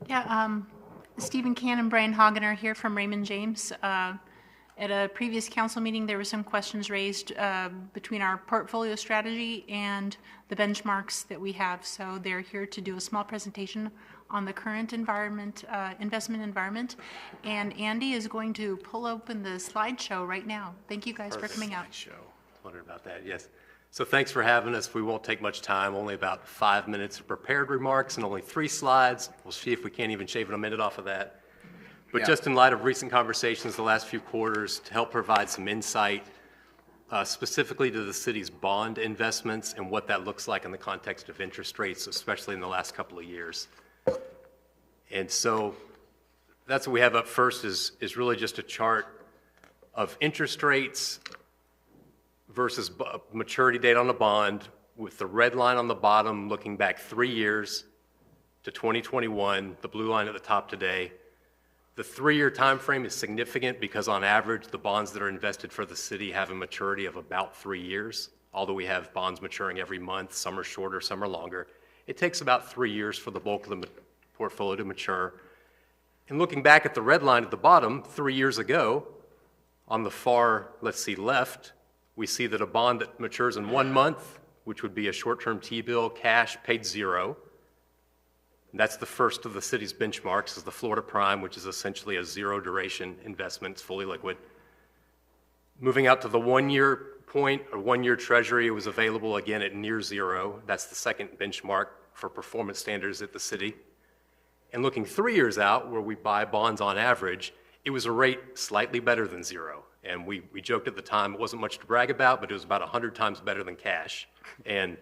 Yeah, Stephen Cann and Brian Hagen are here from Raymond James. At a previous council meeting, there were some questions raised between our portfolio strategy and the benchmarks that we have. So they're here to do a small presentation on the current environment, investment environment. And Andy is going to pull open the slideshow right now. Thank you guys for coming out. Wondered about that, yes. So thanks for having us. We won't take much time, only about 5 minutes of prepared remarks and only 3 slides. We'll see if we can't even shave a minute off of that. But just in light of recent conversations the last few quarters, to help provide some insight specifically to the city's bond investments and what that looks like in the context of interest rates, especially in the last couple of years. And so that's what we have up first is really just a chart of interest rates versus maturity date on a bond, with the red line on the bottom looking back 3 years to 2021, the blue line at the top today. The 3-year time frame is significant because on average, the bonds that are invested for the city have a maturity of about 3 years. Although we have bonds maturing every month, some are shorter, some are longer. It takes about 3 years for the bulk of the portfolio to mature. And looking back at the red line at the bottom, 3 years ago, on the far, let's see, left, we see that a bond that matures in 1 month, which would be a short-term T-bill, cash, paid 0. And that's the first of the city's benchmarks, is the Florida Prime, which is essentially a 0-duration investment. It's fully liquid. Moving out to the 1-year point, a 1-year treasury was available again at near 0. That's the second benchmark for performance standards at the city. And looking 3 years out, where we buy bonds on average, it was a rate slightly better than 0. And we joked at the time it wasn't much to brag about, but it was about 100 times better than cash. And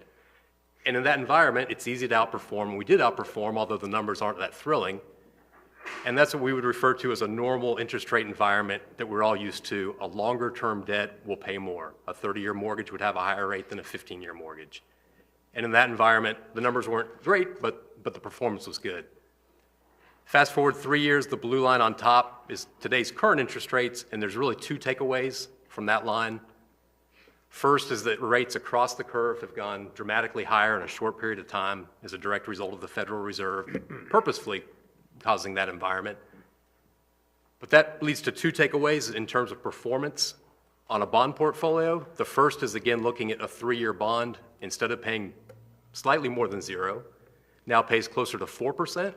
in that environment, it's easy to outperform. We did outperform, although the numbers aren't that thrilling. And that's what we would refer to as a normal interest rate environment that we're all used to. A longer-term debt will pay more. A 30-year mortgage would have a higher rate than a 15-year mortgage. And in that environment, the numbers weren't great, but the performance was good. Fast forward 3 years, the blue line on top is today's current interest rates, and there's really 2 takeaways from that line. First is that rates across the curve have gone dramatically higher in a short period of time as a direct result of the Federal Reserve purposefully causing that environment. But that leads to two takeaways in terms of performance on a bond portfolio. The first is, again, looking at a 3-year bond, instead of paying slightly more than 0, now pays closer to 4%.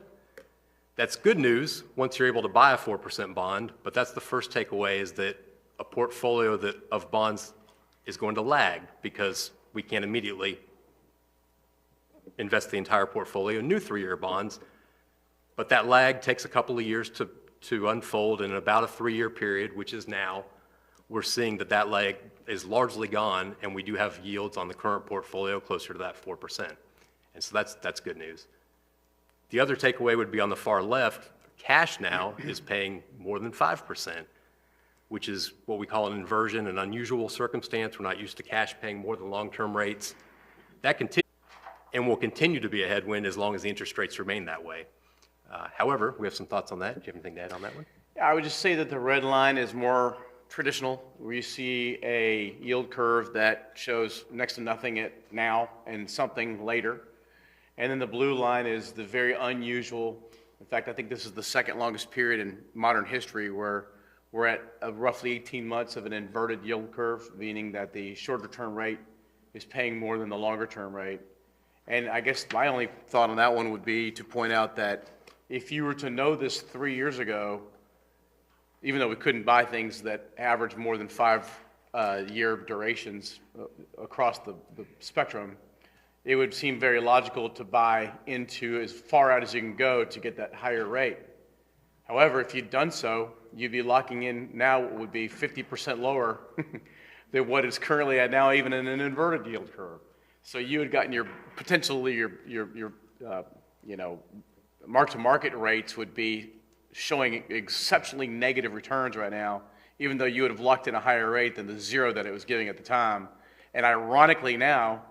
That's good news once you're able to buy a 4% bond, but that's the first takeaway, is that a portfolio of bonds is going to lag because we can't immediately invest the entire portfolio in new 3-year bonds. But that lag takes a couple of years to unfold, and in about a 3-year period, which is now, we're seeing that lag is largely gone, and we do have yields on the current portfolio closer to that 4%. And so that's good news. The other takeaway would be on the far left. Cash now is paying more than 5%, which is what we call an inversion, an unusual circumstance. We're not used to cash paying more than long-term rates. That continues and will continue to be a headwind as long as the interest rates remain that way. However, we have some thoughts on that. Do you have anything to add on that one? I would just say that the red line is more traditional, where you see a yield curve that shows next to nothing at now and something later. And then the blue line is the very unusual. In fact, I think this is the second longest period in modern history where we're at roughly 18 months of an inverted yield curve, meaning that the shorter term rate is paying more than the longer term rate. And I guess my only thought on that one would be to point out that if you were to know this 3 years ago, even though we couldn't buy things that average more than 5-year durations across the spectrum, it would seem very logical to buy into as far out as you can go to get that higher rate. However, if you'd done so, you'd be locking in now what would be 50% lower than what is currently at now, even in an inverted yield curve. So you had gotten your mark-to-market rates would be showing exceptionally negative returns right now, even though you would have locked in a higher rate than the 0 that it was giving at the time. And ironically now,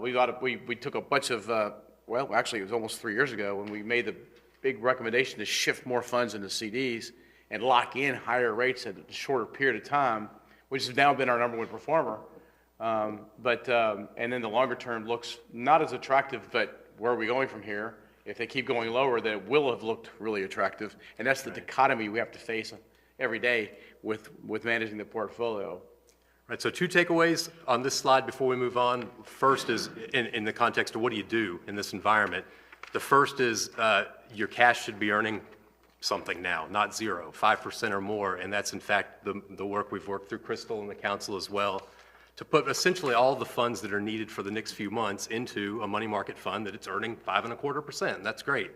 we took a bunch of, well, actually it was almost 3 years ago when we made the big recommendation to shift more funds into CDs and lock in higher rates at a shorter period of time, which has now been our number one performer. And then the longer term looks not as attractive, but where are we going from here? If they keep going lower, then it will have looked really attractive. And that's the dichotomy we have to face every day with managing the portfolio. Right, so two takeaways on this slide before we move on. First is in the context of what do you do in this environment. The first is your cash should be earning something now, not 0, 5% or more. And that's in fact the work we've worked through Crystal and the council as well, to put essentially all the funds that are needed for the next few months into a money market fund that it's earning 5.25%. That's great.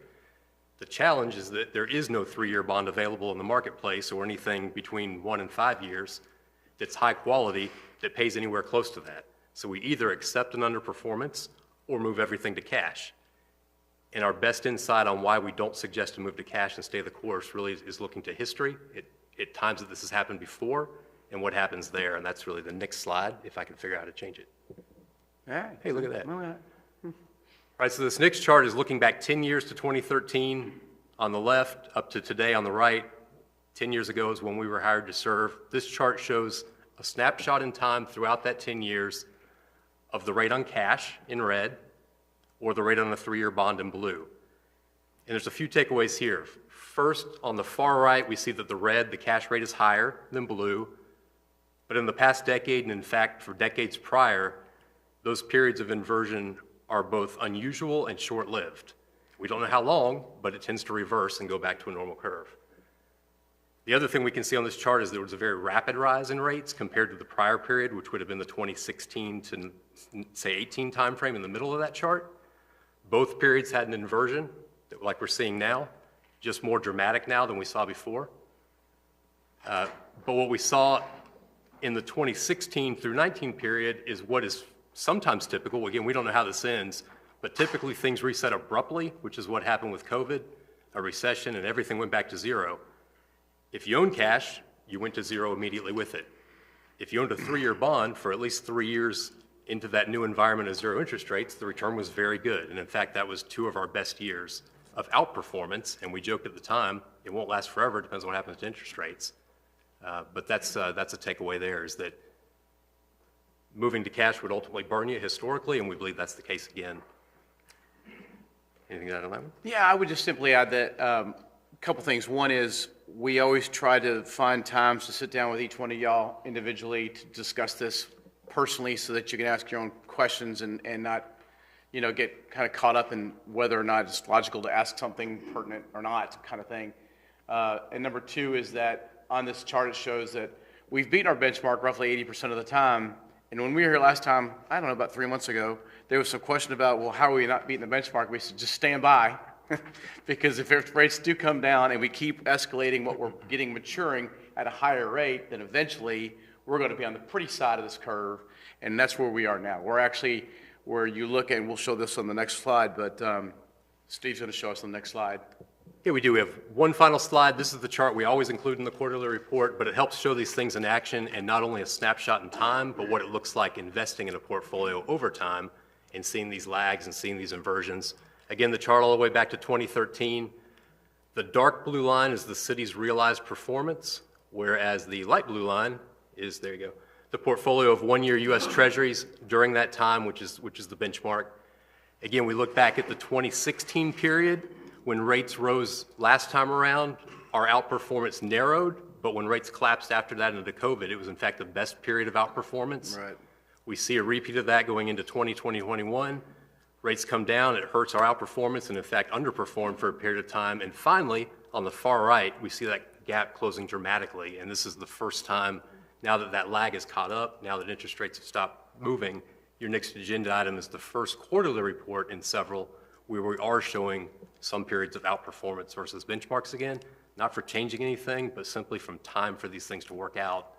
The challenge is that there is no 3-year bond available in the marketplace or anything between 1 and 5 years that's high quality that pays anywhere close to that. So we either accept an underperformance or move everything to cash. And our best insight on why we don't suggest to move to cash and stay the course really is looking to history, at times that this has happened before, and what happens there. And that's really the next slide, if I can figure out how to change it. All right. Hey, look at that. All right, so this next chart is looking back 10 years to 2013 on the left, up to today on the right. 10 years ago is when we were hired to serve. This chart shows a snapshot in time throughout that 10 years of the rate on cash in red or the rate on a 3-year bond in blue. And there's a few takeaways here. First, on the far right, we see that the cash rate is higher than blue. But in the past decade, and in fact for decades prior, those periods of inversion are both unusual and short-lived. We don't know how long, but it tends to reverse and go back to a normal curve. The other thing we can see on this chart is there was a very rapid rise in rates compared to the prior period, which would have been the 2016 to, say, 18 timeframe in the middle of that chart. Both periods had an inversion, like we're seeing now, just more dramatic now than we saw before. But what we saw in the 2016 through 19 period is what is sometimes typical. Again, we don't know how this ends, but typically things reset abruptly, which is what happened with COVID, a recession, and everything went back to 0. If you own cash, you went to 0 immediately with it. If you owned a 3-year bond for at least 3 years into that new environment of 0 interest rates, the return was very good. And in fact, that was 2 of our best years of outperformance. And we joked at the time, it won't last forever, it depends on what happens to interest rates. But that's a takeaway there, is that moving to cash would ultimately burn you historically, and we believe that's the case again. Anything to add on that one? Yeah, I would just simply add that a couple things. One is we always try to find times to sit down with each one of y'all individually to discuss this personally so that you can ask your own questions and not, get kind of caught up in whether or not it's logical to ask something pertinent or not kind of thing. And number two is that on this chart it shows that we've beaten our benchmark roughly 80% of the time. And when we were here last time, I don't know, about 3 months ago, there was some question about, well, how are we not beating the benchmark? We said, just stand by. Because if rates do come down and we keep escalating what we're getting maturing at a higher rate, then eventually we're going to be on the pretty side of this curve. And that's where we are now. We're actually where you look at, and we'll show this on the next slide, but Steve's going to show us on the next slide. Yeah, we do. We have one final slide. This is the chart we always include in the quarterly report, but it helps show these things in action and not only a snapshot in time, but what it looks like investing in a portfolio over time and seeing these lags and seeing these inversions. Again, the chart all the way back to 2013. The dark blue line is the city's realized performance, whereas the light blue line is, there you go, the portfolio of one-year U.S. Treasuries during that time, which is the benchmark. Again, we look back at the 2016 period. When rates rose last time around, our outperformance narrowed, but when rates collapsed after that into COVID, it was in fact the best period of outperformance. Right. We see a repeat of that going into 2020-21. Rates come down, it hurts our outperformance and in fact underperformed for a period of time. And finally, on the far right, we see that gap closing dramatically. And this is the first time, now that that lag is caught up, now that interest rates have stopped moving, your next agenda item is the first quarterly report in several where we are showing some periods of outperformance versus benchmarks again, not for changing anything, but simply from time for these things to work out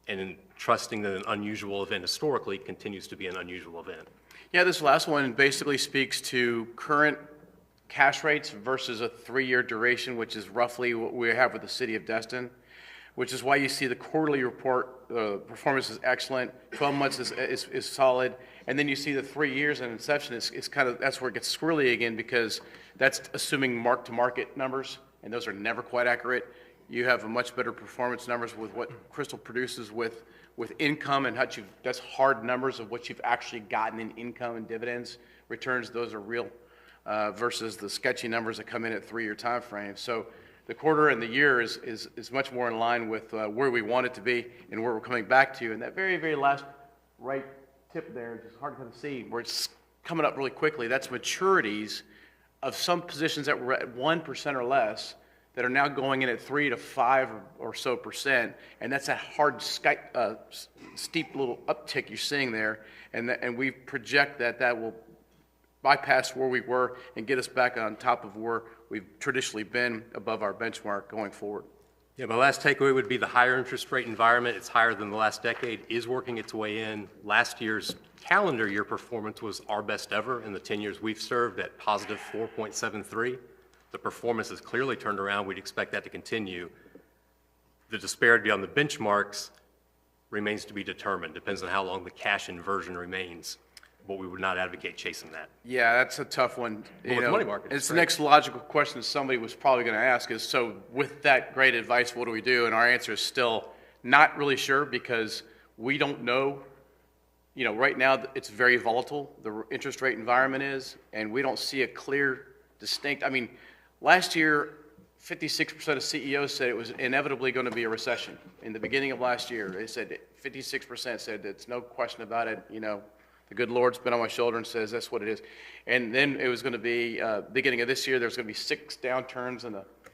and in trusting that an unusual event historically continues to be an unusual event. Yeah, this last one basically speaks to current cash rates versus a 3-year duration, which is roughly what we have with the city of Destin, which is why you see the quarterly report, performance is excellent, 12 months is solid, and then you see the 3 years in inception, it's kind of, that's where it gets squirrely again because that's assuming mark-to-market numbers, and those are never quite accurate. You have a much better performance numbers with what Crystal produces with income and that's hard numbers of what you've actually gotten in income and dividends. Returns, those are real versus the sketchy numbers that come in at 3-year time frames. So the quarter and the year is much more in line with where we want it to be and where we're coming back to. And that very, very last right tip there, it's hard to kind of see, where it's coming up really quickly. That's maturities of some positions that were at 1% or less that are now going in at 3 to 5 or so percent, and that's a hard steep little uptick you're seeing there, and we project that will bypass where we were and get us back on top of where we've traditionally been above our benchmark going forward. Yeah, my last takeaway would be the higher interest rate environment. It's higher than the last decade, is working its way in. Last year's calendar year performance was our best ever in the 10 years we've served at positive 4.73. The performance has clearly turned around. We'd expect that to continue. The disparity on the benchmarks remains to be determined. Depends on how long the cash inversion remains. But we would not advocate chasing that. Yeah, that's a tough one. But with money markets, it's the next logical question somebody was probably going to ask is, so with that great advice, what do we do? And our answer is still not really sure because we don't know. Right now it's very volatile, the interest rate environment is, and we don't see a clear, distinct, last year, 56% of CEOs said it was inevitably going to be a recession. In the beginning of last year, they said 56% said it's no question about it. The good Lord's been on my shoulder and says that's what it is. And then it was going to be beginning of this year. There's going to be 6 downturns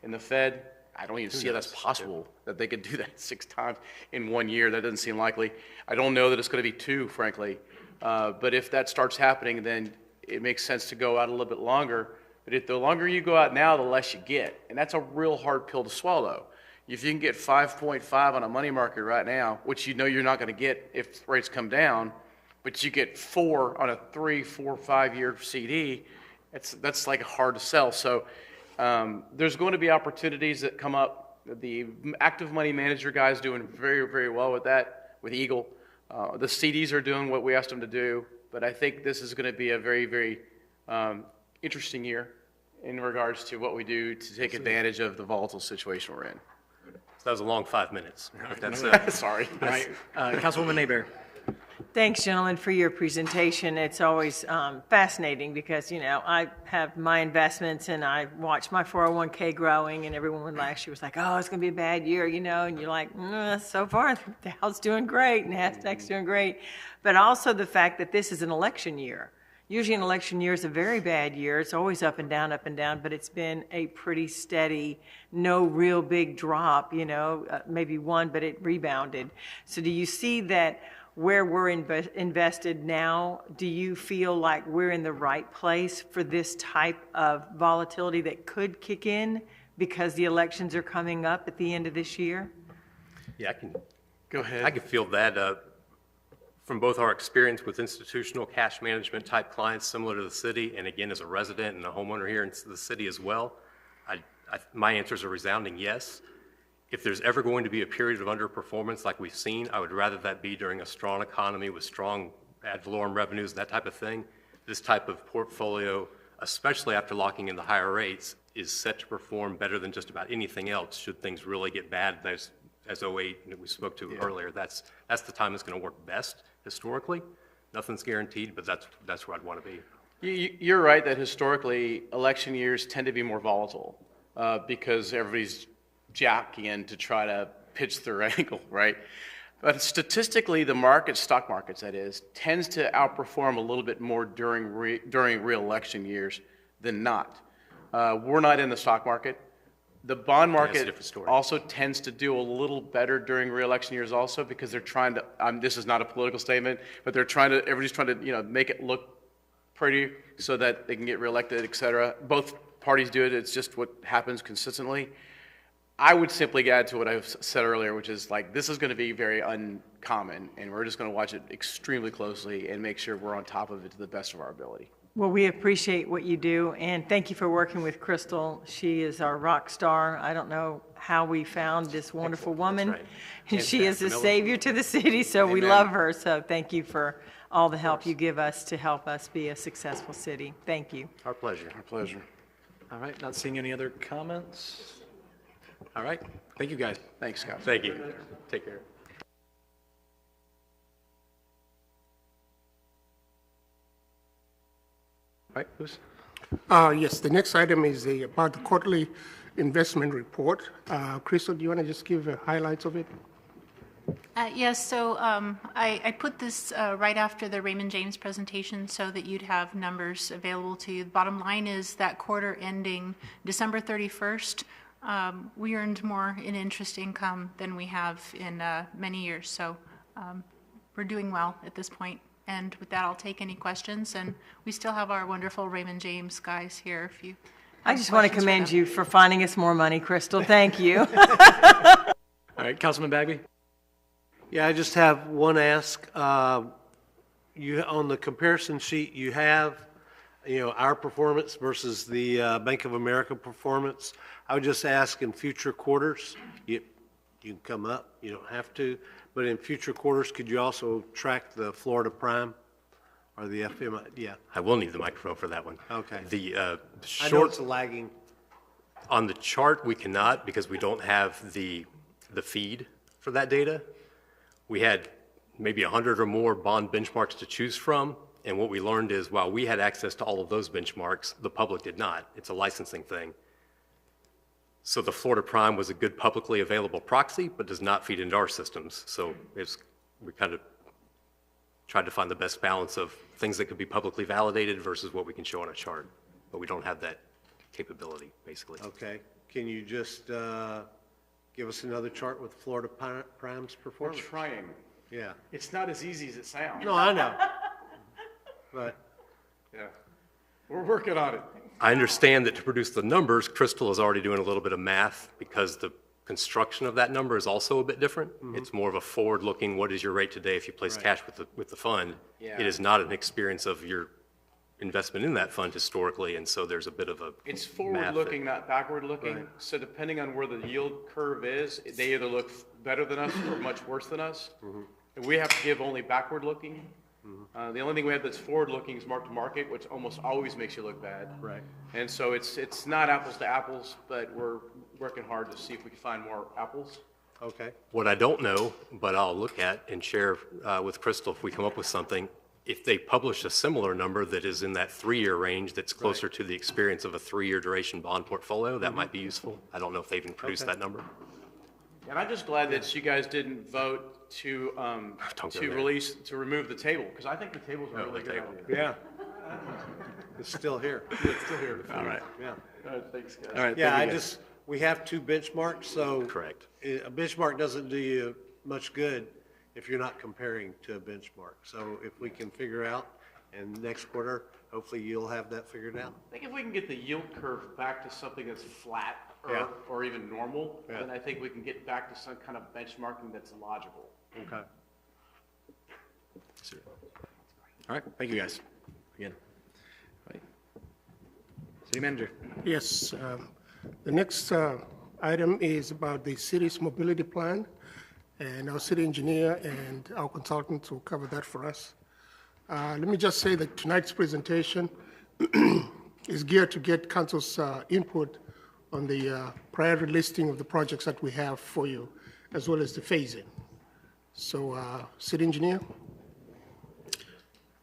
in the Fed. I don't even see how that's possible that they could do that 6 times in 1 year. That doesn't seem likely. I don't know that it's going to be 2, frankly. But if that starts happening, then it makes sense to go out a little bit longer. But if the longer you go out now, the less you get. And that's a real hard pill to swallow. If you can get 5.5 on a money market right now, which you know you're not going to get if rates come down, but you get 4 on a 3, 4, 5-year CD, that's like hard to sell. So there's going to be opportunities that come up. The active money manager guys doing very, very well with that, with Eagle. The CDs are doing what we asked them to do, but I think this is going to be a very, very interesting year in regards to what we do to take advantage of the volatile situation we're in. So that was a long 5 minutes. Sorry. Councilwoman Nabear. Thanks, gentlemen, for your presentation. It's always fascinating because, I have my investments and I watch my 401k growing, and everyone last year was like, oh, it's going to be a bad year, and you're like, so far, the Dow's doing great, NASDAQ's doing great. But also the fact that this is an election year. Usually an election year is a very bad year. It's always up and down, but it's been a pretty steady, no real big drop, maybe one, but it rebounded. So do you see that where we're invested now, do you feel like we're in the right place for this type of volatility that could kick in because the elections are coming up at the end of this year? Yeah, I can. Go ahead. I can feel that from both our experience with institutional cash management type clients similar to the city, and again, as a resident and a homeowner here in the city as well, my answers are resounding yes. If there's ever going to be a period of underperformance like we've seen, I would rather that be during a strong economy with strong ad valorem revenues, that type of thing. This type of portfolio, especially after locking in the higher rates, is set to perform better than just about anything else should things really get bad as 08 that we spoke to earlier. That's the time it's going to work best historically. Nothing's guaranteed, but that's where I'd want to be. You're right that historically election years tend to be more volatile because everybody's jockeying to try to pitch their angle, right? But statistically, the stock markets that is, tends to outperform a little bit more during real election years than not. We're not in the stock market. The bond market also tends to do a little better during re-election years also because they're trying to, this is not a political statement, but everybody's trying to, make it look pretty so that they can get reelected, et cetera. Both parties do it. It's just what happens consistently. I would simply add to what I said earlier, which is this is going to be very uncommon, and we're just going to watch it extremely closely and make sure we're on top of it to the best of our ability. Well, we appreciate what you do, and thank you for working with Crystal. She is our rock star. I don't know how we found this wonderful woman. Right. And she is a savior to the city, so we love her. So thank you for all the help you give us to help us be a successful city. Thank you. Our pleasure. Our pleasure. All right, not seeing any other comments? All right, thank you, guys. Thanks, Scott. Thank you. Take care. All right, Bruce? Yes, the next item is about the quarterly investment report. Crystal, do you want to just give highlights of it? Yes, so I put this right after the Raymond James presentation so that you'd have numbers available to you. The bottom line is that quarter ending December 31st, we earned more in interest income than we have in many years. So we're doing well at this point. And with that, I'll take any questions. And we still have our wonderful Raymond James guys here if you I just want to commend you for finding us more money, Crystal. Thank you. All right, Councilman Bagby? Yeah, I just have one ask. On the comparison sheet, you have, our performance versus the Bank of America performance. I would just ask in future quarters, you can come up, you don't have to, but in future quarters, could you also track the Florida Prime or the FMI? Yeah. I will need the microphone for that one. Okay. The I know it's lagging. On the chart, we cannot because we don't have the feed for that data. We had maybe 100 or more bond benchmarks to choose from, and what we learned is while we had access to all of those benchmarks, the public did not. It's a licensing thing. So the Florida Prime was a good publicly available proxy, but does not feed into our systems. So we kind of tried to find the best balance of things that could be publicly validated versus what we can show on a chart, but we don't have that capability, basically. Okay. Can you just give us another chart with Florida Prime's performance? We're trying. Yeah. It's not as easy as it sounds. No, I know. But yeah, we're working on it. I understand that to produce the numbers, Crystal is already doing a little bit of math because the construction of that number is also a bit different. Mm-hmm. It's more of a forward-looking, what is your rate today if you place cash with the fund? Yeah. It is not an experience of your investment in that fund historically, and so there's a bit of a It's forward-looking, not backward-looking. Right. So depending on where the yield curve is, they either look better than us or much worse than us. Mm-hmm. And we have to give only backward-looking. Mm-hmm. The only thing we have that's forward-looking is mark-to-market, which almost always makes you look bad. Right. And so it's not apples to apples, but we're working hard to see if we can find more apples. Okay. What I don't know, but I'll look at and share with Crystal if we come up with something, if they publish a similar number that is in that 3-year range that's closer to the experience of a 3-year duration bond portfolio, that might be useful. I don't know if they even produced that number. And I'm just glad that you guys didn't vote to remove the table, because I think the table's a really good idea. Yeah. It's still here. It's still here. All right. Yeah. All right, thanks, guys. All right. Yeah, we have 2 benchmarks, so. Correct. A benchmark doesn't do you much good if you're not comparing to a benchmark. So if we can figure out, and next quarter, hopefully you'll have that figured out. I think if we can get the yield curve back to something that's flat or even normal, then I think we can get back to some kind of benchmarking that's logical. Okay. All right, thank you guys, again. All right. City Manager. Yes, the next item is about the city's mobility plan, and our city engineer and our consultants will cover that for us. Let me just say that tonight's presentation is geared to get council's input on the priority listing of the projects that we have for you, as well as the phasing. So, city engineer?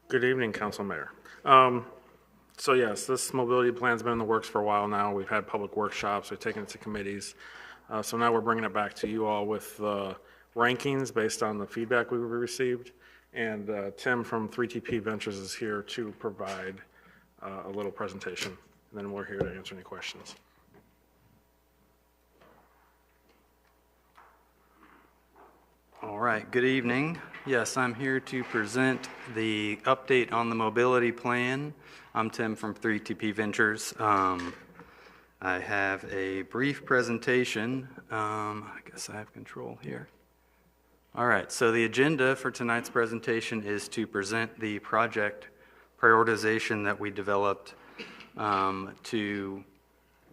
Good evening, Council Mayor. So yes, this mobility plan's been in the works for a while now. We've had public workshops, we've taken it to committees. So now we're bringing it back to you all with rankings based on the feedback we received. And Tim from 3TP Ventures is here to provide a little presentation. And then we're here to answer any questions. All right, good evening. Yes, I'm here to present the update on the mobility plan. I'm Tim from 3TP Ventures. I have a brief presentation. I guess I have control here. All right, so the agenda for tonight's presentation is to present the project prioritization that we developed to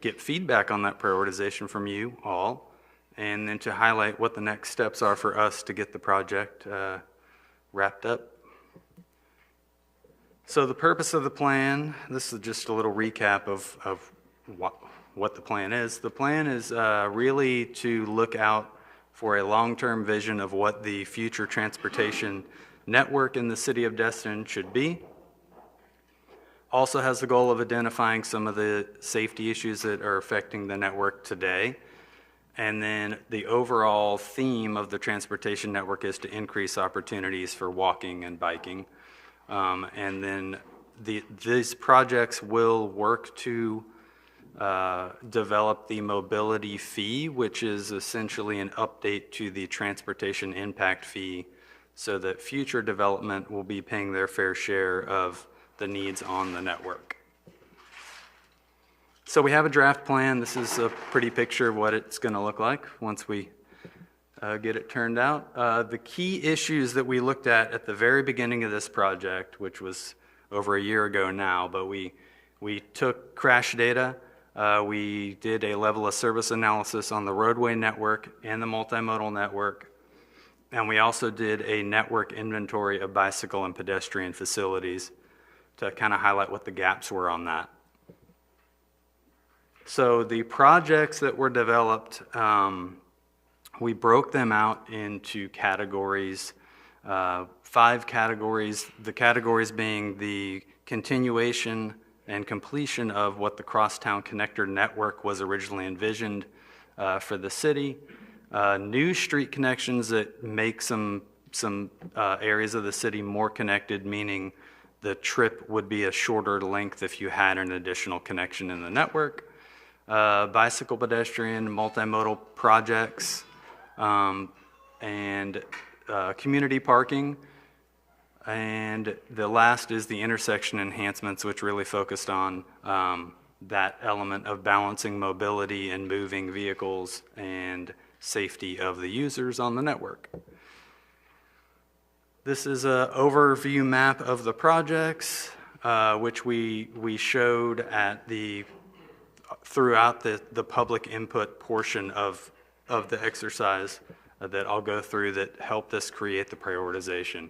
get feedback on that prioritization from you all, and then to highlight what the next steps are for us to get the project wrapped up. So the purpose of the plan, this is just a little recap of what the plan is. The plan is really to look out for a long-term vision of what the future transportation network in the city of Destin should be. Also has the goal of identifying some of the safety issues that are affecting the network today. And then the overall theme of the transportation network is to increase opportunities for walking and biking. And then these projects will work to develop the mobility fee, which is essentially an update to the transportation impact fee, so that future development will be paying their fair share of the needs on the network. So we have a draft plan. This is a pretty picture of what it's going to look like once we get it turned out. The key issues that we looked at the very beginning of this project, which was over a year ago now, but we took crash data, we did a level of service analysis on the roadway network and the multimodal network, and we also did a network inventory of bicycle and pedestrian facilities to kind of highlight what the gaps were on that. So the projects that were developed, we broke them out into categories, 5 categories, the categories being the continuation and completion of what the Crosstown Connector Network was originally envisioned for the city, new street connections that make some areas of the city more connected, meaning the trip would be a shorter length if you had an additional connection in the network, bicycle, pedestrian, multimodal projects, and community parking. And the last is the intersection enhancements, which really focused on that element of balancing mobility and moving vehicles and safety of the users on the network. This is an overview map of the projects, which we showed at throughout the public input portion of the exercise that I'll go through that helped us create the prioritization.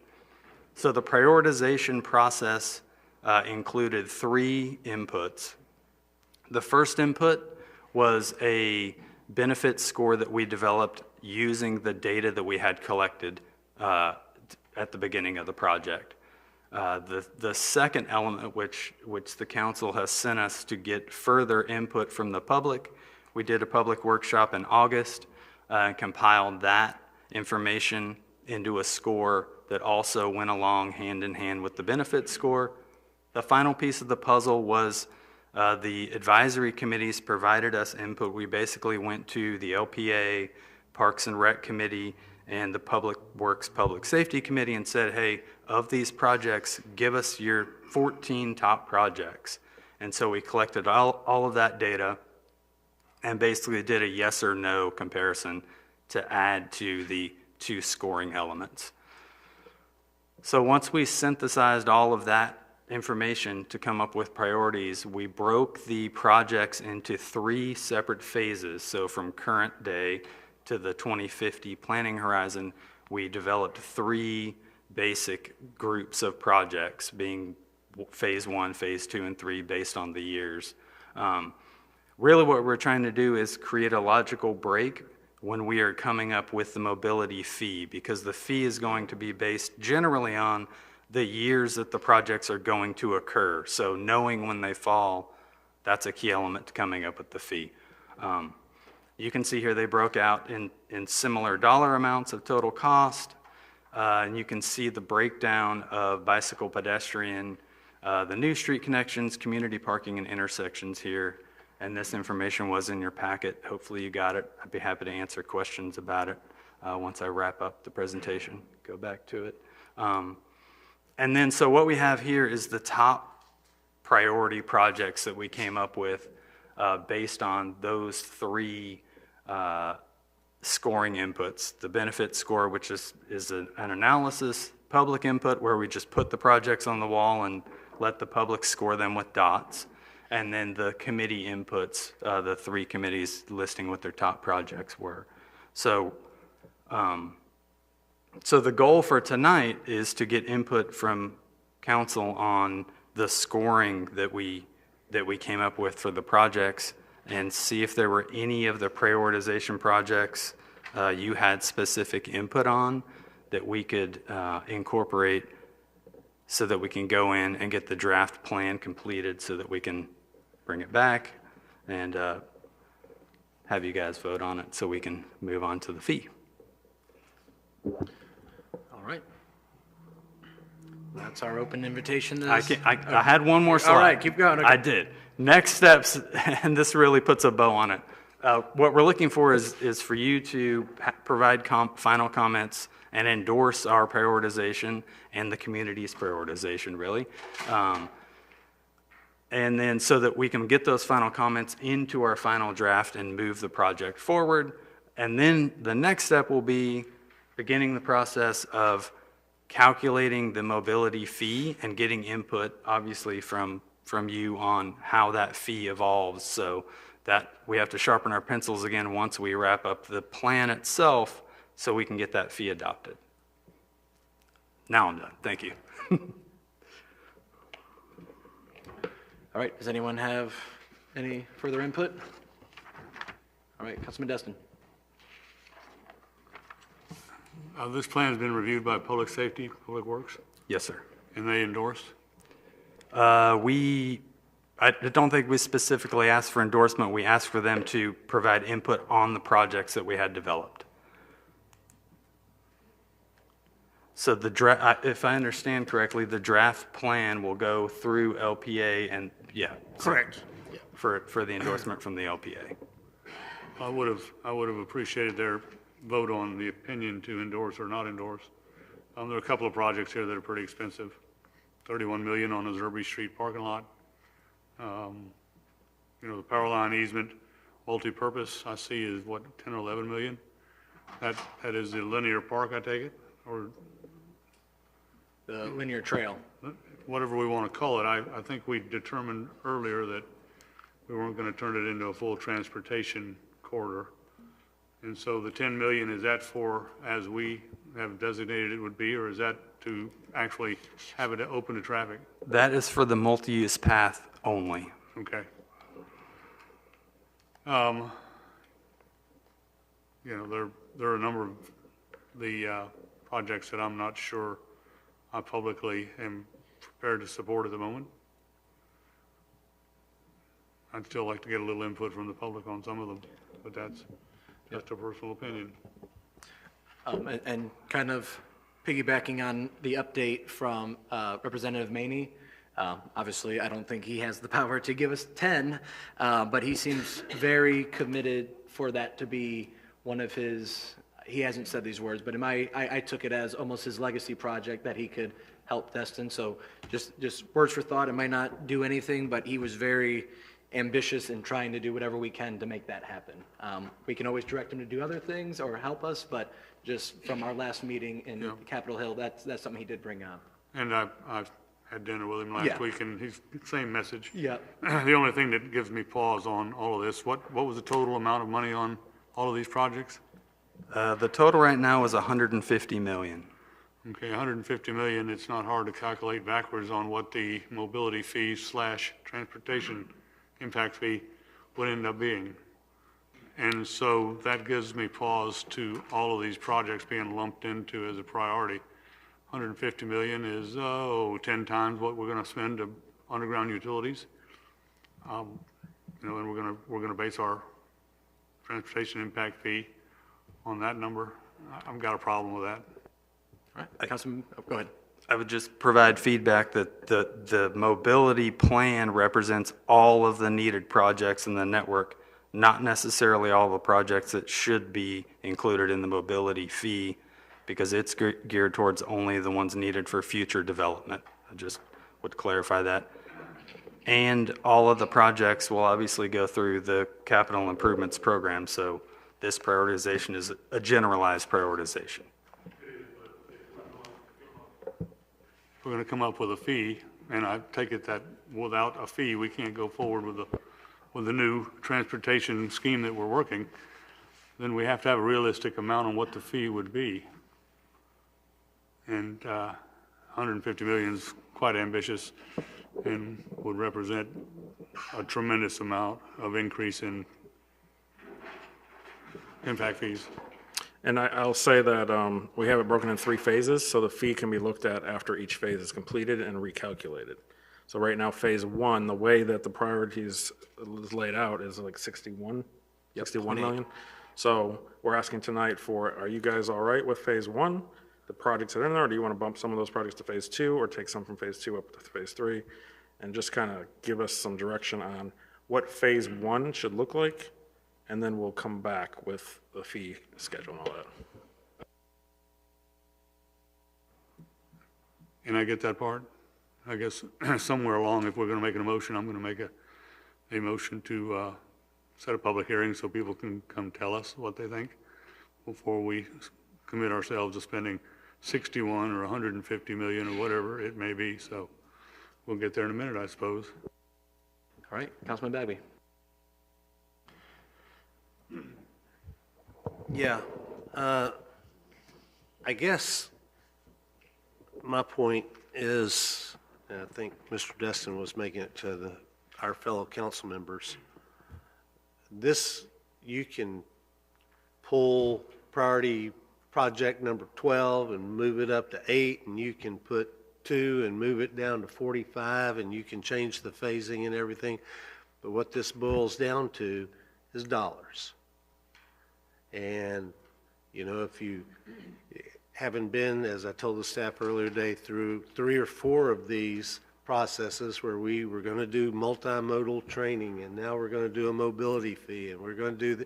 So the prioritization process included 3 inputs. The first input was a benefit score that we developed using the data that we had collected at the beginning of the project. The second element, which the council has sent us to get further input from the public, we did a public workshop in August, compiled that information into a score that also went along hand in hand with the benefit score. The final piece of the puzzle was the advisory committees provided us input. We basically went to the LPA, Parks and Rec Committee, and the Public Works Public Safety Committee and said, hey, of these projects, give us your 14 top projects. And so we collected all of that data and basically did a yes or no comparison to add to the two scoring elements. So once we synthesized all of that information to come up with priorities, we broke the projects into 3 separate phases. So from current day to the 2050 planning horizon, we developed 3 basic groups of projects, being phase 1, phase 2, and 3 based on the years. Really what we're trying to do is create a logical break when we are coming up with the mobility fee, because the fee is going to be based generally on the years that the projects are going to occur. So knowing when they fall, that's a key element to coming up with the fee. You can see here they broke out in similar dollar amounts of total cost, and you can see the breakdown of bicycle, pedestrian, the new street connections, community parking, and intersections here. And this information was in your packet. Hopefully you got it. I'd be happy to answer questions about it once I wrap up the presentation. Go back to it. And then, so what we have here is the top priority projects that we came up with based on those 3 scoring inputs. The benefit score, which is an analysis, public input, where we just put the projects on the wall and let the public score them with dots. And then the committee inputs, the 3 committees listing what their top projects were. So, so the goal for tonight is to get input from council on the scoring that we came up with for the projects, and see if there were any of the prioritization projects you had specific input on that we could incorporate so that we can go in and get the draft plan completed so that we can bring it back and have you guys vote on it so we can move on to the fee. All right. That's our open invitation. I had one more slide. All right, keep going. Okay. I did. Next steps, and this really puts a bow on it. What we're looking for is for you to provide final comments and endorse our prioritization and the community's prioritization, really. And then so that we can get those final comments into our final draft and move the project forward. And then the next step will be beginning the process of calculating the mobility fee and getting input, obviously, from you on how that fee evolves. So that we have to sharpen our pencils again once we wrap up the plan itself so we can get that fee adopted. Now I'm done. Thank you. All right, does anyone have any further input? All right, Councilman Destin. This plan has been reviewed by Public Safety, Public Works, Yes, sir. and they endorsed? I don't think we specifically asked for endorsement. We asked for them to provide input on the projects that we had developed. So the if I understand correctly, the draft plan will go through LPA and, yeah. Correct. For the endorsement from the LPA. I would have appreciated their vote on the opinion to endorse or not endorse. There are a couple of projects here that are pretty expensive. $31 million on the Zerby Street parking lot. You know, the power line easement, multi-purpose, I see is what, 10 or 11 million? That is the linear park, I take it, or? The linear trail. Whatever we want to call it. I think we determined earlier that we weren't going to turn it into a full transportation corridor. And so the 10 million, is that for, as we have designated it would be, or is that to actually have it open to traffic? That is for the multi-use path only. Okay. You know, there are a number of the projects that I'm not sure I publicly am prepared to support at the moment. I'd still like to get a little input from the public on some of them, but that's just a personal opinion. And kind of piggybacking on the update from Representative Maney, obviously, I don't think he has the power to give us 10, but he seems very committed for that to be one of his, he hasn't said these words, but I took it as almost his legacy project that he could help Destin. So just words for thought. It might not do anything, but he was very ambitious in trying to do whatever we can to make that happen. We can always direct him to do other things or help us, but just from our last meeting in Capitol Hill, that's something he did bring up. And I've had dinner with him last week, and he's same message. Yeah. The only thing that gives me pause on all of this, what was the total amount of money on all of these projects? The total right now is 150 million. Okay, 150 million, it's not hard to calculate backwards on what the mobility fees / transportation impact fee would end up being. And so that gives me pause to all of these projects being lumped into as a priority. 150 million is 10 times what we're going to spend to underground utilities. You know, and we're going to base our transportation impact fee on that number. I've got a problem with that. All right, Councilman, go ahead. I would just provide feedback that the mobility plan represents all of the needed projects in the network, not necessarily all the projects that should be included in the mobility fee, because it's geared towards only the ones needed for future development. I just would clarify that. And all of the projects will obviously go through the capital improvements program, so this prioritization is a generalized prioritization. We're going to come up with a fee, and I take it that without a fee, we can't go forward with the new transportation scheme that we're working. Then we have to have a realistic amount on what the fee would be. And 150 million is quite ambitious and would represent a tremendous amount of increase in impact fees. And I'll say that we have it broken in 3 phases, so the fee can be looked at after each phase is completed and recalculated. So right now, phase 1, the way that the priorities is laid out is like 61 million. So we're asking tonight for, are you guys all right with phase 1, the projects that are in there, or do you want to bump some of those projects to phase 2, or take some from phase 2 up to phase 3, and just kind of give us some direction on what phase 1 should look like, and then we'll come back with the fee schedule and all that. And I get that part. I guess somewhere along, if we're going to make an motion, I'm going to make a motion to set a public hearing so people can come tell us what they think before we commit ourselves to spending 61 or 150 million or whatever it may be. So we'll get there in a minute, I suppose. All right, Councilman Bagby. Yeah, I guess my point is, and I think Mr. Destin was making it to our fellow council members, this, you can pull priority project number 12 and move it up to 8, and you can put 2 and move it down to 45, and you can change the phasing and everything. But what this boils down to is dollars. And, you know, if you haven't been, as I told the staff earlier today, through 3 or 4 of these processes where we were going to do multimodal training, and now we're going to do a mobility fee, and we're going to do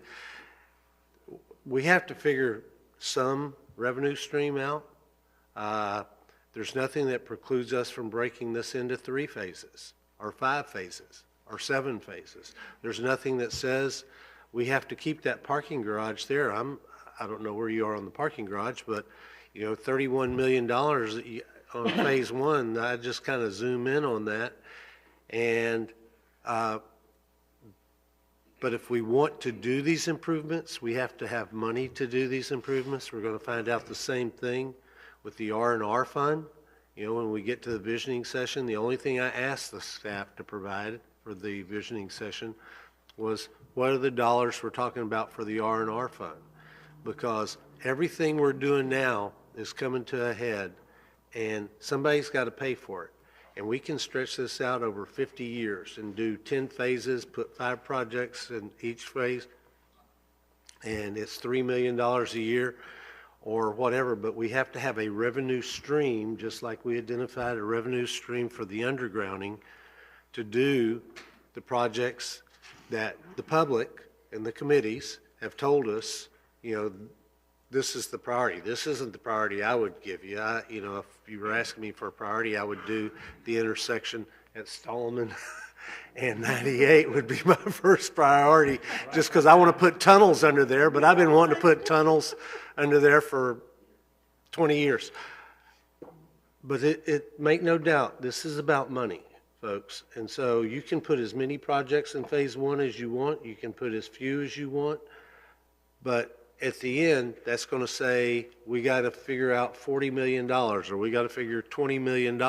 we have to figure some revenue stream out. There's nothing that precludes us from breaking this into 3 phases, or 5 phases, or 7 phases. There's nothing that says we have to keep that parking garage there. I don't know where you are on the parking garage, but, you know, $31 million on phase 1, I just kind of zoom in on that. And, but if we want to do these improvements, we have to have money to do these improvements. We're going to find out the same thing with the R&R fund. You know, when we get to the visioning session, the only thing I asked the staff to provide for the visioning session was, what are the dollars we're talking about for the R&R fund? because everything we're doing now is coming to a head, and somebody's got to pay for it. And we can stretch this out over 50 years and do 10 phases, put 5 projects in each phase, and it's $3 million a year or whatever, but we have to have a revenue stream, just like we identified a revenue stream for the undergrounding, to do the projects that the public and the committees have told us, you know, this is the priority. This isn't the priority I would give you. You know, if you were asking me for a priority, I would do the intersection at Stallman and 98 would be my first priority, just because I want to put tunnels under there, but I've been wanting to put tunnels under there for 20 years. But it make no doubt, this is about money, folks. And so you can put as many projects in phase 1 as you want. You can put as few as you want. But at the end, that's going to say, we got to figure out $40 million, or we got to figure $20 million.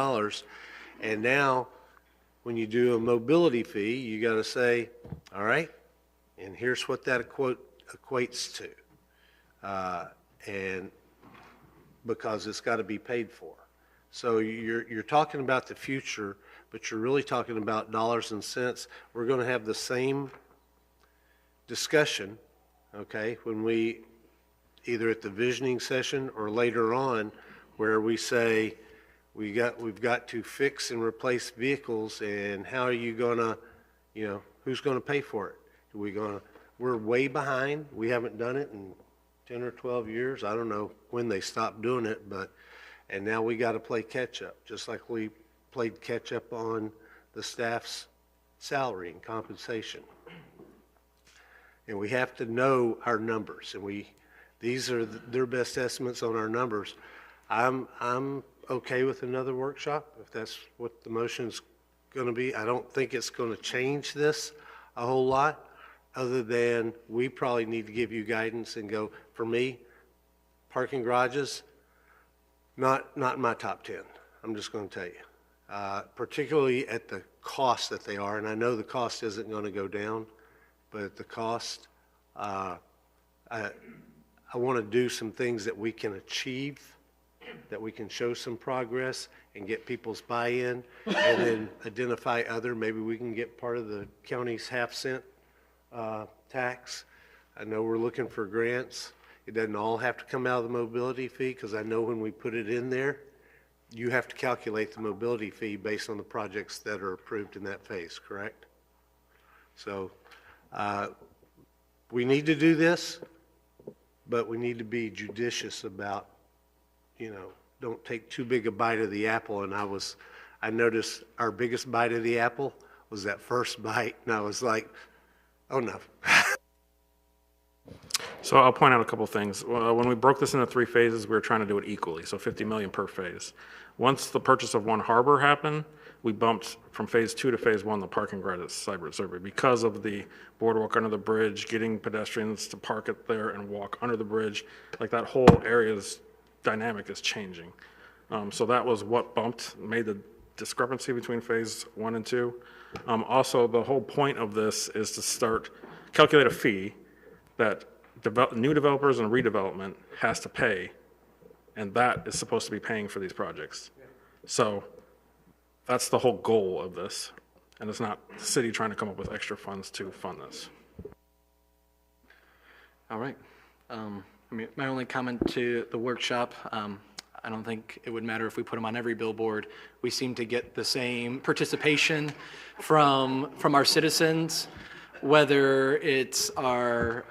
And now, when you do a mobility fee, you got to say, all right, and here's what that equates to. And because it's got to be paid for. So you're talking about the future, but you're really talking about dollars and cents. We're going to have the same discussion, okay, when we, either at the visioning session or later on, where we say we've got to fix and replace vehicles, and how are you going to, you know, who's going to pay for it? We're way behind. We haven't done it in 10 or 12 years. I don't know when they stopped doing it, and now we got to play catch up, just like we played catch up on the staff's salary and compensation. And we have to know our numbers, and these are their best estimates on our numbers. I'm okay with another workshop if that's what the motion's going to be. I don't think it's going to change this a whole lot, other than we probably need to give you guidance and go, for me, parking garages, not in my top 10. I'm just going to tell you, particularly at the cost that they are. And I know the cost isn't going to go down, but at the cost, I want to do some things that we can achieve, that we can show some progress and get people's buy-in, and then identify other, maybe we can get part of the county's half-cent tax. I know we're looking for grants. It doesn't all have to come out of the mobility fee, because I know when we put it in there, you have to calculate the mobility fee based on the projects that are approved in that phase, correct? So we need to do this, but we need to be judicious about, you know, don't take too big a bite of the apple. And I noticed our biggest bite of the apple was that first bite, and I was like, oh no. So I'll point out a couple things. When we broke this into 3 phases, we were trying to do it equally, so 50 million per phase. Once the purchase of One Harbor happened, we bumped from phase 2 to phase 1 the parking garage at Cyber Survey because of the boardwalk under the bridge, getting pedestrians to park it there and walk under the bridge. Like, that whole area's dynamic is changing. So that was what made the discrepancy between phase 1 and 2. Also, the whole point of this is to calculate a fee that new developers and redevelopment has to pay, and that is supposed to be paying for these projects. So that's the whole goal of this, and it's not the city trying to come up with extra funds to fund this. All right. My only comment to the workshop, I don't think it would matter if we put them on every billboard. We seem to get the same participation from our citizens, whether it's our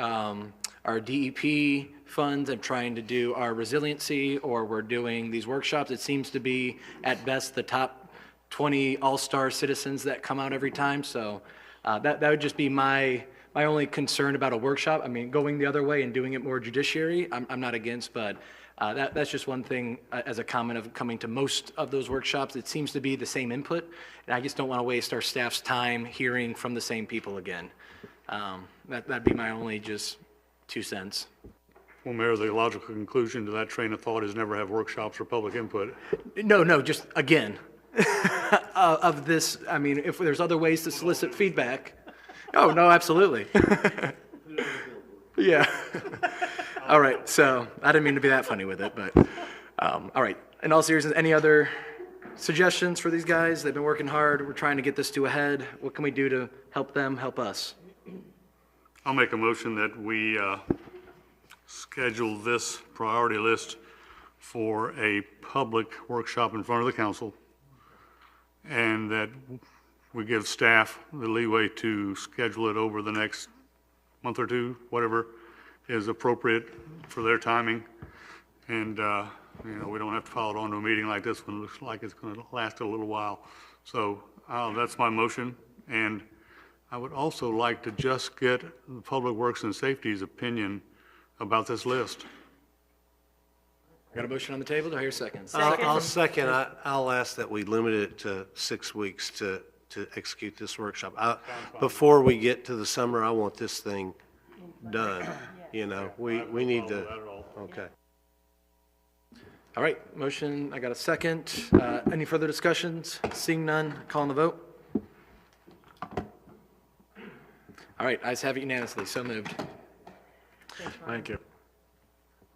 DEP funds and trying to do our resiliency, or we're doing these workshops. It seems to be, at best, the top 20 all-star citizens that come out every time. So that would just be my only concern about a workshop. I mean, going the other way and doing it more judiciary, I'm not against, but that's just one thing as a comment of coming to most of those workshops. It seems to be the same input, and I just don't want to waste our staff's time hearing from the same people again. That'd be my only just 2 cents. Well, Mayor, the logical conclusion to that train of thought is never have workshops or public input. No, just again, of this, I mean, if there's other ways to solicit feedback. Oh, no, absolutely. Yeah. All right, so I didn't mean to be that funny with it, but, all right. In all seriousness, any other suggestions for these guys? They've been working hard. We're trying to get this to a head. What can we do to help them help us? I'll make a motion that we schedule this priority list for a public workshop in front of the council, and that we give staff the leeway to schedule it over the next month or two, whatever is appropriate for their timing. And, we don't have to follow it on to a meeting like this one. It looks like it's going to last a little while. So that's my motion. And I would also like to just get the Public Works and Safety's opinion about this list. Got a motion on the table. Do I hear seconds? I'll second. I'll ask that we limit it to 6 weeks to execute this workshop. Before we get to the summer, I want this thing done. We need to, okay. All right, motion, I got a second. Any further discussions? Seeing none, calling the vote. All right, ayes have it unanimously, so moved. Thank you.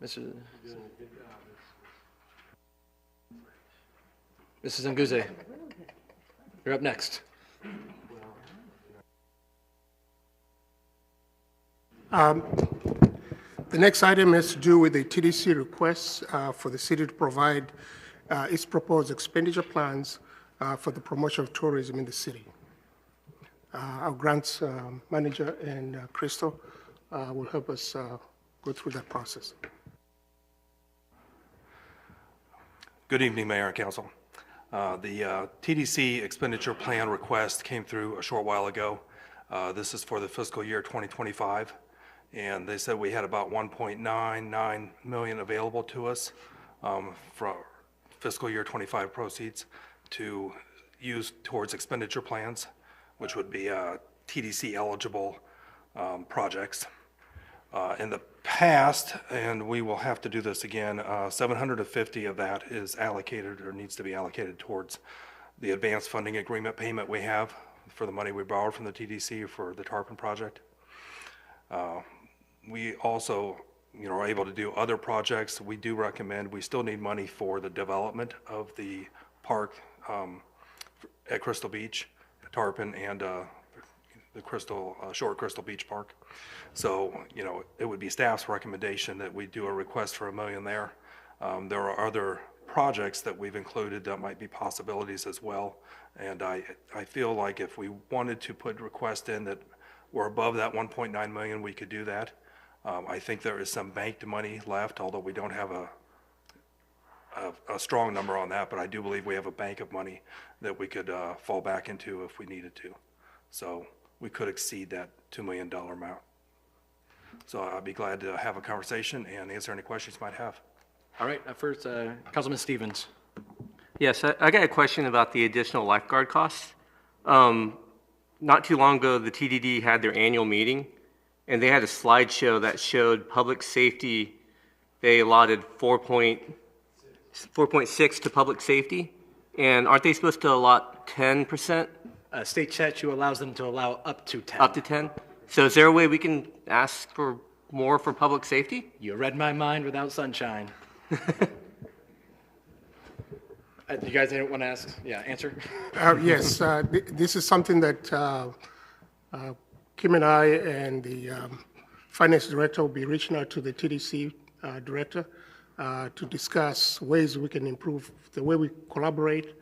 Mrs. Nguze, you're up next. The next item has to do with the TDC request for the city to provide its proposed expenditure plans for the promotion of tourism in the city. Our grants manager and Crystal will help us go through that process. Good evening, Mayor and Council. The TDC expenditure plan request came through a short while ago. This is for the fiscal year 2025. And they said we had about 1.99 million available to us from fiscal year 25 proceeds to use towards expenditure plans, which would be TDC eligible projects. In the past, and we will have to do this again, 750 of that is allocated or needs to be allocated towards the advanced funding agreement payment we have for the money we borrowed from the TDC for the Tarpon project. We also, are able to do other projects. We do recommend, we still need money for the development of the park at Crystal Beach, Tarpon, and the Short Crystal Beach Park. So, it would be staff's recommendation that we do a request for $1 million there. There are other projects that we've included that might be possibilities as well. And I feel like if we wanted to put requests in that were above that 1.9 million, we could do that. I think there is some banked money left, although we don't have a strong number on that, but I do believe we have a bank of money that we could fall back into if we needed to. So we could exceed that $2 million amount. So I'd be glad to have a conversation and answer any questions you might have. All right, first, Councilman Stevens. Yes, I got a question about the additional lifeguard costs. Not too long ago, the TDD had their annual meeting, and they had a slideshow that showed public safety. They allotted 4.6 to public safety, and aren't they supposed to allot 10%? State statute allows them to allow up to 10. Up to 10? So is there a way we can ask for more for public safety? You read my mind without sunshine. You guys want to ask? Yeah, answer? Yes, this is something that Kim and I and the finance director will be reaching out to the TDC director to discuss ways we can improve the way we collaborate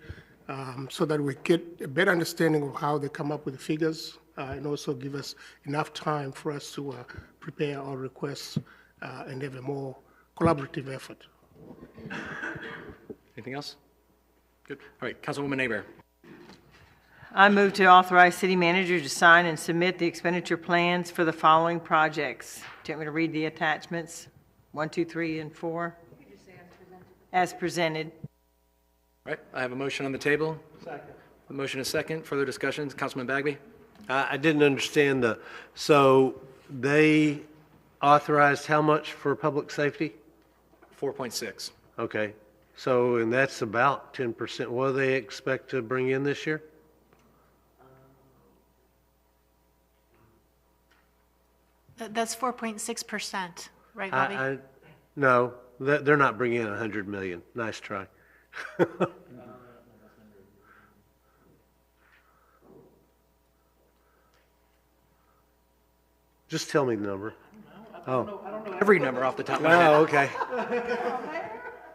so that we get a better understanding of how they come up with the figures and also give us enough time for us to prepare our requests and have a more collaborative effort. Anything else? Good. All right, Councilwoman Aber. I move to authorize city manager to sign and submit the expenditure plans for the following projects. Do you want me to read the attachments? 1, 2, 3, and 4? As presented. All right, I have a motion on the table. Second. The motion is second. Further discussions? Councilman Bagby? I didn't understand so they authorized how much for public safety? 4.6. Okay. So, and that's about 10%. What do they expect to bring in this year? That's 4.6%. Right, Bobby? No, they're not bringing in 100 million. Nice try. Just tell me the number. Oh. I don't know every number off the top of my head. Oh, okay.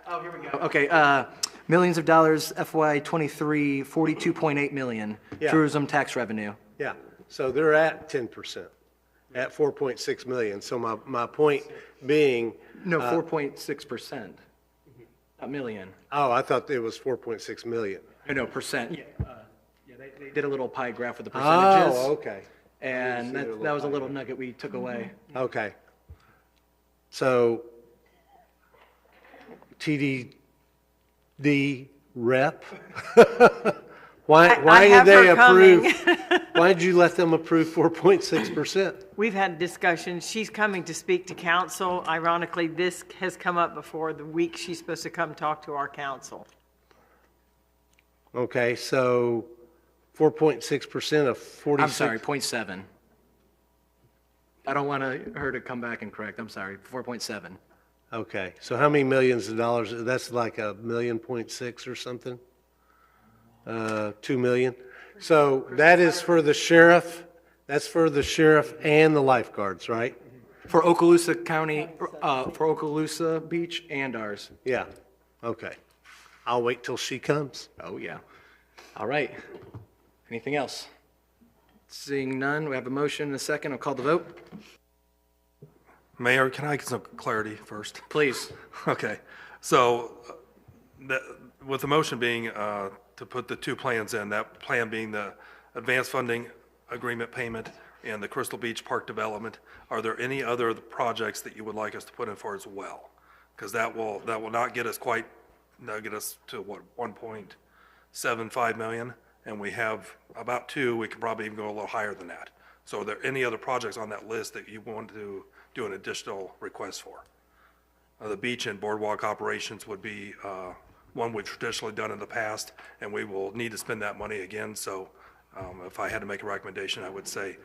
Oh, here we go. Okay, millions of dollars, FY '23, 42.8 million, Yeah. tourism tax revenue. Yeah, so they're at 10%, at 4.6 million. So my point being. No, 4.6%, not million. Oh, I thought it was 4.6 million. No, percent. Yeah, they did a little pie graph with the percentages. Oh, okay. And that was a little nugget we took away. Okay. So TDD rep, why did they approve? Why did you let them approve 4.6%? We've had discussions. She's coming to speak to council. Ironically, this has come up before the week she's supposed to come talk to our council. Okay, so 4.6% of 46. I'm sorry, 0.7. I don't want her to come back and correct. I'm sorry, 4.7. Okay, so how many millions of dollars? That's like a million point six or something? 2 million? So that is for the sheriff, that's for the sheriff and the lifeguards, right? For Okaloosa County, for Okaloosa Beach and ours. Yeah, okay. I'll wait till she comes. Oh, yeah. All right. Anything else? Seeing none, we have a motion and a second. I'll call the vote. Mayor, can I get some clarity first? Please. Okay, so with the motion being to put the two plans in, that plan being the advanced funding agreement payment and the Crystal Beach Park development, are there any other projects that you would like us to put in for as well? Because that will not get us quite, that'll get us to what, 1.75 million? And we have about 2, we could probably even go a little higher than that. So are there any other projects on that list that you want to do an additional request for? The beach and boardwalk operations would be one we've traditionally done in the past, and we will need to spend that money again. So if I had to make a recommendation, I would say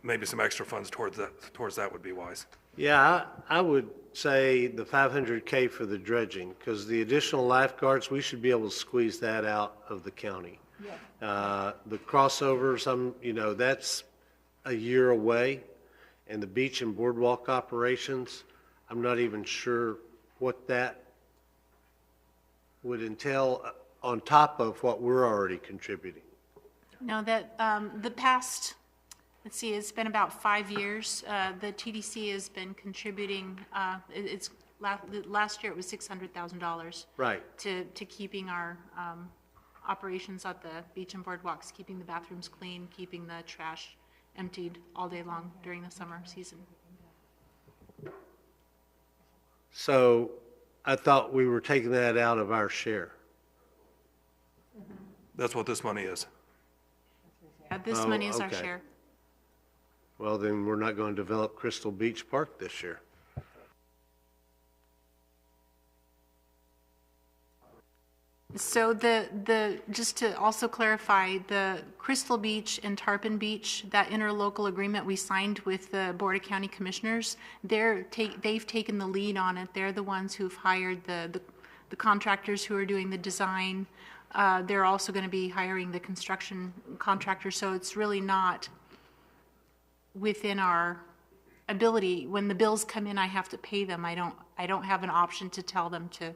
maybe some extra funds towards that would be wise. Yeah, I would say the 500K for the dredging, because the additional lifeguards, we should be able to squeeze that out of the county. The crossovers, that's a year away, and the beach and boardwalk operations, I'm not even sure what that would entail on top of what we're already contributing. No, that, the past, let's see, it's been about 5 years. The TDC has been contributing, last year it was $600,000. Right. To keeping our operations at the beach and boardwalks, keeping the bathrooms clean, keeping the trash emptied all day long during the summer season. So I thought we were taking that out of our share. That's what this money is. This money is our okay. share. Well, then we're not going to develop Crystal Beach Park this year. So just to also clarify, the Crystal Beach and Tarpon Beach, that interlocal agreement we signed with the Board of County Commissioners, they've taken the lead on it. They're the ones who've hired the contractors who are doing the design. They're also going to be hiring the construction contractor, so it's really not within our ability. When the bills come in, I have to pay them. I don't have an option to tell them to,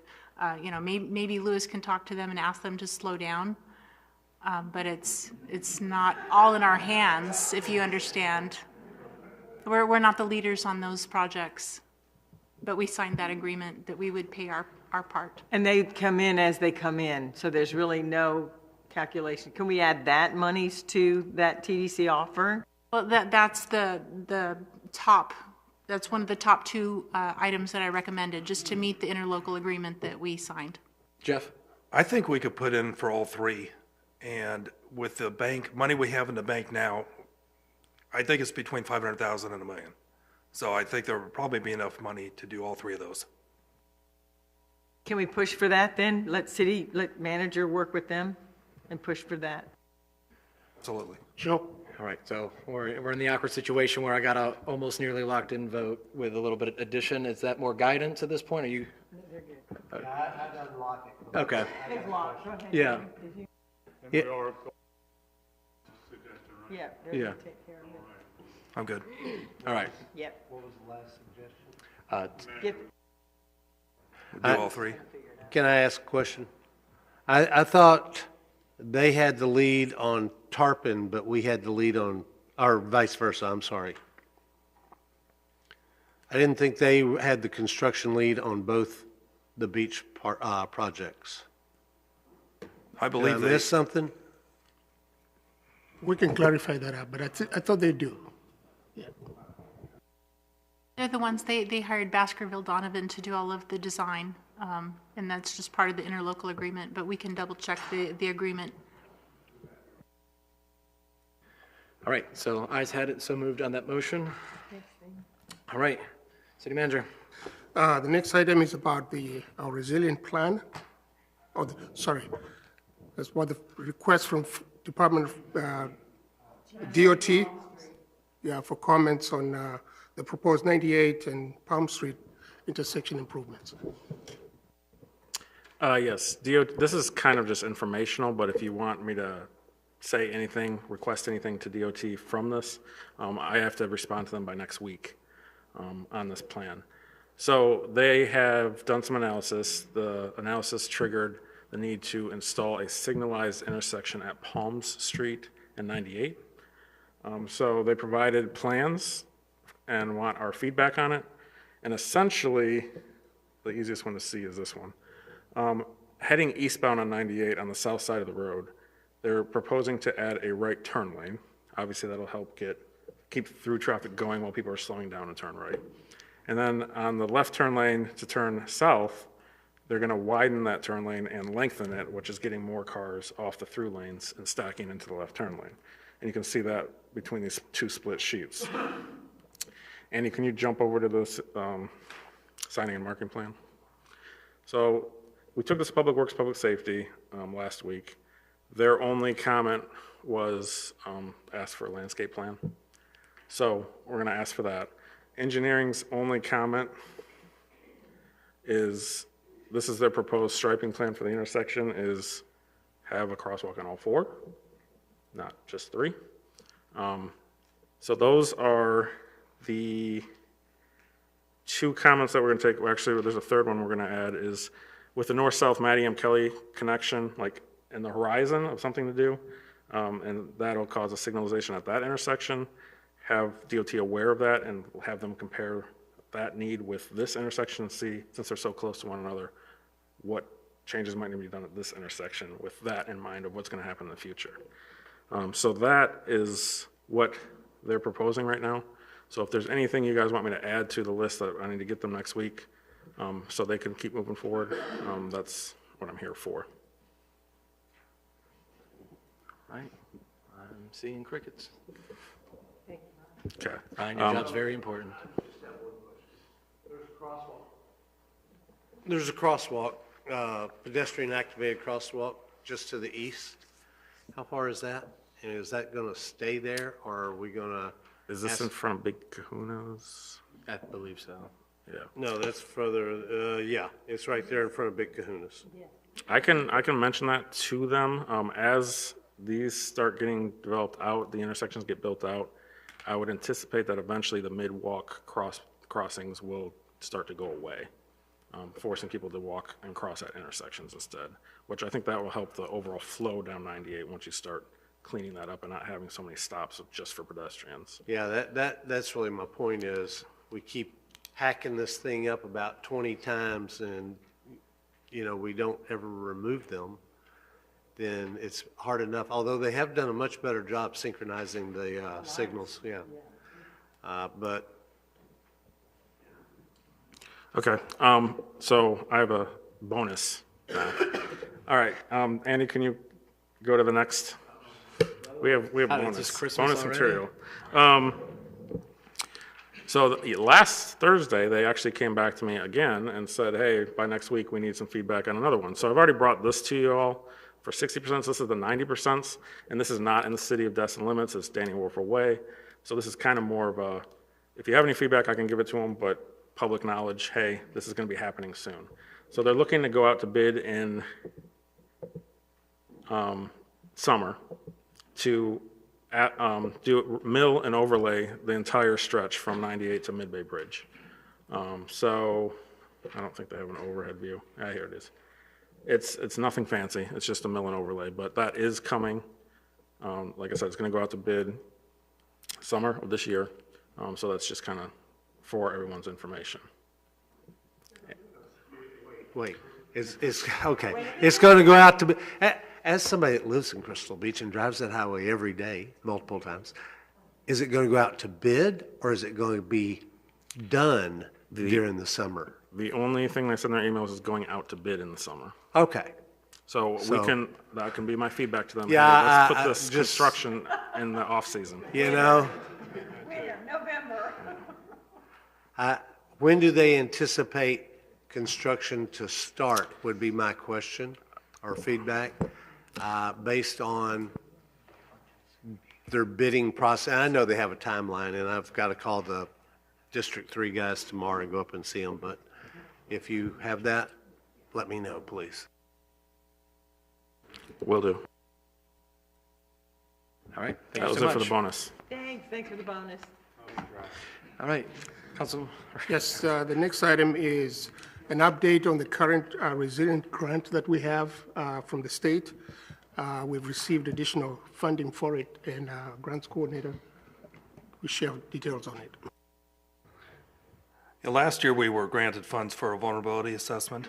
maybe Lewis can talk to them and ask them to slow down, but it's not all in our hands, if you understand. We're not the leaders on those projects, but we signed that agreement that we would pay our part. And they come in as they come in, so there's really no calculation. Can we add that monies to that TDC offer? Well, that's the top. That's one of the top 2 items that I recommended, just to meet the interlocal agreement that we signed. Jeff? I think we could put in for all 3. And with the bank, money we have in the bank now, I think it's between 500,000 and $1 million. So I think there would probably be enough money to do all 3 of those. Can we push for that then? Let manager work with them and push for that? Absolutely. Joe? All right, so we're in the awkward situation where I got a almost nearly locked-in vote with a little bit of addition. Is that more guidance at this point? Are you? I done lock it. Okay. It's locked. Go ahead. Yeah. Did you- Yeah. Yeah. they're Yeah. gonna take care of it. I'm good. All right. Yep. What was the last suggestion? Give- Do all three? Can I ask a question? I thought they had the lead on Tarpon, but we had the lead on, or vice versa, I'm sorry. I didn't think they had the construction lead on both the beach projects. I believe Did I miss something? We can clarify that out, but I thought they do. They're the ones, they hired Baskerville Donovan to do all of the design, and that's just part of the interlocal agreement, but we can double check the agreement. All right, so ayes had it, so moved on that motion. All right, City Manager. The next item is about our resilient plan. Sorry, that's what the request from Department of DOT, for comments on the proposed 98 and Palm Street intersection improvements. Yes, this is kind of just informational, but if you want me to say anything, request anything to DOT from this, I have to respond to them by next week on this plan. So they have done some analysis. The analysis triggered the need to install a signalized intersection at Palms Street and 98. So they provided plans and want our feedback on it. And essentially, the easiest one to see is this one. Heading eastbound on 98 on the south side of the road, they're proposing to add a right turn lane. Obviously, that'll help keep through traffic going while people are slowing down and turn right. And then on the left turn lane to turn south, they're going to widen that turn lane and lengthen it, which is getting more cars off the through lanes and stacking into the left turn lane. And you can see that between these two split sheets. Andy, can you jump over to this signing and marking plan? So we took this Public Works, Public Safety last week. Their only comment was ask for a landscape plan. So we're going to ask for that. Engineering's only comment is, this is their proposed striping plan for the intersection, is have a crosswalk on all four, not just three. So those are the two comments that we're going to take. Well, actually, there's a third one we're going to add, is with the north-south Matty M. Kelly connection, like in the horizon of something to do, and that'll cause a signalization at that intersection. Have DOT aware of that and have them compare that need with this intersection and see, since they're so close to one another, what changes might need to be done at this intersection with that in mind of what's going to happen in the future. So that is what they're proposing right now. So if there's anything you guys want me to add to the list that I need to get them next week so they can keep moving forward, that's what I'm here for. All right, I'm seeing crickets. Okay. Ryan, your job's very important. There's a crosswalk, pedestrian activated crosswalk just to the east. How far is that? And is that going to stay there, or are we going to? Is this in front of Big Kahuna's? I believe so. Yeah. No, that's further, yeah, it's right there in front of Big Kahuna's. I can mention that to them as these start getting developed out, the intersections get built out. I would anticipate that eventually the mid-walk crossings will start to go away, forcing people to walk and cross at intersections instead, which I think that will help the overall flow down 98 once you start cleaning that up and not having so many stops just for pedestrians. Yeah, that's really my point is we keep hacking this thing up about 20 times and, we don't ever remove them. Then it's hard enough, although they have done a much better job synchronizing the signals, yeah. But. Okay, so I have a bonus now. All right, Andy, can you go to the next? We have bonus material. So last Thursday, they actually came back to me again and said, hey, by next week, we need some feedback on another one. So I've already brought this to you all. for 60%, this is the 90%, and this is not in the city of Destin limits, it's Danny Warfel Way. So this is kind of more of a, if you have any feedback, I can give it to them, but public knowledge, hey, this is going to be happening soon. So they're looking to go out to bid in summer to do mill and overlay the entire stretch from 98 to Mid-Bay Bridge. So I don't think they have an overhead view. Ah, here it is. It's nothing fancy. It's just a mill and overlay, but that is coming. Like I said, it's going to go out to bid summer of this year. So that's just kind of for everyone's information. Wait, okay. It's going to go out to, as somebody that lives in Crystal Beach and drives that highway every day, multiple times, is it going to go out to bid or is it going to be done during the summer? The only thing they said in their emails is going out to bid in the summer. Okay. So that can be my feedback to them. Yeah, Hey, let's put this construction in the off-season. You know? November. When do they anticipate construction to start would be my question or feedback, based on their bidding process. I know they have a timeline, and I've got to call the District 3 guys tomorrow and go up and see them, but if you have that, let me know, please. Will do. All right, that was it for the bonus. Thanks for the bonus. All right, Council. Yes, the next item is an update on the current resilient grant that we have from the state. We've received additional funding for it, and grants coordinator will share details on it. Last year, we were granted funds for a vulnerability assessment,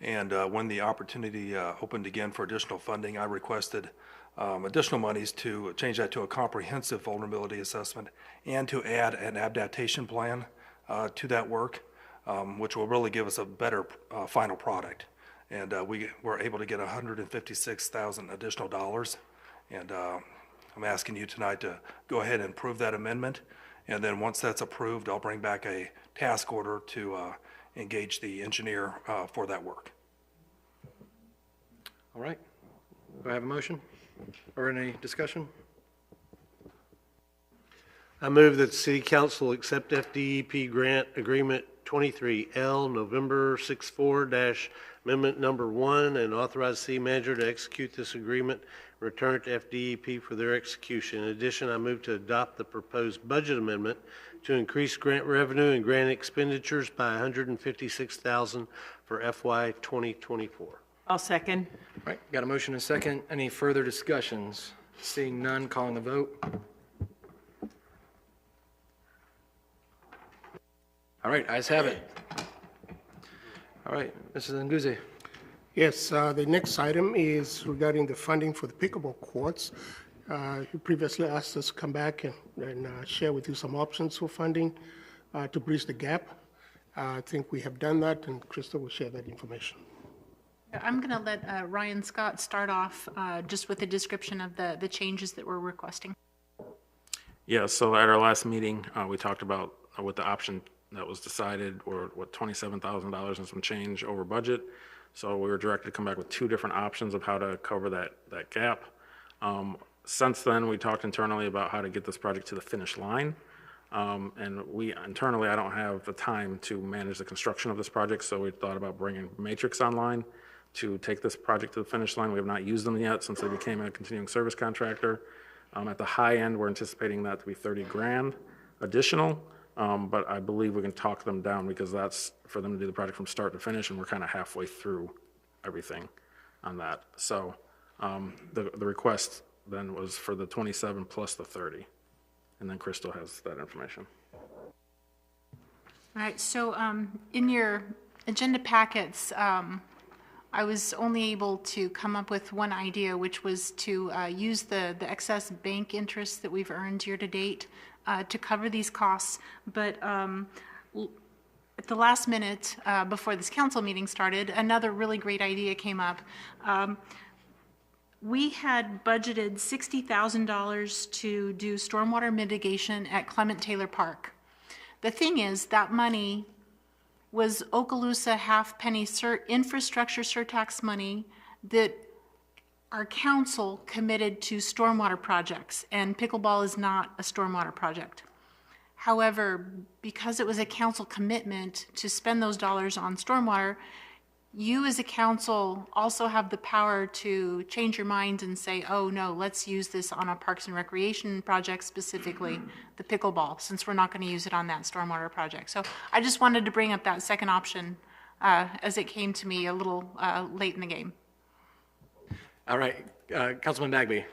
and when the opportunity opened again for additional funding, I requested additional monies to change that to a comprehensive vulnerability assessment and to add an adaptation plan to that work, which will really give us a better final product. And we were able to get $156,000 additional dollars, and I'm asking you tonight to go ahead and approve that amendment. And then once that's approved, I'll bring back a task order to engage the engineer for that work. All right. Do I have a motion or any discussion? I move that the City Council accept FDEP Grant Agreement 23L November 64-Amendment Number 1 and authorize the city manager to execute this agreement and return it to FDEP for their execution. In addition, I move to adopt the proposed budget amendment to increase grant revenue and grant expenditures by $156,000 for FY 2024. I'll second. All right, got a motion and a second. Any further discussions? Seeing none, calling the vote. All right, ayes have it. All right, Mrs. Nguzi. Yes, the next item is regarding the funding for the pickleball courts. You previously asked us to come back and share with you some options for funding to bridge the gap. I think we have done that, and Crystal will share that information. I'm going to let Ryan Scott start off just with a description of the changes that we're requesting. Yeah, so at our last meeting, we talked about what the option that was decided, or what, $27,000 and some change over budget. So we were directed to come back with two different options of how to cover that gap. Since then, we talked internally about how to get this project to the finish line. And internally, I don't have the time to manage the construction of this project, so we thought about bringing Matrix online to take this project to the finish line. We have not used them yet since they became a continuing service contractor. At the high end, we're anticipating that to be 30 grand additional, but I believe we can talk them down because that's for them to do the project from start to finish, and we're kind of halfway through everything on that. So the request then was for the 27 plus the 30, and then Crystal has that information. All right, so in your agenda packets, I was only able to come up with one idea, which was to use the excess bank interest that we've earned year to date to cover these costs. But at the last minute, before this council meeting started, another really great idea came up. We had budgeted $60,000 to do stormwater mitigation at Clement Taylor Park. The thing is, that money was Okaloosa half-penny infrastructure surtax money that our council committed to stormwater projects, and pickleball is not a stormwater project. However, because it was a council commitment to spend those dollars on stormwater, you as a council also have the power to change your mind and say, oh no, let's use this on a Parks and Recreation project, specifically the pickleball, since we're not going to use it on that stormwater project. So I just wanted to bring up that second option as it came to me a little late in the game. All right, Councilman Bagby.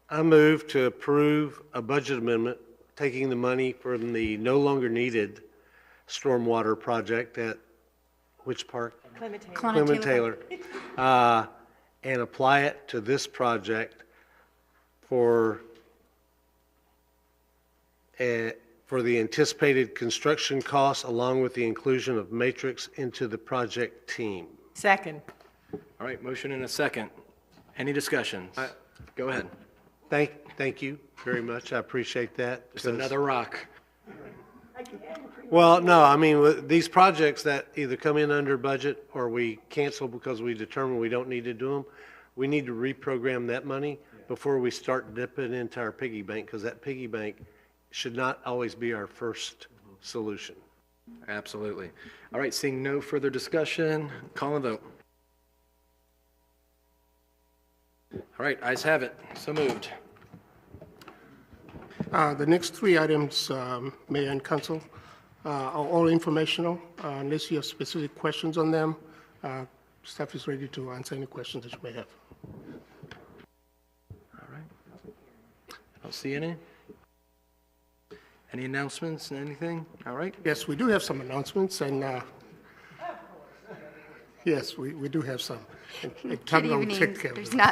I move to approve a budget amendment taking the money from the no longer needed stormwater project at which park? Clement Taylor. And apply it to this project for the anticipated construction costs along with the inclusion of Matrix into the project team. Second. All right, motion and a second. Any discussions? Go ahead. Thank you very much. I appreciate that. Just another rock. Well, no, I mean, with these projects that either come in under budget or we cancel because we determine we don't need to do them, we need to reprogram that money before we start dipping into our piggy bank, because that piggy bank should not always be our first solution. Absolutely. All right, seeing no further discussion, call and vote. All right, ayes have it. So moved. The next three items, Mayor and Council, are all informational. Unless you have specific questions on them, staff is ready to answer any questions that you may have. All right. I don't see any. Any announcements, anything? All right. Yes, we do have some announcements, and yes, we do have some. Good evening.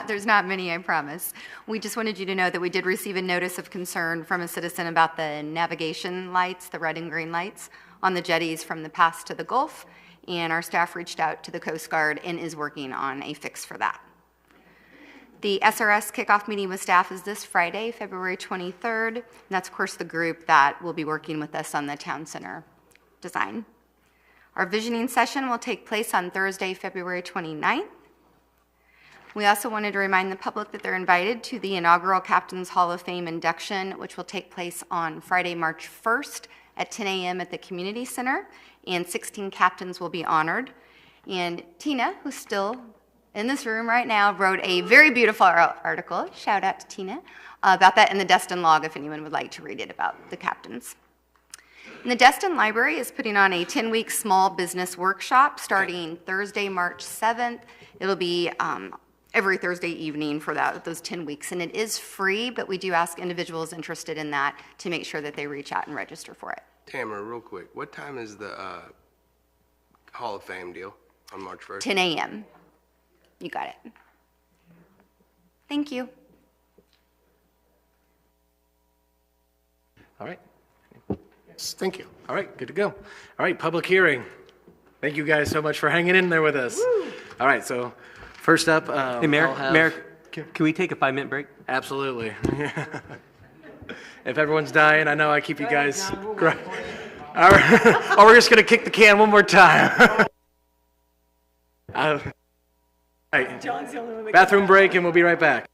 There's not many, I promise. We just wanted you to know that we did receive a notice of concern from a citizen about the navigation lights, the red and green lights on the jetties from the pass to the Gulf, and our staff reached out to the Coast Guard and is working on a fix for that. The SRS kickoff meeting with staff is this Friday, February 23rd, and that's, of course, the group that will be working with us on the town center design. Our visioning session will take place on Thursday, February 29th. We also wanted to remind the public that they're invited to the inaugural Captain's Hall of Fame induction, which will take place on Friday, March 1st at 10 a.m. at the Community Center, and 16 captains will be honored. And Tina, who's still in this room right now, wrote a very beautiful article, shout out to Tina, about that in the Destin Log if anyone would like to read it about the captains. And the Destin Library is putting on a 10-week small business workshop starting Thursday, March 7th. It'll be every Thursday evening for those 10 weeks, and it is free, but we do ask individuals interested in that to make sure that they reach out and register for it. Tamara, real quick, what time is the Hall of Fame deal on March 1st? 10 a.m. You got it. Thank you. All right. Yes, thank you. All right, good to go. All right, public hearing. Thank you guys so much for hanging in there with us. Woo! All right, so first up, Hey, Mayor, can we take a 5-minute break? Absolutely. If everyone's dying, I know I keep you guys. All right. Or we're just going to kick the can one more time. All right. Bathroom break, and we'll be right back.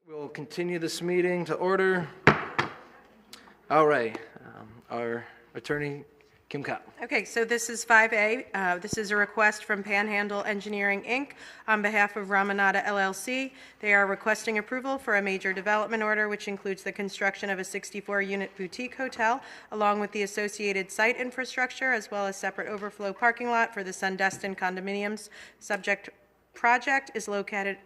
We'll continue this meeting to order. All right, our attorney, Kim Kopp. Okay, so this is 5A. This is a request from Panhandle Engineering, Inc. on behalf of Ramanada LLC. They are requesting approval for a major development order, which includes the construction of a 64-unit boutique hotel, along with the associated site infrastructure, as well as separate overflow parking lot for the Sundestin condominiums. Subject project is located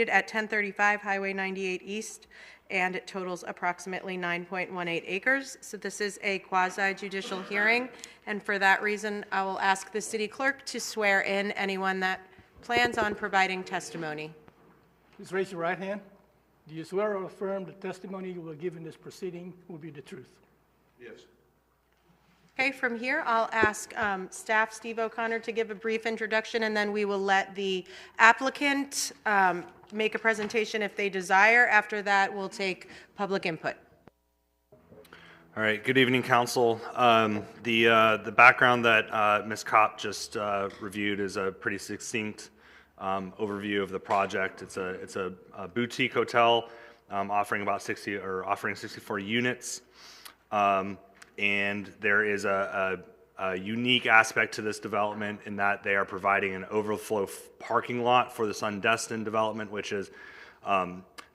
at 1035 Highway 98 East, and it totals approximately 9.18 acres. So this is a quasi-judicial hearing, and for that reason, I will ask the city clerk to swear in anyone that plans on providing testimony. Please raise your right hand. Do you swear or affirm the testimony you will give in this proceeding will be the truth? Yes. Okay, from here, I'll ask staff Steve O'Connor to give a brief introduction, and then we will let the applicant make a presentation if they desire. After that, we'll take public input. All right, good evening, council. The background that Ms. Kopp just reviewed is a pretty succinct overview of the project. It's a boutique hotel offering 64 units. And there is a unique aspect to this development in that they are providing an overflow parking lot for the Sundestin development, which is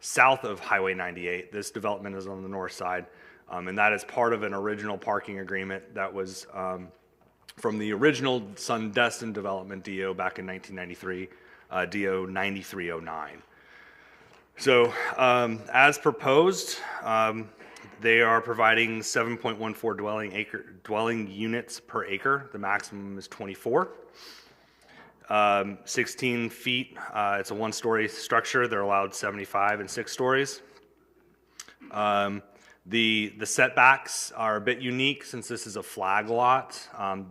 south of Highway 98. This development is on the north side, and that is part of an original parking agreement that was from the original Sundestin development DO back in 1993, DO 9309. So as proposed, they are providing 7.14 dwelling units per acre. The maximum is 24. 16 feet, it's a one-story structure. They're allowed 75 and 6 stories. The setbacks are a bit unique since this is a flag lot.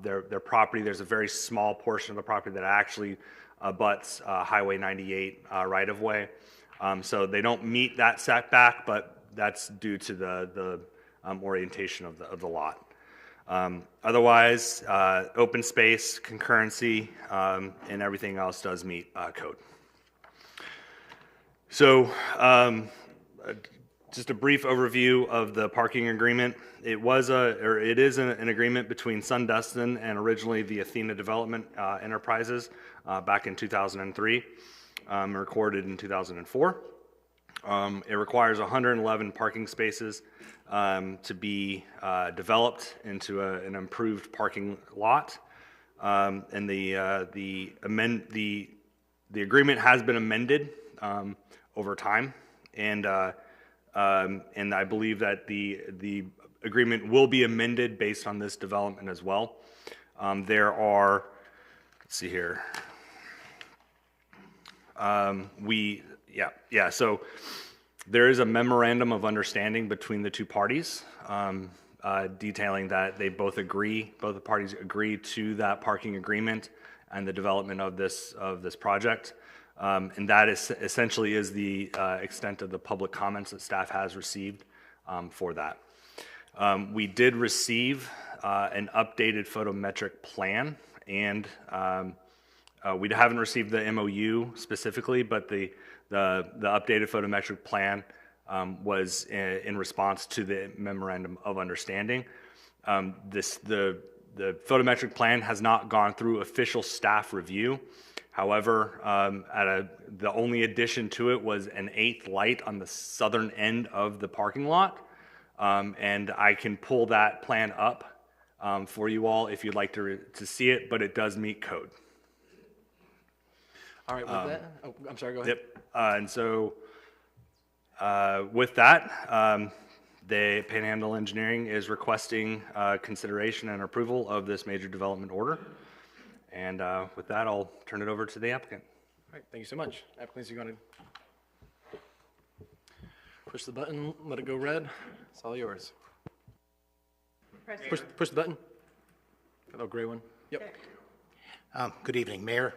Their property, there's a very small portion of the property that actually abuts Highway 98 right-of-way. So they don't meet that setback, but that's due to the orientation of the lot. Otherwise, open space, concurrency, and everything else does meet code. So just a brief overview of the parking agreement. It is an agreement between Sundestin and originally the Athena Development Enterprises back in 2003, recorded in 2004. It requires 111 parking spaces to be developed into an improved parking lot, and the agreement has been amended over time, and I believe that the agreement will be amended based on this development as well. There are, let's see here. So there is a memorandum of understanding between the two parties detailing that they both the parties agree to that parking agreement and the development of this project. And that is essentially is the extent of the public comments that staff has received for that. We did receive an updated photometric plan, and we haven't received the MOU specifically, but the updated photometric plan was in response to the memorandum of understanding. The photometric plan has not gone through official staff review. However, the only addition to it was an 8th light on the southern end of the parking lot, and I can pull that plan up for you all if you'd like to see it, but it does meet code. All right, with that, I'm sorry, go ahead. Yep, and so with that, the Panhandle Engineering is requesting consideration and approval of this major development order. And with that, I'll turn it over to the applicant. All right, thank you so much. Applicants, you're going to push the button, let it go red. It's all yours. Push the button. That little gray one. Yep. Good evening, Mayor,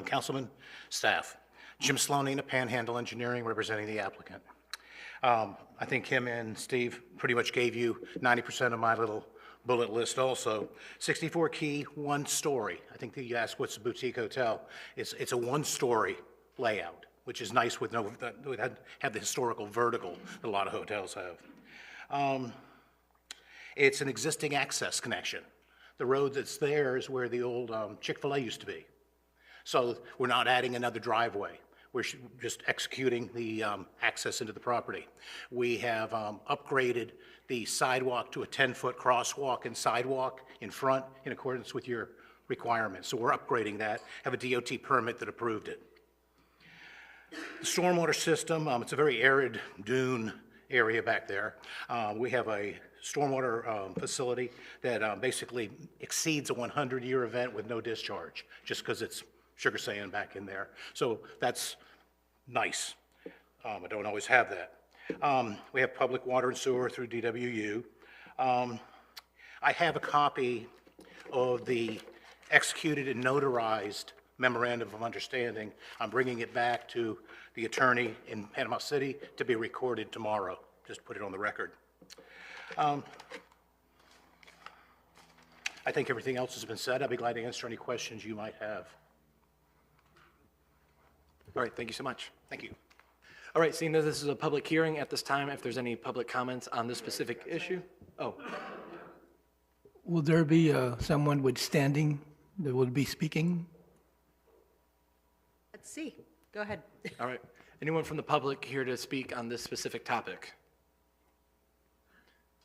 Councilman, staff. Jim Slonina, Panhandle Engineering, representing the applicant. I think him and Steve pretty much gave you 90% of my little bullet list also. 64 key, 1 story. I think that you asked what's a boutique hotel. It's a 1-story layout. which is nice with no, we have the historical vertical that a lot of hotels have. It's an existing access connection. The road that's there is where the old Chick-fil-A used to be. So we're not adding another driveway. We're just executing the access into the property. We have upgraded the sidewalk to a 10-foot crosswalk and sidewalk in front in accordance with your requirements. So we're upgrading that, have a DOT permit that approved it. The stormwater system, it's a very arid dune area back there. We have a stormwater facility that basically exceeds a 100-year event with no discharge, just because it's sugar sand back in there. So that's nice. I don't always have that. We have public water and sewer through DWU. I have a copy of the executed and notarized memorandum of understanding. I'm bringing it back to the attorney in Panama City to be recorded tomorrow. Just put it on the record. I think everything else has been said. I'll be glad to answer any questions you might have. All right, thank you so much. Thank you. All right, seeing that this is a public hearing at this time, if there's any public comments on this specific issue? Oh, Will there be someone with standing that will be speaking? Let's see. Go ahead. all right. Anyone from the public here to speak on this specific topic?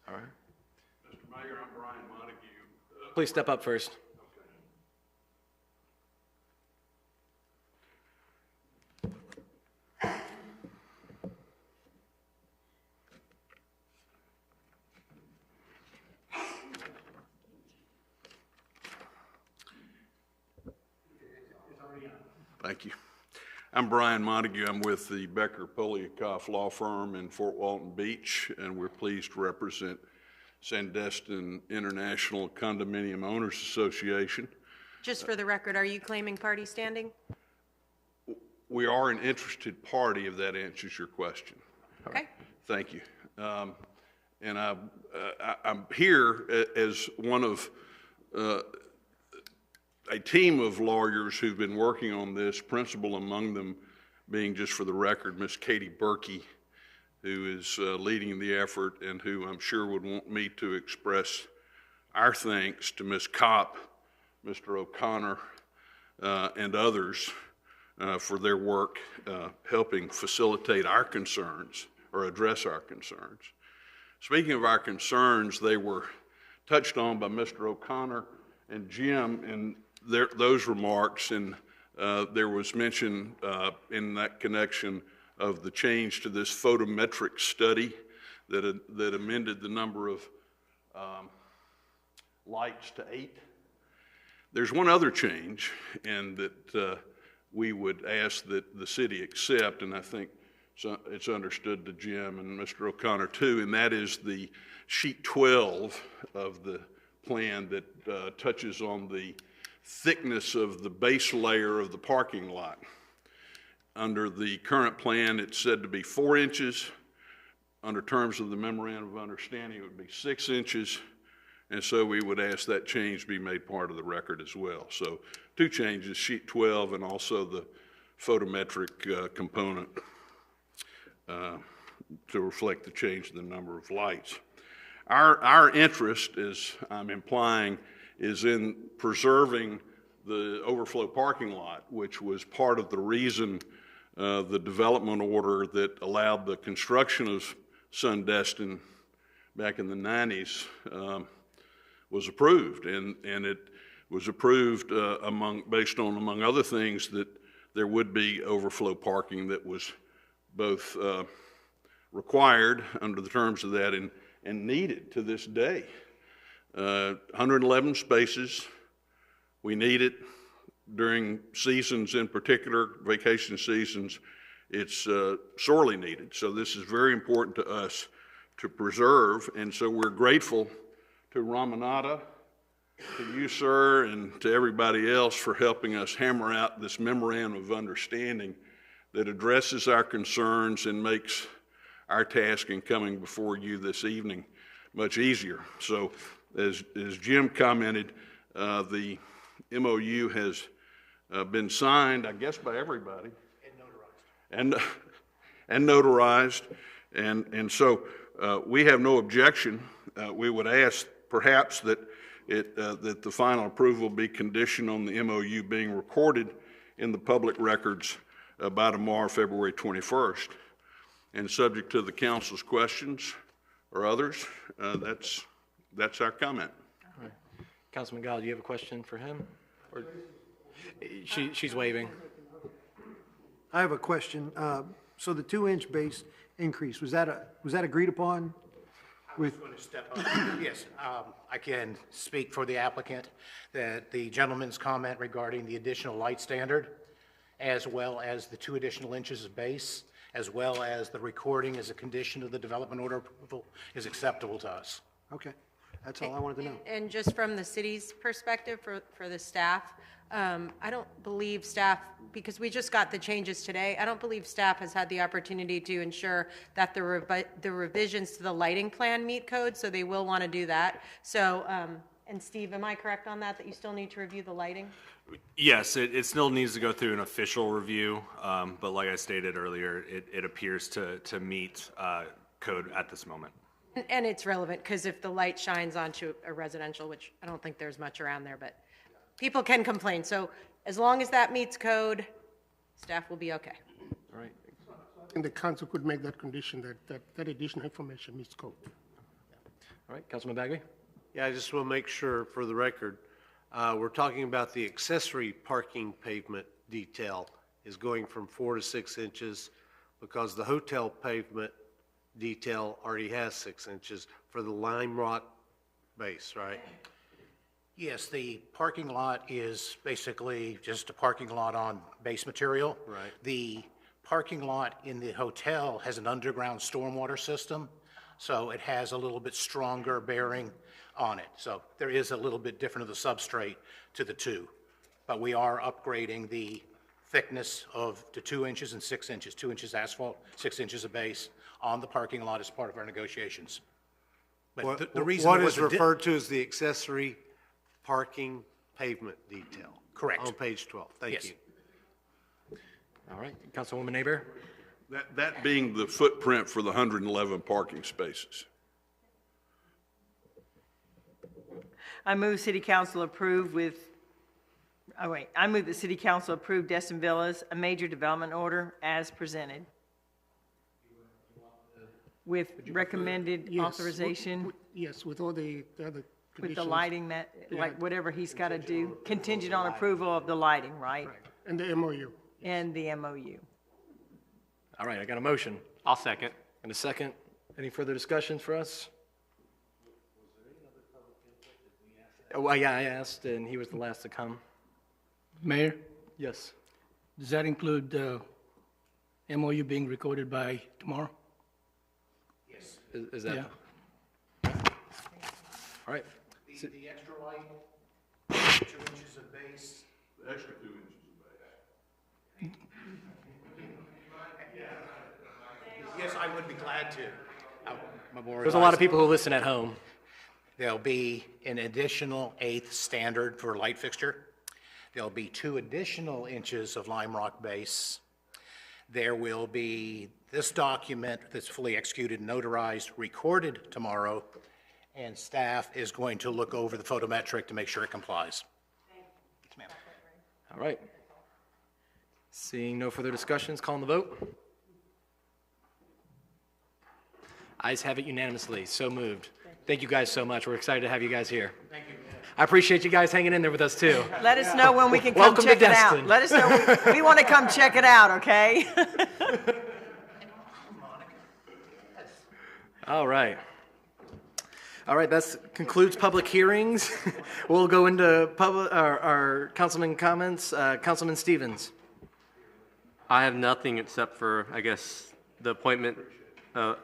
All right. Mr. Mayor, I'm Brian Montague. Please step up first. Thank you. I'm Brian Montague. I'm with the Becker Poliakoff Law Firm in Fort Walton Beach, and we're pleased to represent Sandestin International Condominium Owners Association. Just for the record, are you claiming party standing? We are an interested party, if that answers your question. Okay. Thank you. And I'm here as one of a team of lawyers who've been working on this, principal among them being, just for the record, Miss Katie Berkey, who is leading the effort and who I'm sure would want me to express our thanks to Ms. Kopp, Mr. O'Connor, and others for their work helping facilitate our concerns or address our concerns. Speaking of our concerns, they were touched on by Mr. O'Connor and Jim in those remarks, and there was mention in that connection of the change to this photometric study that amended the number of lights to 8. There's one other change, and that we would ask that the city accept, and I think it's understood to Jim and Mr. O'Connor too, and that is the sheet 12 of the plan that touches on the thickness of the base layer of the parking lot. Under the current plan, it's said to be 4 inches. Under terms of the memorandum of understanding, it would be 6 inches. And so we would ask that change be made part of the record as well. So 2 changes, sheet 12 and also the photometric component to reflect the change in the number of lights. Our interest, as I'm implying, is in preserving the overflow parking lot, which was part of the reason the development order that allowed the construction of Sandestin back in the 90s was approved. And it was approved based on, among other things, that there would be overflow parking that was both required under the terms of that and needed to this day. 111 spaces. We need it during seasons, in particular vacation seasons. It's sorely needed. So this is very important to us to preserve, and so we're grateful to Ramanada, to you, sir, and to everybody else for helping us hammer out this memorandum of understanding that addresses our concerns and makes our task in coming before you this evening much easier. So as Jim commented, the MOU has been signed, I guess, by everybody. and notarized. And so we have no objection. We would ask perhaps that that the final approval be conditioned on the MOU being recorded in the public records by tomorrow, February 21st. And subject to the council's questions or others, that's our comment. All right. Councilman Gall, do you have a question for him? Or she's waving. I have a question. So the 2-inch base increase, was that agreed upon with? I was going to step up. Yes, I can speak for the applicant that the gentleman's comment regarding the additional light standard, as well as the 2 additional inches of base, as well as the recording as a condition of the development order approval is acceptable to us. Okay, that's all I wanted to know. And just from the city's perspective for the staff, I don't believe staff, because we just got the changes today, I don't believe staff has had the opportunity to ensure that the revisions to the lighting plan meet code, so they will want to do that. So, and Steve, am I correct on that you still need to review the lighting? Yes, it still needs to go through an official review, but like I stated earlier, it appears to meet code at this moment. And it's relevant, because if the light shines onto a residential, which I don't think there's much around there, but people can complain. So as long as that meets code, staff will be okay. All right. And the council could make that condition that additional information meets code. All right, Councilman Bagby? Yeah, I just want to make sure for the record, we're talking about the accessory parking pavement detail is going from 4 to 6 inches because the hotel pavement detail already has 6 inches for the lime rock base, right? Yes, the parking lot is basically just a parking lot on base material. Right. The parking lot in the hotel has an underground stormwater system, so it has a little bit stronger bearing on it. So there is a little bit different of the substrate to the two. But we are upgrading the thickness of to 2 inches and 6 inches, 2 inches asphalt, 6 inches of base on the parking lot as part of our negotiations. But the reason what it was is referred to as the accessory parking pavement detail. Correct. On page 12. Thank Yes. you. All right, Councilwoman Aber? That being the footprint for the 111 parking spaces. I move City Council approve I move that City Council approve Destin Villas, a major development order as presented. With recommended Yes, authorization, Yes, with all the other conditions. with the lighting that, Yeah. like whatever he's got to do, contingent on approval of the lighting, right? Right, and the MOU. And the MOU. All right, I got a motion. I'll second. And a second. Any further discussions for us? Oh, yeah, I asked, and he was the last to come. Mayor, Yes. does that include MOU being recorded by tomorrow? Yes. Is that? Yeah. All right. The extra light, 2 inches of base. The extra 2 inches of base. Yes, I would be glad to. There's a lot of people who listen at home. There'll be an additional 1/8 standard for light fixture. There'll be 2 additional inches of lime rock base. There will be this document that's fully executed, notarized, recorded tomorrow, and staff is going to look over the photometric to make sure it complies. Yes, ma'am. All right. Seeing no further discussions, calling the vote. Ayes have it unanimously. So moved. Thank you guys so much. We're excited to have you guys here. Thank you. I appreciate you guys hanging in there with us too. Let us know when we can come Welcome to check it out. Destin. Let us know, we want to come check it out, okay? All right. All right, that concludes public hearings. We'll go into our councilman comments. Councilman Stevens. I have nothing except for, I guess, the appointment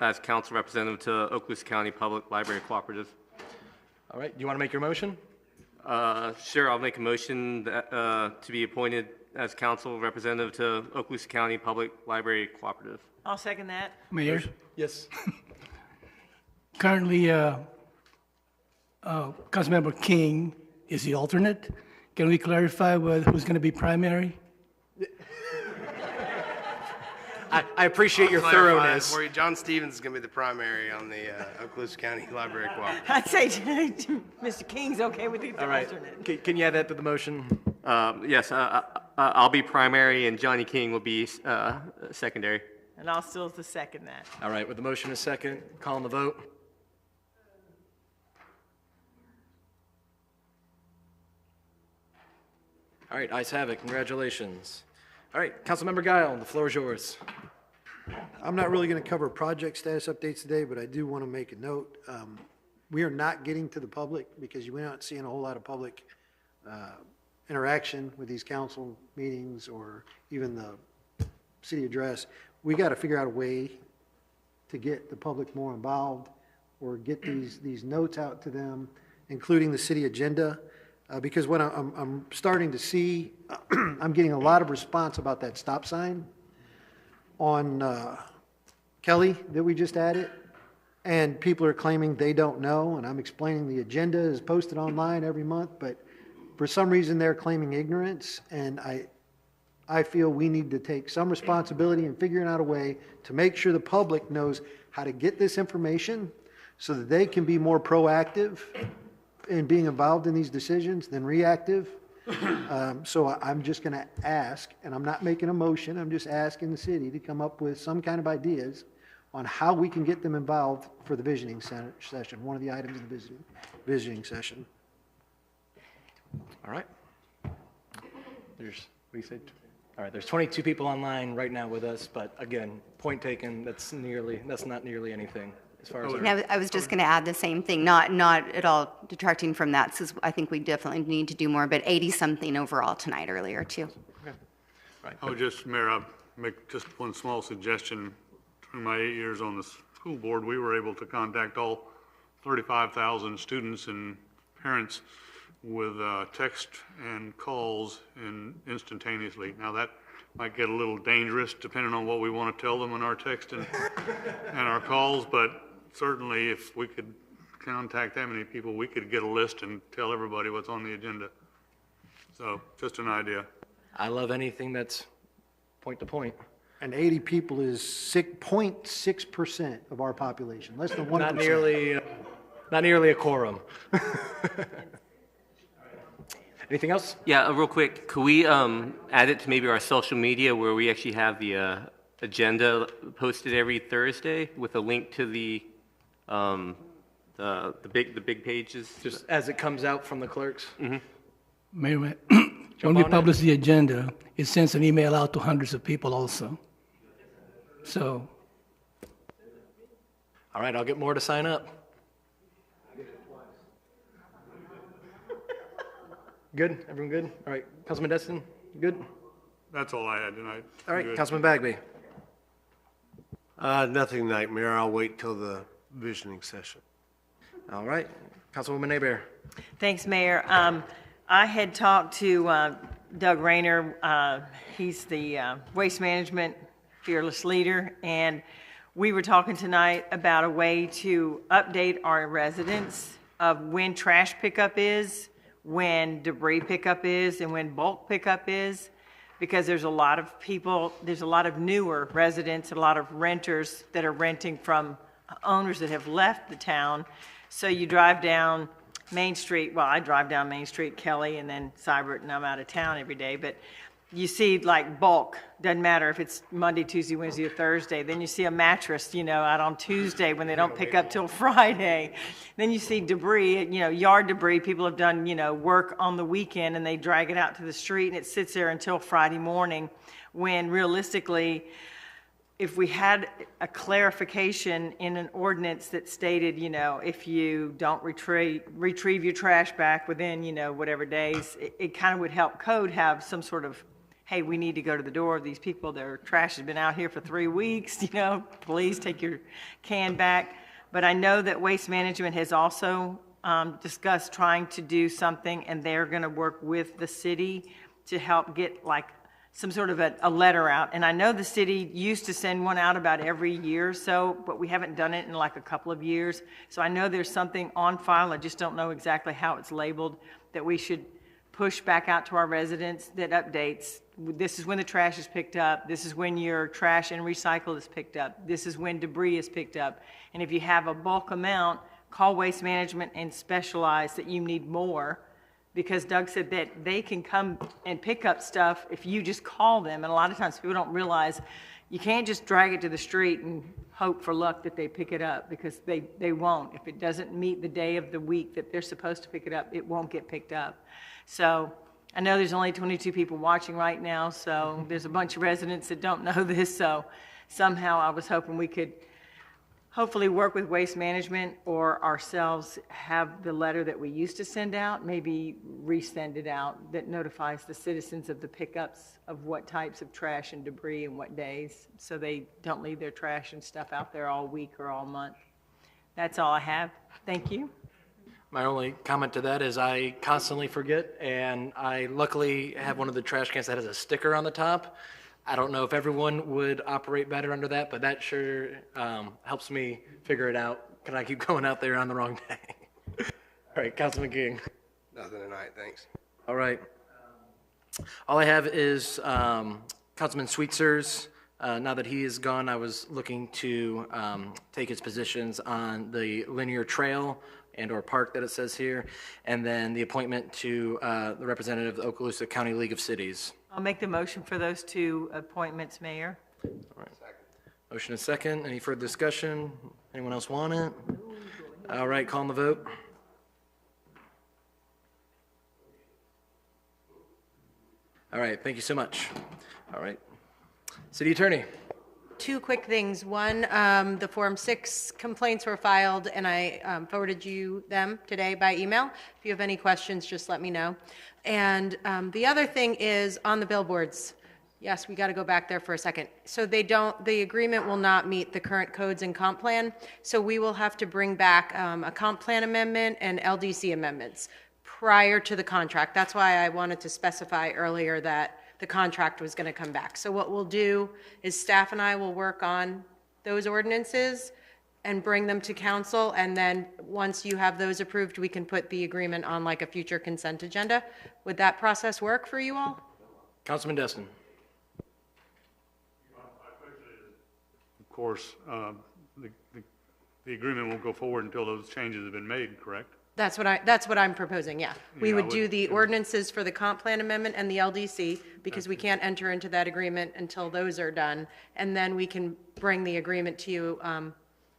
as council representative to Okaloosa County Public Library Cooperative. All right, do you want to make your motion? Sure, I'll make a motion that, to be appointed as council representative to Okaloosa County Public Library Cooperative. I'll second that. Mayor, Yes. currently, Councilmember King is the alternate. Can we clarify who's going to be primary? I appreciate your Clarify it thoroughness. for you. John Stevens is going to be the primary on the Okaloosa County Library Co-op. I'd say Mr. King's okay with the All right. alternate. Can you add that to the motion? Yes, I'll be primary and Johnny King will be secondary. And I'll still the second that. All right, with the motion a second, calling the vote. All right, ayes have it. Congratulations. All right, Councilmember Guile, the floor is yours. I'm not really going to cover project status updates today, but I do want to make a note. We are not getting to the public because we're not seeing a whole lot of public interaction with these council meetings or even the city address. We got to figure out a way to get the public more involved or get these notes out to them, including the city agenda. Because what I'm starting to see, I'm getting a lot of response about that stop sign on Kelly that we just added, and people are claiming they don't know, and I'm explaining the agenda is posted online every month, but for some reason they're claiming ignorance, and I feel we need to take some responsibility in figuring out a way to make sure the public knows how to get this information so that they can be more proactive in being involved in these decisions than reactive. So I'm just going to ask, and I'm not making a motion, I'm just asking the city to come up with some kind of ideas on how we can get them involved for the visioning session, one of the items in the visioning session. All right. All right, there's 22 people online right now with us, but again, point taken, that's not nearly anything as far as. Yeah, I was just going to add the same thing, not at all detracting from that, since I think we definitely need to do more, but 80-something overall tonight earlier, too. Okay. Right. I would just, Mayor, I'll make just one small suggestion. During my 8 years on the school board, we were able to contact all 35,000 students and parents with text and calls instantaneously. Now that might get a little dangerous depending on what we want to tell them in our text and our calls, but certainly if we could contact that many people, we could get a list and tell everybody what's on the agenda. So just an idea. I love anything that's point to point. And 80 people is 6.6% of our population, less than 1%. Not nearly a quorum. Anything else? Yeah, real quick, could we add it to maybe our social media where we actually have the agenda posted every Thursday with a link to the big pages? Just as it comes out from the clerks? Mm-hmm. Mayor, when we publish the agenda, it sends an email out to hundreds of people also. So. All right, I'll get more to sign up. Good? Everyone good? All right, Councilman Destin, you good? That's all I had tonight. All right, Good. Councilman Bagby. Nothing tonight, Mayor. I'll wait till the visioning session. All right, Councilwoman Abear. Thanks, Mayor. I had talked to Doug Rayner. He's the Waste Management Fearless Leader, and we were talking tonight about a way to update our residents of when trash pickup is, when debris pickup is, and when bulk pickup is, because there's a lot of people, there's a lot of newer residents, a lot of renters that are renting from owners that have left the town. So you drive down Main Street, well, I drive down Main Street, Kelly, and then Cybert, and I'm out of town every day, but you see like bulk, doesn't matter if it's Monday, Tuesday, Wednesday, or Thursday. Then you see a mattress, out on Tuesday when they don't pick up till Friday. Then you see debris, yard debris. People have done, work on the weekend and they drag it out to the street and it sits there until Friday morning, when realistically, if we had a clarification in an ordinance that stated, if you don't retrieve your trash back within, whatever days, it kind of would help code have some sort of, hey, we need to go to the door of these people. Their trash has been out here for 3 weeks, please take your can back. But I know that Waste Management has also discussed trying to do something, and they're going to work with the city to help get some sort of a letter out. And I know the city used to send one out about every year or so, but we haven't done it in a couple of years. So I know there's something on file, I just don't know exactly how it's labeled, that we should push back out to our residents that updates, this is when the trash is picked up, this is when your trash and recycle is picked up, this is when debris is picked up. And if you have a bulk amount, call Waste Management and specialize that you need more, because Doug said that they can come and pick up stuff if you just call them. And a lot of times people don't realize you can't just drag it to the street and hope for luck that they pick it up, because they won't. If it doesn't meet the day of the week that they're supposed to pick it up, it won't get picked up. So I know there's only 22 people watching right now, so there's a bunch of residents that don't know this. So somehow I was hoping we could hopefully work with Waste Management or ourselves, have the letter that we used to send out, maybe resend it out, that notifies the citizens of the pickups of what types of trash and debris and what days, so they don't leave their trash and stuff out there all week or all month. That's all I have. Thank you. My only comment to that is I constantly forget, and I luckily have one of the trash cans that has a sticker on the top. I don't know if everyone would operate better under that, but that sure helps me figure it out. Can I keep going out there on the wrong day? All right, Councilman King. Nothing tonight, thanks. All right. All I have is Councilman Sweetser's. Now that he is gone, I was looking to take his positions on the linear trail and or park that it says here, and then the appointment to the representative of the Okaloosa County League of Cities. I'll make the motion for those two appointments, Mayor. All right. Motion and second. Any further discussion? Anyone else want it? All right, calling the vote. All right, thank you so much. All right. City Attorney. Two quick things. One, the Form 6 complaints were filed, and I forwarded you them today by email. If you have any questions, just let me know. And the other thing is on the billboards. Yes, we got to go back there for a second. So the agreement will not meet the current codes and comp plan, so we will have to bring back a comp plan amendment and LDC amendments prior to the contract. That's why I wanted to specify earlier that the contract was going to come back. So what we'll do is staff and I will work on those ordinances and bring them to council, and then once you have those approved, we can put the agreement on like a future consent agenda. Would that process work for you all? Councilman Destin. Of course, the agreement won't go forward until those changes have been made, correct? That's what I'm proposing, yeah. We would do the ordinances for the comp plan amendment and the LDC, because we can't enter into that agreement until those are done. And then we can bring the agreement to you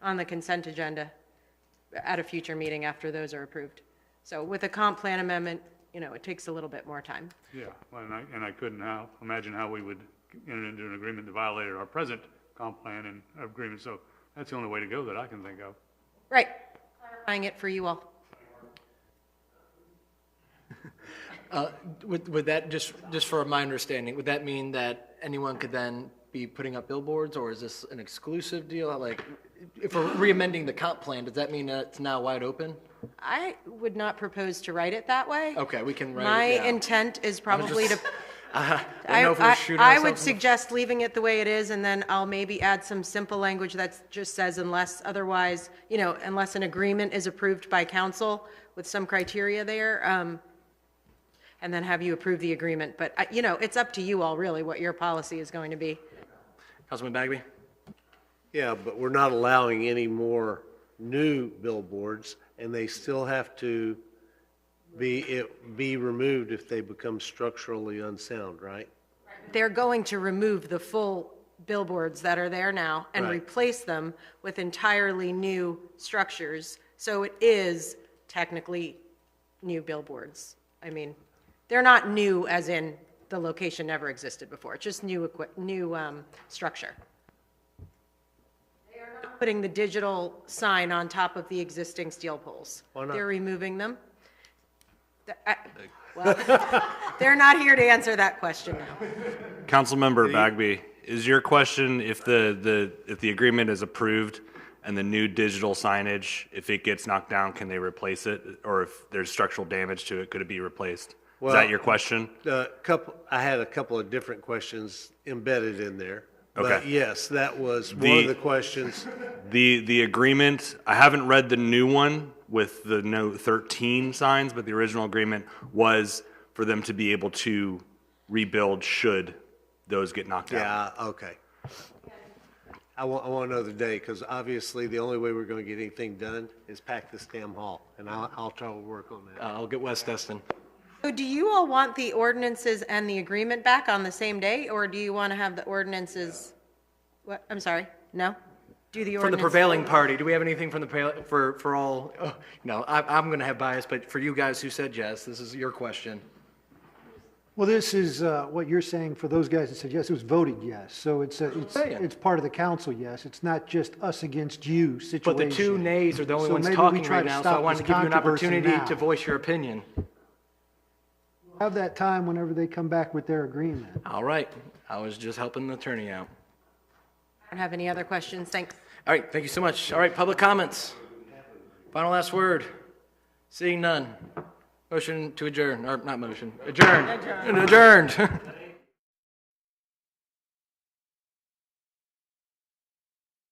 on the consent agenda at a future meeting after those are approved. So with a comp plan amendment, it takes a little bit more time. Yeah, and I couldn't imagine how we would enter into an agreement that violated our present comp plan and agreement. So that's the only way to go that I can think of. Right, clarifying it for you all. Would that, just for my understanding, would that mean that anyone could then be putting up billboards, or is this an exclusive deal? Like, if we're re-amending the comp plan, does that mean that it's now wide open? I would not propose to write it that way. Okay, we can write My it down. intent is probably to, I would suggest leaving it the way it is, and then I'll maybe add some simple language that just says unless otherwise, unless an agreement is approved by council with some criteria there, and then have you approve the agreement. But, it's up to you all, really, what your policy is going to be. Councilman Bagby? Yeah, but we're not allowing any more new billboards, and they still have to be removed if they become structurally unsound, right? They're going to remove the full billboards that are there now and Right. replace them with entirely new structures. So it is technically new billboards. I mean, they're not new as in the location never existed before. It's just new structure. They are not putting the digital sign on top of the existing steel poles. Why not? They're removing them. Well, they're not here to answer that question now. Councilmember Bagby, is your question if the agreement is approved and the new digital signage, if it gets knocked down, can they replace it? Or if there's structural damage to it, could it be replaced? Is that your question? I had a couple of different questions embedded in there. But Okay. yes, that was one of the questions. The agreement, I haven't read the new one with the no 13 signs, but the original agreement was for them to be able to rebuild should those get knocked down. Yeah, okay. I want to know the day, because obviously the only way we're going to get anything done is pack this damn hall, and I'll try to work on that. I'll get Wes Destin. So do you all want the ordinances and the agreement back on the same day, or do you want to have the ordinances, what, I'm sorry, no? Do the From the ordinance- prevailing party, do we have anything from the, for all, no, I'm going to have bias, but for you guys who said yes, this is your question. Well, this is what you're saying for those guys that said yes, it was voted yes. So it's part of the council yes. It's not just us against you situation. But the two nays are the only So ones maybe we talking try right to now, so stop I wanted to this give you an controversy opportunity now. to voice your opinion. Have that time whenever they come back with their agreement. All right, I was just helping the attorney out. I don't have any other questions, thanks. All right, thank you so much. All right, public comments. Final last word. Seeing none. Motion to adjourn, or not motion, adjourn. Adjourned.